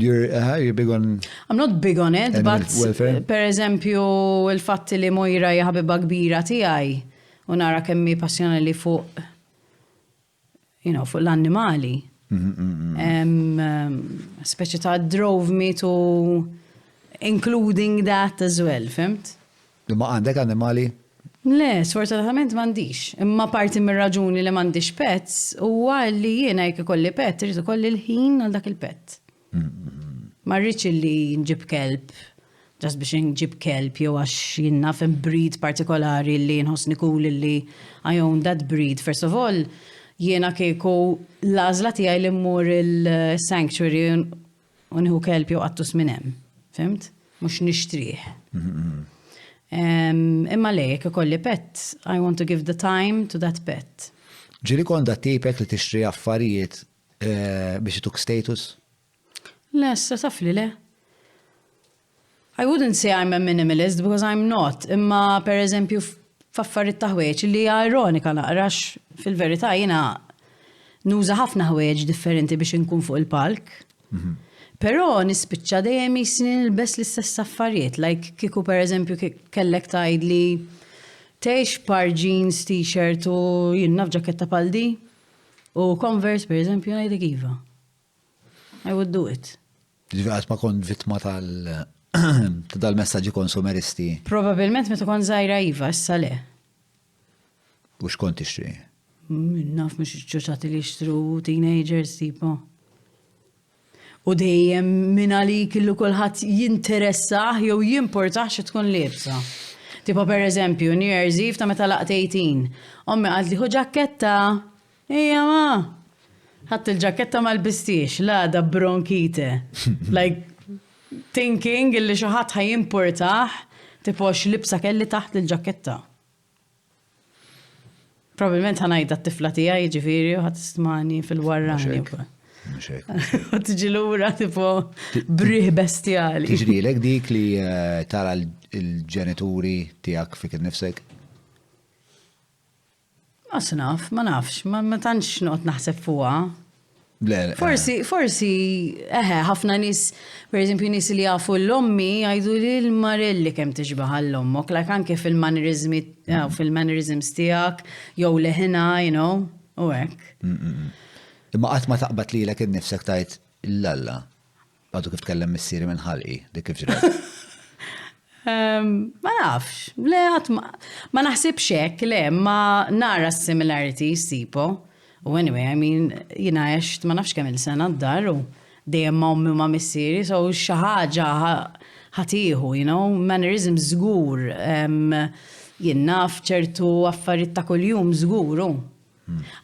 You're big on... I'm not big on it, but welfare? Per eżempju, il-fatti li Mojra jħabiba kbira tiegħi u nara kemmi passjonali fuq fuq l-annimali. Speċi ta' drove me to including that as well, fimt? Ma għandek annimali? Le, sfortunatament m'għandix. Imma parti mir-raġuni li m'għandix pets huwa li jiena jekk ikolli pet, irid ikolli l-ħin għal dak il-pet. Ma rridx li nġib kelb, just biex nġib kelb jew għax jiena fem breed partikolari li nħossni cool li I own that breed. First of all, jiena kieku l-għażla tiegħi li mmur il-sanctuary u nieħu kelb jew qattus minn hemm. Fimt? Mhux nixtrih. Imma lejk ikolli pet, I want to give the time to that pet. Ġili konda tipek li tixtri affarijiet biex ituk status? Le, taf li le. I wouldn't say I'm a minimalist because I'm not. Imma per eżempju f'affarijiet ta' ħwejġ li ironika naqrax fil-verità jiena nuża ħafna ħwejġ differenti biex inkun fuq il-palk. Però nispiċċa dejjem jisni nilbes l-istess affarijiet. Like kieku per eżempju kellek tgħid li tgħix par jeans, t-shirt u jinnaf ġaketta paldi u Converse per eżempju ngħidlek iva. I would do it. Ġifiqat ma kon vittma tal-messagġi konsumeristi. Probabilment meta kon żgħira iva, issa le. U xkont tixtri? Naf mhux iċ-ċuċati li jixtru teenagers tipo. U dejjem minn għalik illu kulħadd jinteressaħ jew jimportaħ xi tkun libsa. Tipo per eżempju, New Year's Eve ta' meta laqt 18. Ommi qalt li ħu ġakketta. Ejja ma. Ħadd il-ġaketta ma l-bistiex, la da bronkite. Like, thinking illi xi ħadd ħajimportaħ tipo x'libsa kelli taħt il-ġaketta. Probabilment ħanajda t-tifla tiegħi ġifieri u ħadd tismani fil-warrani. U tiġi lura tipo brieħ bestjali. Tiġrilek dik li tara l-ġenituri tiegħek fik innifsek? Naf, ma nafx, ma tantx noqgħod naħseb fuqha. Forsi, ħafna nies, per eżempju nies li jafu l-ommi jgħidu li l-Marelli kemm tixbaħ l-ommok, like anke fil-mannerisms tiegħek, jew leħina, u hekk. Imma qatt ma taqbad lilek innifsek tgħid l-alla. Għadu kif tkellem missieri minn ħalqi, dik kif ġrat. Ma nafx, le ma naħsibx hekk, le, ma nara similarities tipo. U anyway, I mean, jina għext ma nafx kemm il-sena d-dar u dejjem ma ummi ma missieri, so xi ħaġa ħatiħu, mannerism żgur, jien naf ċertu affarijiet ta' kuljum żguru.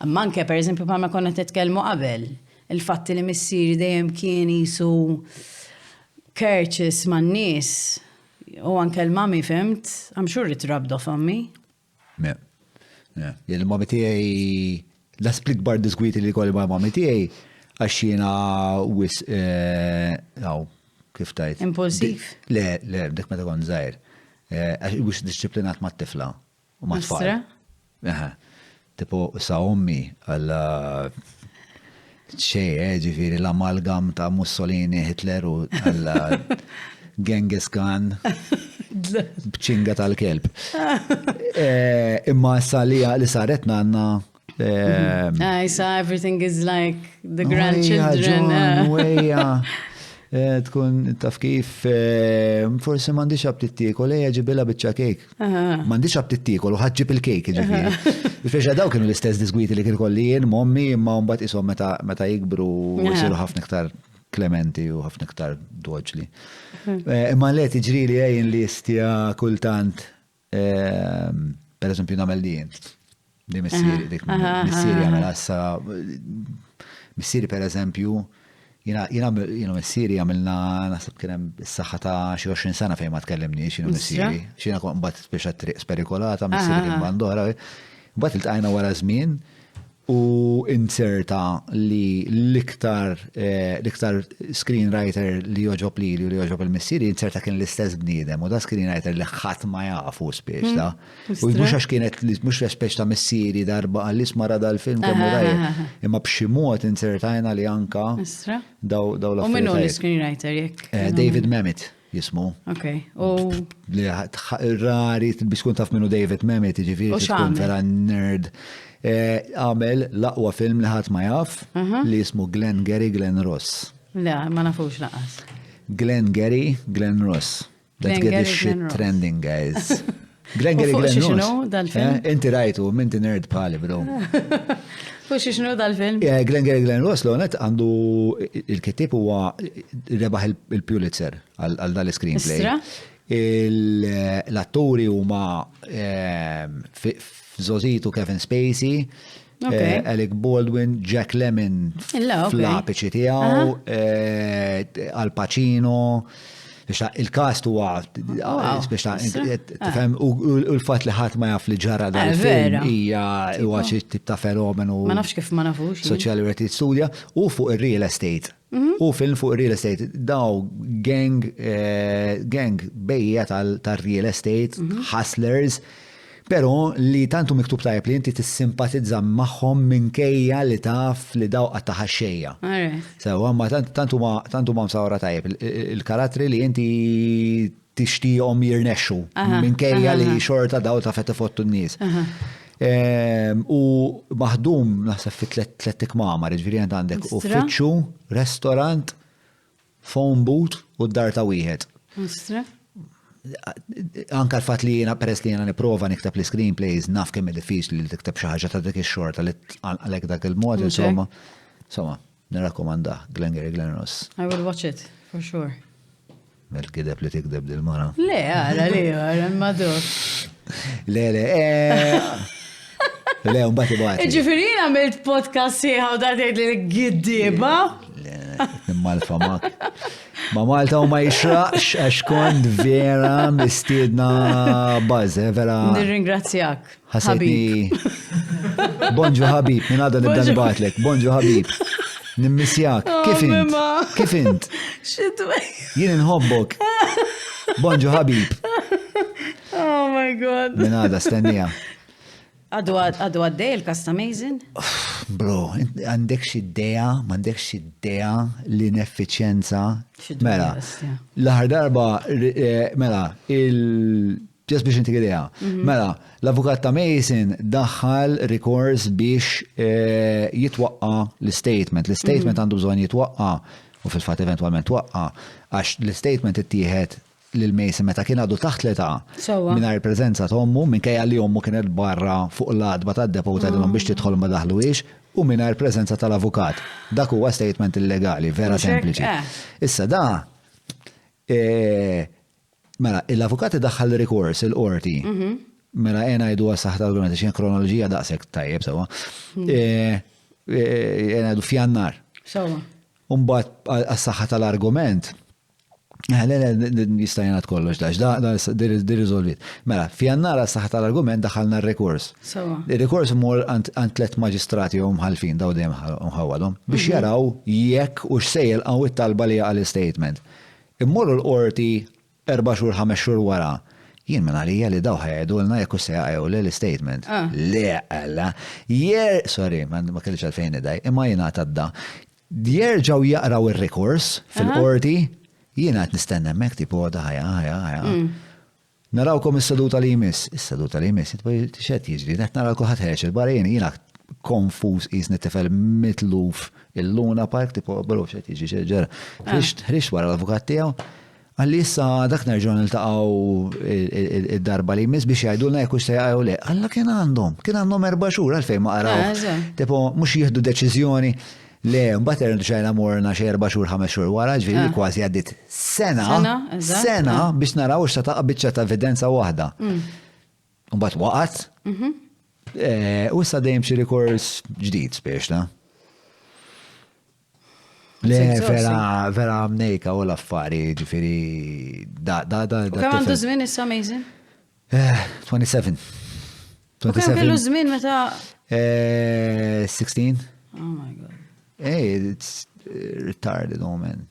Amma anke pereżempju bħalma konna titkellmu qabel, il-fatti li missieri dejjem kien jisu courteous man-nies u anke l-mami fimt, I'm sure it rubbed off on me. Jien il-mami tiegħi la split bar diskwiti li kolli ma' mami tiegħi għax jiena kif tajt. Impulsiv. Le, dik meta kont żgħir. Għax wis disċiplinat mat-tifla u mat-tfal. Tipo sa ommi għal xej, ġifieri l-amalgam ta' Mussolini, Hitler u għal Genghis Khan bċinga tal-kelb. Imma sa li saret nanna I saw everything is like the grandchildren. Tkun taf kif forse m'għandix abtit tikol, ġibilha biċċa kejk. M'għandix abtit tikol u ħaġġib il-kejk ġifieri. Biex daw kienu l-istess disgwiti li kien kolli jien mommi imma mbagħad ishom meta jikbru jsiru ħafna iktar klementi u ħafna iktar doġli. Imma le tiġrili jien li jistja kultant pereżempju nagħmel din. Di missieri, dik missieri għamel assa, missieri per eżempju, jina missieri għamilna nasib kienem s-saxħa ta' xi 20 sena fejn ma tkellimniex, jina missieri, xina mbagħad biex triq sperikolata, missieri kien bandora, mbagħad iltqajna wara żmien u inserta li l-iktar screenwriter li joġob li joġob il-missieri inserta kien l-istess bniedem u da screenwriter li ħadd ma jafu spiex ta' u mhux għax kienet mhux spiex ta' missieri darba għalli smara dal-film kemm imma b'xi mod insertajna li anka daw l-affarijiet. U minnu l-screenwriter jekk? David Mamet jismu. Ok. Rari biex tkun taf minnu David Mamet ġifieri tkun vera nerd. Għamel laqwa film li ħadd ma jaf li jismu Glenn Gary, Glenn Ross. La, ma nafux laqas. Glenn Gary, Glenn Ross. Let's get this shit trending, guys. Glenn Gary, Glenn Ross. Xinu dal-film? Inti rajtu, minti nerd pali, bro. Fux xinu dal-film? Glenn Gary, Glenn Ross l-għonet għandu il-kittib huwa rebaħ il-Pulitzer għal dal-screenplay. L-atturi huma Zozitu Kevin Spacey, Alec Baldwin, Jack Lemmon fl-apiċi tiegħu, Al Pacino, il-cast huwa tifhem u l-fatt li ħadd ma jaf li ġara dal-film hija huwa xi tip ta' fenomenu. Ma nafx kif ma nafux. Soċjali rrid studja u fuq ir-real estate. U film fuq ir-real estate daw gang bejja tal-real estate, hustlers. Pero li tantu miktub tajb li inti tissimpatizza magħhom minkejja li taf li daw qattaħa xejja. Sewa, ma tantu ma msawra tajb il-karattri li inti tixtihom jirnexxu minkejja li xorta daw ta' fett ifottu n-nies. U maħdum naħseb fi tlet ikmamar, ġifieri għandek uffiċċju, restorant, phone booth u d-dar ta' wieħed. Anka l-fat li jena peress li jena niprofa nikteb li screenplays naf kemm diffiċli li tikteb xi ħaġa ta' dik ix-xorta li għalhekk dak il-mod insomma nirrakkomanda Glenn Gary, Glenn Ross. I will watch it for sure. Mel-kideb li tikdeb dil-mara. Le, għara, madok. Le, mbagħad ibgħat. Ġifieri għamilt podcast sieħa u da tgħid li giddieba. Malfa mak. Ma Malta u ma jixraqx għax kont vera mistiedna buzz, vera. Nirringrazzjak. Ħasejtni. Bonġu ħabib, minn għadha nibda nibatlek. Bonġu ħabib. Nimmissjak. Kif int? Kif int? Jien inħobbok. Bonġu ħabib. Oh my God. Minn għadha stennija. Għadu għaddej il-cast amazing? Bro, għandek xiddeja, m'għandek xiddeja l-ineffiċjenza. Mela, l-aħħar darba, mela, just biex inti idea. Mela, l-avukat ta' Mason daħħal rikors biex jitwaqqa l-statement. L-statement għandu bżonn jitwaqqa u fil-fatt eventualment twaqqa għax l-statement ittieħed lil Mason meta kien għadu taħt l-età Sewwa. mingħajr preżenza ta' ommu minkejja li ommu kienet barra fuq l-adba tad-depo tgħidilhom biex tidħol ma daħluwiex u mingħajr preżenza tal-avukat. Dak huwa statement illegali, vera Mhux hekk, sempliċi. Issa da mela l-avukat idaħħal rikors il-qorti. Mela jena jdu għas-saħħa tal-argument, xien kronoloġija daqshekk tajjeb sewa. Jena jdu f'Jannar. Sewwa. Umbat għas-saħħa tal-argument. Jista' jgħid kollox di riżolvit. Mela, f'Jannar għas-saħħa tal-argument daħalna r-rekors. Sewwa. Ir-rekors imur għand 3 maġistrati u mħalfin daw dejjem mħawwadhom biex jaraw jekk u xsejjel għaw it-talba li għal-statement. Immorru l-qorti 4 xhur 5 xhur wara. Jien minn għalija li daw ħajdu l-na jekku sejaqaw l-statement. Le, għalla. Sorry, ma kellix għalfejn daj, imma jina tadda. Jerġaw jaqraw il-rekors fil-qorti, jina għat nistenna mek tipo ħajja. Narawkom is-seduta li jmiss. Is-seduta li jmiss, xed jiġri, dat naraw kuħat ħeċ il-barajn, jina konfus jisni tifel mitluf il-Luna Park, tipo bro xed jiġri ġer. Ħrix wara l-avukat tijaw. Għalli issa dak nerġgħu niltaqgħu id-darba li jmiss biex jgħidulna jekk hux sejqgħu le. Alla kien għandhom 4 xhur għalfejn ma qaraw. Tipo mhux jieħdu deċiżjoni le mbagħad irdu xejn morna xi 4 xhur 5 xhur wara ġifieri kważi għaddit sena biex naraw x'ta taqa' biċċa ta' evidenza waħda. Mbagħad waqgħet. U issa dejjem xi rikors ġdid spiex ta'. Le, vera mnejka u l-affari ġifiri da. U kemm għandu żmien issa Amazing? 27. U kemm kellu żmien meta 16. Oh my god. Hey, it's retarded, oh man.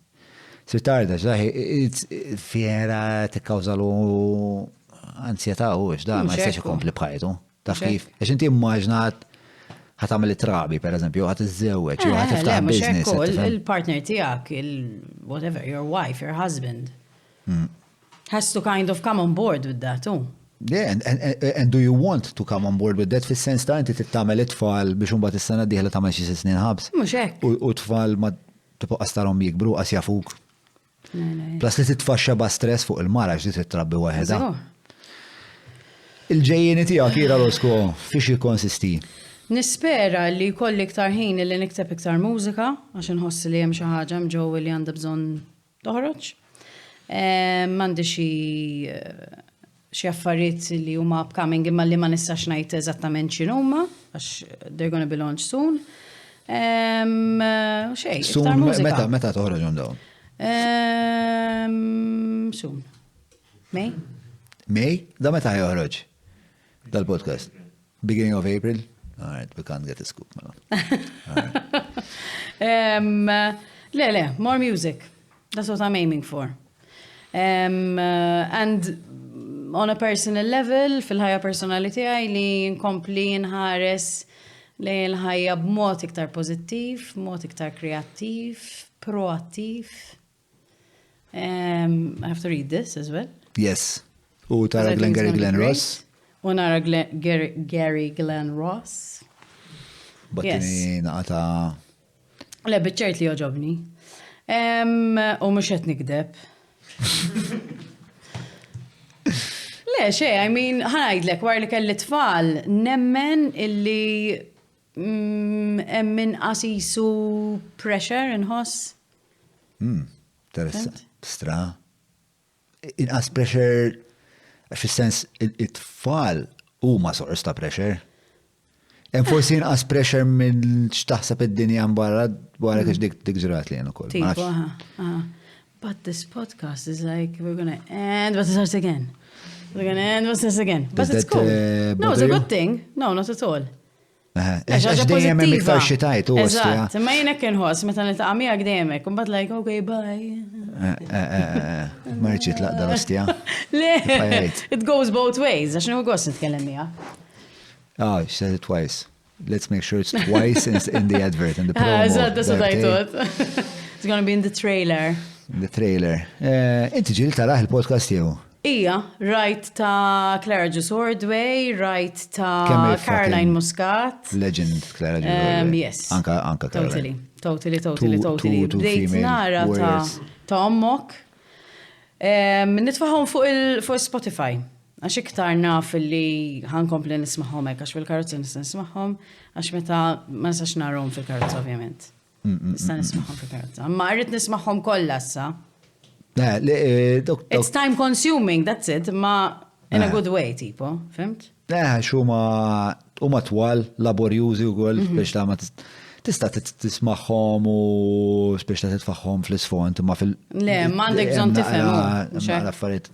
It's retarded, it's fiera tikkawżalu ansjetà u da ma jistax ikompli bħajtu. Taf kif? Għax inti immaġnat ħatamel it-trabi, per eżempju, ħat iż-żewweġ, jew ħat tiftaħ business. Il-partner tiegħek, whatever, your wife, your husband, has to kind of come on board with that, too. Yeah, and do you want to come on board with that fis-sens ta' inti tittamel it-tfal biex imbagħad is-sena d-dieħla tagħmel xi 6 snin ħabs? Mhux hekk. U tfal ma tibqa' starhom jikbru qas jafuk. Plus li titfaxxa ba' stress fuq il-mara x'di tittrabbi waħedha. Il-ġejjieni tiegħek Ira Losko fiex jikkonsisti? Nispera li jkolli iktar ħin li nikteb iktar mużika, għax inħossi li hemm xi ħaġa mġewwi li għandha bżonn toħroġ. M'għandi xi affarijiet li huma upcoming imma li ma nistax ngħid eżattament x'inhuma għax they're gonna be launched soon. Xejn, iktar mużika. Meta toħroġhom dawn? Soon. May? May? Da meta joħroġ? Dal-podcast? Beginning of April? All right, we can't get a scoop. Le, more music. That's what I'm aiming for. And on a personal level, fil-ħajja personality għaj li nkompli nħares li l-ħajja b'mod iktar pozittiv, b'mod iktar kreattiv, proattiv. I have to read this as well. Yes. U tara Glenn Ross. U nara Gary Glenn Ross. Battini naqata. Le, bieċert li joġobni. U mux qed nikdeb. Le, I mean, ħanajdlek, war li kelli tfal, nemmen illi emmin qasisu pressure inħoss. Interessant. Stra. Inqas pressure fis-sens it-tfal huma sors ta' pressure. Hemm forsi inqas pressure minn x'taħseb id-dinja barra kiex dik ġrat li ukoll. But this podcast is like we're gonna end what starts again. We're gonna end what starts again. But it's cool. No, it's a good thing. No, not at all. Għax dejjem hemm iktar xi tajt u Eżatt, imma jien hekk inħoss meta niltaqa' miegħek dejjem hekk, imbagħad like okay, bye. Ma rridx jitlaq dal-ostja. Le, it goes both ways, għax nieħu gost nitkellem miegħek. Oh, she said it twice. Let's make sure it's twice in the advert, in the promo. That's what I thought. It's going to be in the trailer. In the trailer. Inti ġil taraħ il-podcast jew? Ija, right ta' Clara Jus Ordway, right ta' Caroline Muscat. Legend Clara Jus Ordway. Yes. Anka Caroline. Totally. Bdejt nara ta' ommok. Nitfaħom fuq Spotify. Għax iktar naf li ħankompli nismaħom għax fil-karozza nismaħom, għax meta ma nistax narhom fil-karozza ovvjament. Nista' nismaħom fil-karozza. Ma rrid nismaħom kollha issa. It's time consuming, that's it, ma in a good way, tipo, fimt? Huma twal, laborjużi wkoll biex ma tista' tismaħħom u biex titfaħħom fl-isfond imma fil- Le, m'għandek bżonn tifhem. L-affarijiet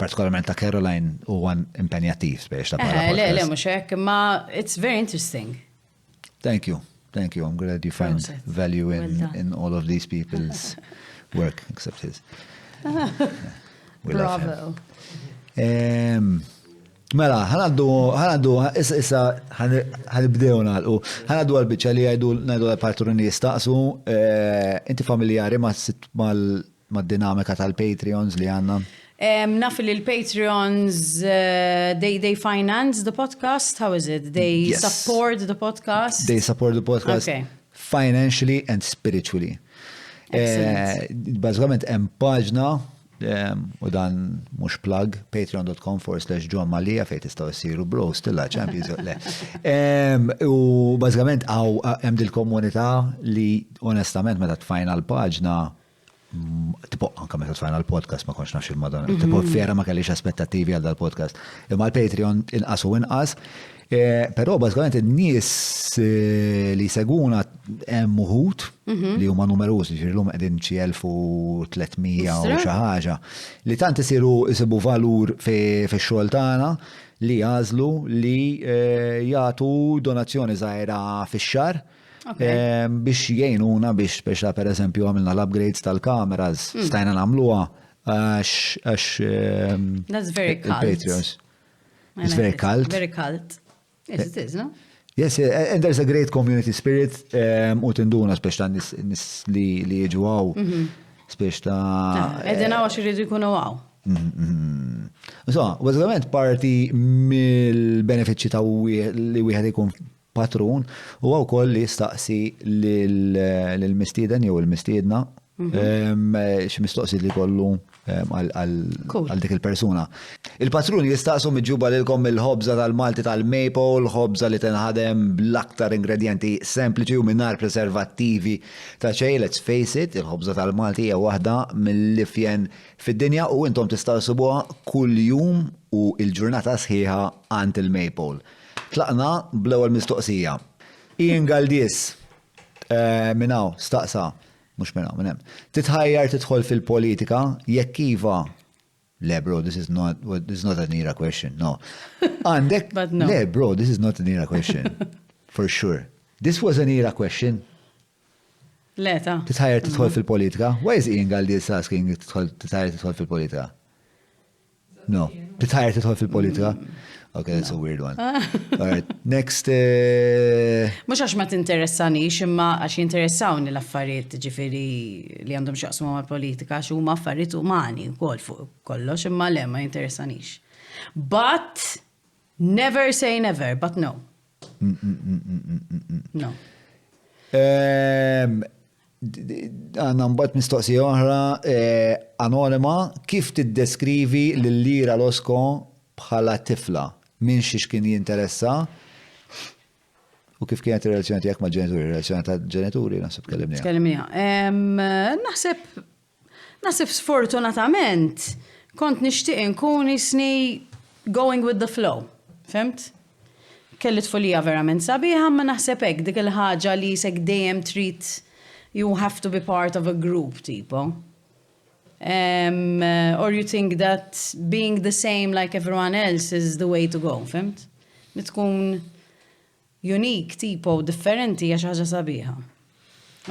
partikolarment ta' Caroline huwa impenjattiv biex ta' Le, mhux hekk, ma it's very interesting. Thank you. I'm glad you find value in all of these people's work, except his. We love him. Bravo. Mela, ħanaddu, issa ħanibdew nagħlqu. Ħanaddu għal-biċċa li ngħidu għal-patruni jistaqsu, inti familjari mad-dinamika tal-Patreons li għandna? Naf li l-Patreons, they finance the podcast, how is it? They support the podcast? They support the podcast financially and spiritually. Bażikament hemm paġna u dan mhux plug patreon.com/John Malija fejn tistgħu issiru bros tilla champions le. U bażikament hemm dil-komunità li onestament meta tfajna l-paġna tipo anke meta tfajna l-podcast ma kontx nafx il-Madonna. Tipo fiera ma kellix aspettattivi għal dal-podcast. Imma l-Patreon inqas u inqas. Però bażikament in-nies li seguna hemm uħud li huma numerużi, ġifieri qegħdin xi 1300 u xi ħaġa li tant isibu valur fix-xogħol tagħna li jażlu li jagħtu donazzjoni żgħira fix-xahar biex jgħinuna biex pereżempju għamilna l-upgrades tal-kameras stajna nagħmluha għax That's very cult. It's very cult. Very cult. Yes, it is, no? Yes, and there's a great community spirit u tinduna spiex ta' nis li jiġu għaw spiex ta' Edina għax irridu jkunu għaw. So, bazzikament parti mill-benefiċi ta' li wieħed ikun patrun u għaw koll li jistaqsi l-mistieden jew il-mistiedna xi mistoqsid li kollu għal dik il-persuna. Il-patruni jistaqsu miġuba lilkom il-ħobża tal-Malti tal-Maple, ħobża li tinħadem bl-aktar ingredienti sempliċi u minnar preservattivi ta' xej, let's face it, il-ħobża tal-Malti hija waħda mill-ifjen fid-dinja u intom tistgħu subuha kull jum u il-ġurnata sħiħa għand il-Maple. Tlaqna bl-ewwel mistoqsija. Ian Galdies minnaw staqsa mux minnem. Titħajjar tidħol fil-politika, jekk iva. Le, bro, this is not an era question, no. Għandek, no. Le, bro, this is not an era question. For sure. This was an era question. Leta. Titħajjar tidħol fil-politika. Why is Ian Galdies asking titħajjar tidħol fil-politika? No. Titħajjar tidħol fil-politika? Okay, that's a weird one. All right, next. Mux għax ma t-interessanix, imma għax jinteressawni l-affarijiet ġifiri li għandhom xaqsmu ma' politika, għax huma affarijiet umani kol fuq kollox, imma le ma jinteressanix. But, never say never, but no. No. Għanna mbatt mistoqsija oħra, anonima, kif tiddeskrivi l-Lira Losko bħala tifla? Min xiex kien jinteressa u kif kienet il-relazzjoni tiegħek ma' ġenituri, il-relazzjoni ta' ġenituri, naħseb kellimnija. Kellimnija. Naħseb sfortunatament kont nixtieq nkun isni going with the flow, fimt? Kelli tfulija verament sabiħa, ma naħseb hekk dik il-ħaġa li sek dejjem trid you have to be part of a group, tipo. Or you think that being the same like everyone else is the way to go, fimt? Nitkun unique, tipo, differenti għax ħaġa sabiħa.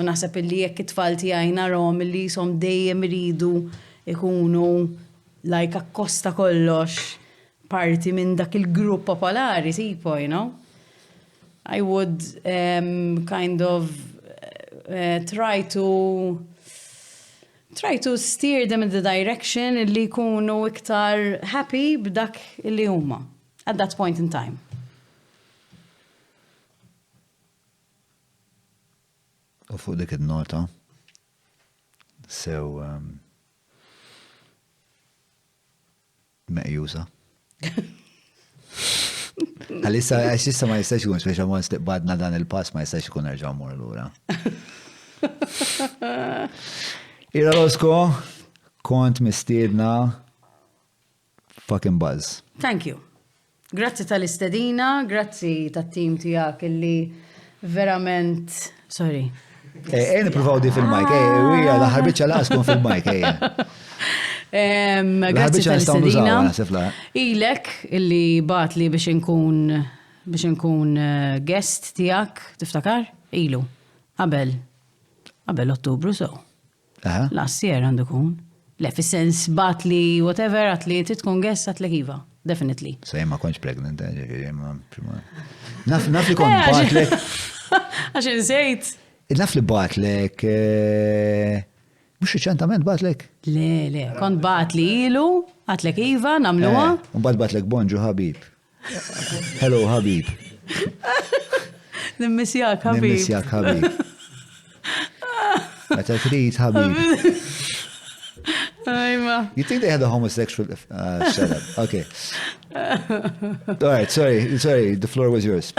U naħseb illi jekk it-tfal tiegħi narhom illi jisom dejjem iridu ikunu like akkosta kollox parti minn dak il-grupp popolari, tipo, you know? I would kind of try to steer them in the direction illi jkunu iktar happy b'dak illi huma at that point in time. U fuq dik id-nota. So meqjusa. Għalissa, għaxissa ma jistax ikun, speċa ma badna dan il-pass ma jistax ikun nerġaw mur l-ura. Ira Losko, kont mistiedna fucking buzz. Thank you. Grazzi tal-istedina, grazzi tat-tim tijak illi verament, sorry. Niprofaw di fil-mike, wija laħarbiċa laskun fil-mike, Grazzi tal-istedina. Sifla. Ilek illi bat li biex nkun guest tijak, tiftakar? Ilu. Qabel Ottubru, so. Last year għandu kun. Le, fis-sens bat li whatever, għat li titkun guest għat l-kiva. Definitely. Sej ma konċ pregnant, Naf li kont batlek. Għaxin sejt. Naf li batlek. Mux reċentament batlek? Le, kont bat li ilu, għat l-kiva, namluwa. Un batlek bonġu Habib. Hello Habib. Nimmissjak, Habib. Nimmissjak Habib. Meta trid Habib. Ajma. You think they had a homosexual... shut up. Okay. All right, sorry, the floor was yours.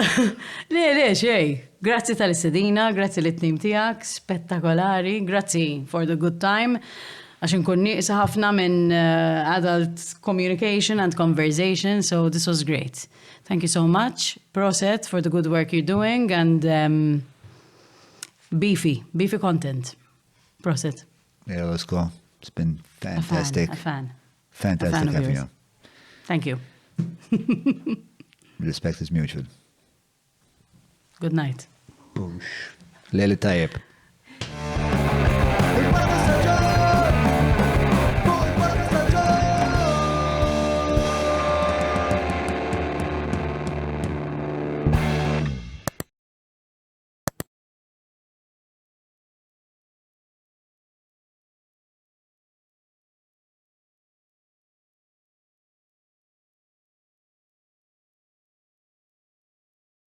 Le, xej. Grazzi tal-istedina, grazzi l-tnim tijak, spettakolari, grazzi for the good time. Għaxin kun nieqsa ħafna minn adult communication and conversation, so this was great. Thank you so much. Proset for the good work you're doing and beefy content. Proset. Yeah, let's go. It's been fantastic. A fan. Fantastic having you. Thank you. Respect is mutual. Good night. Leli tajjeb.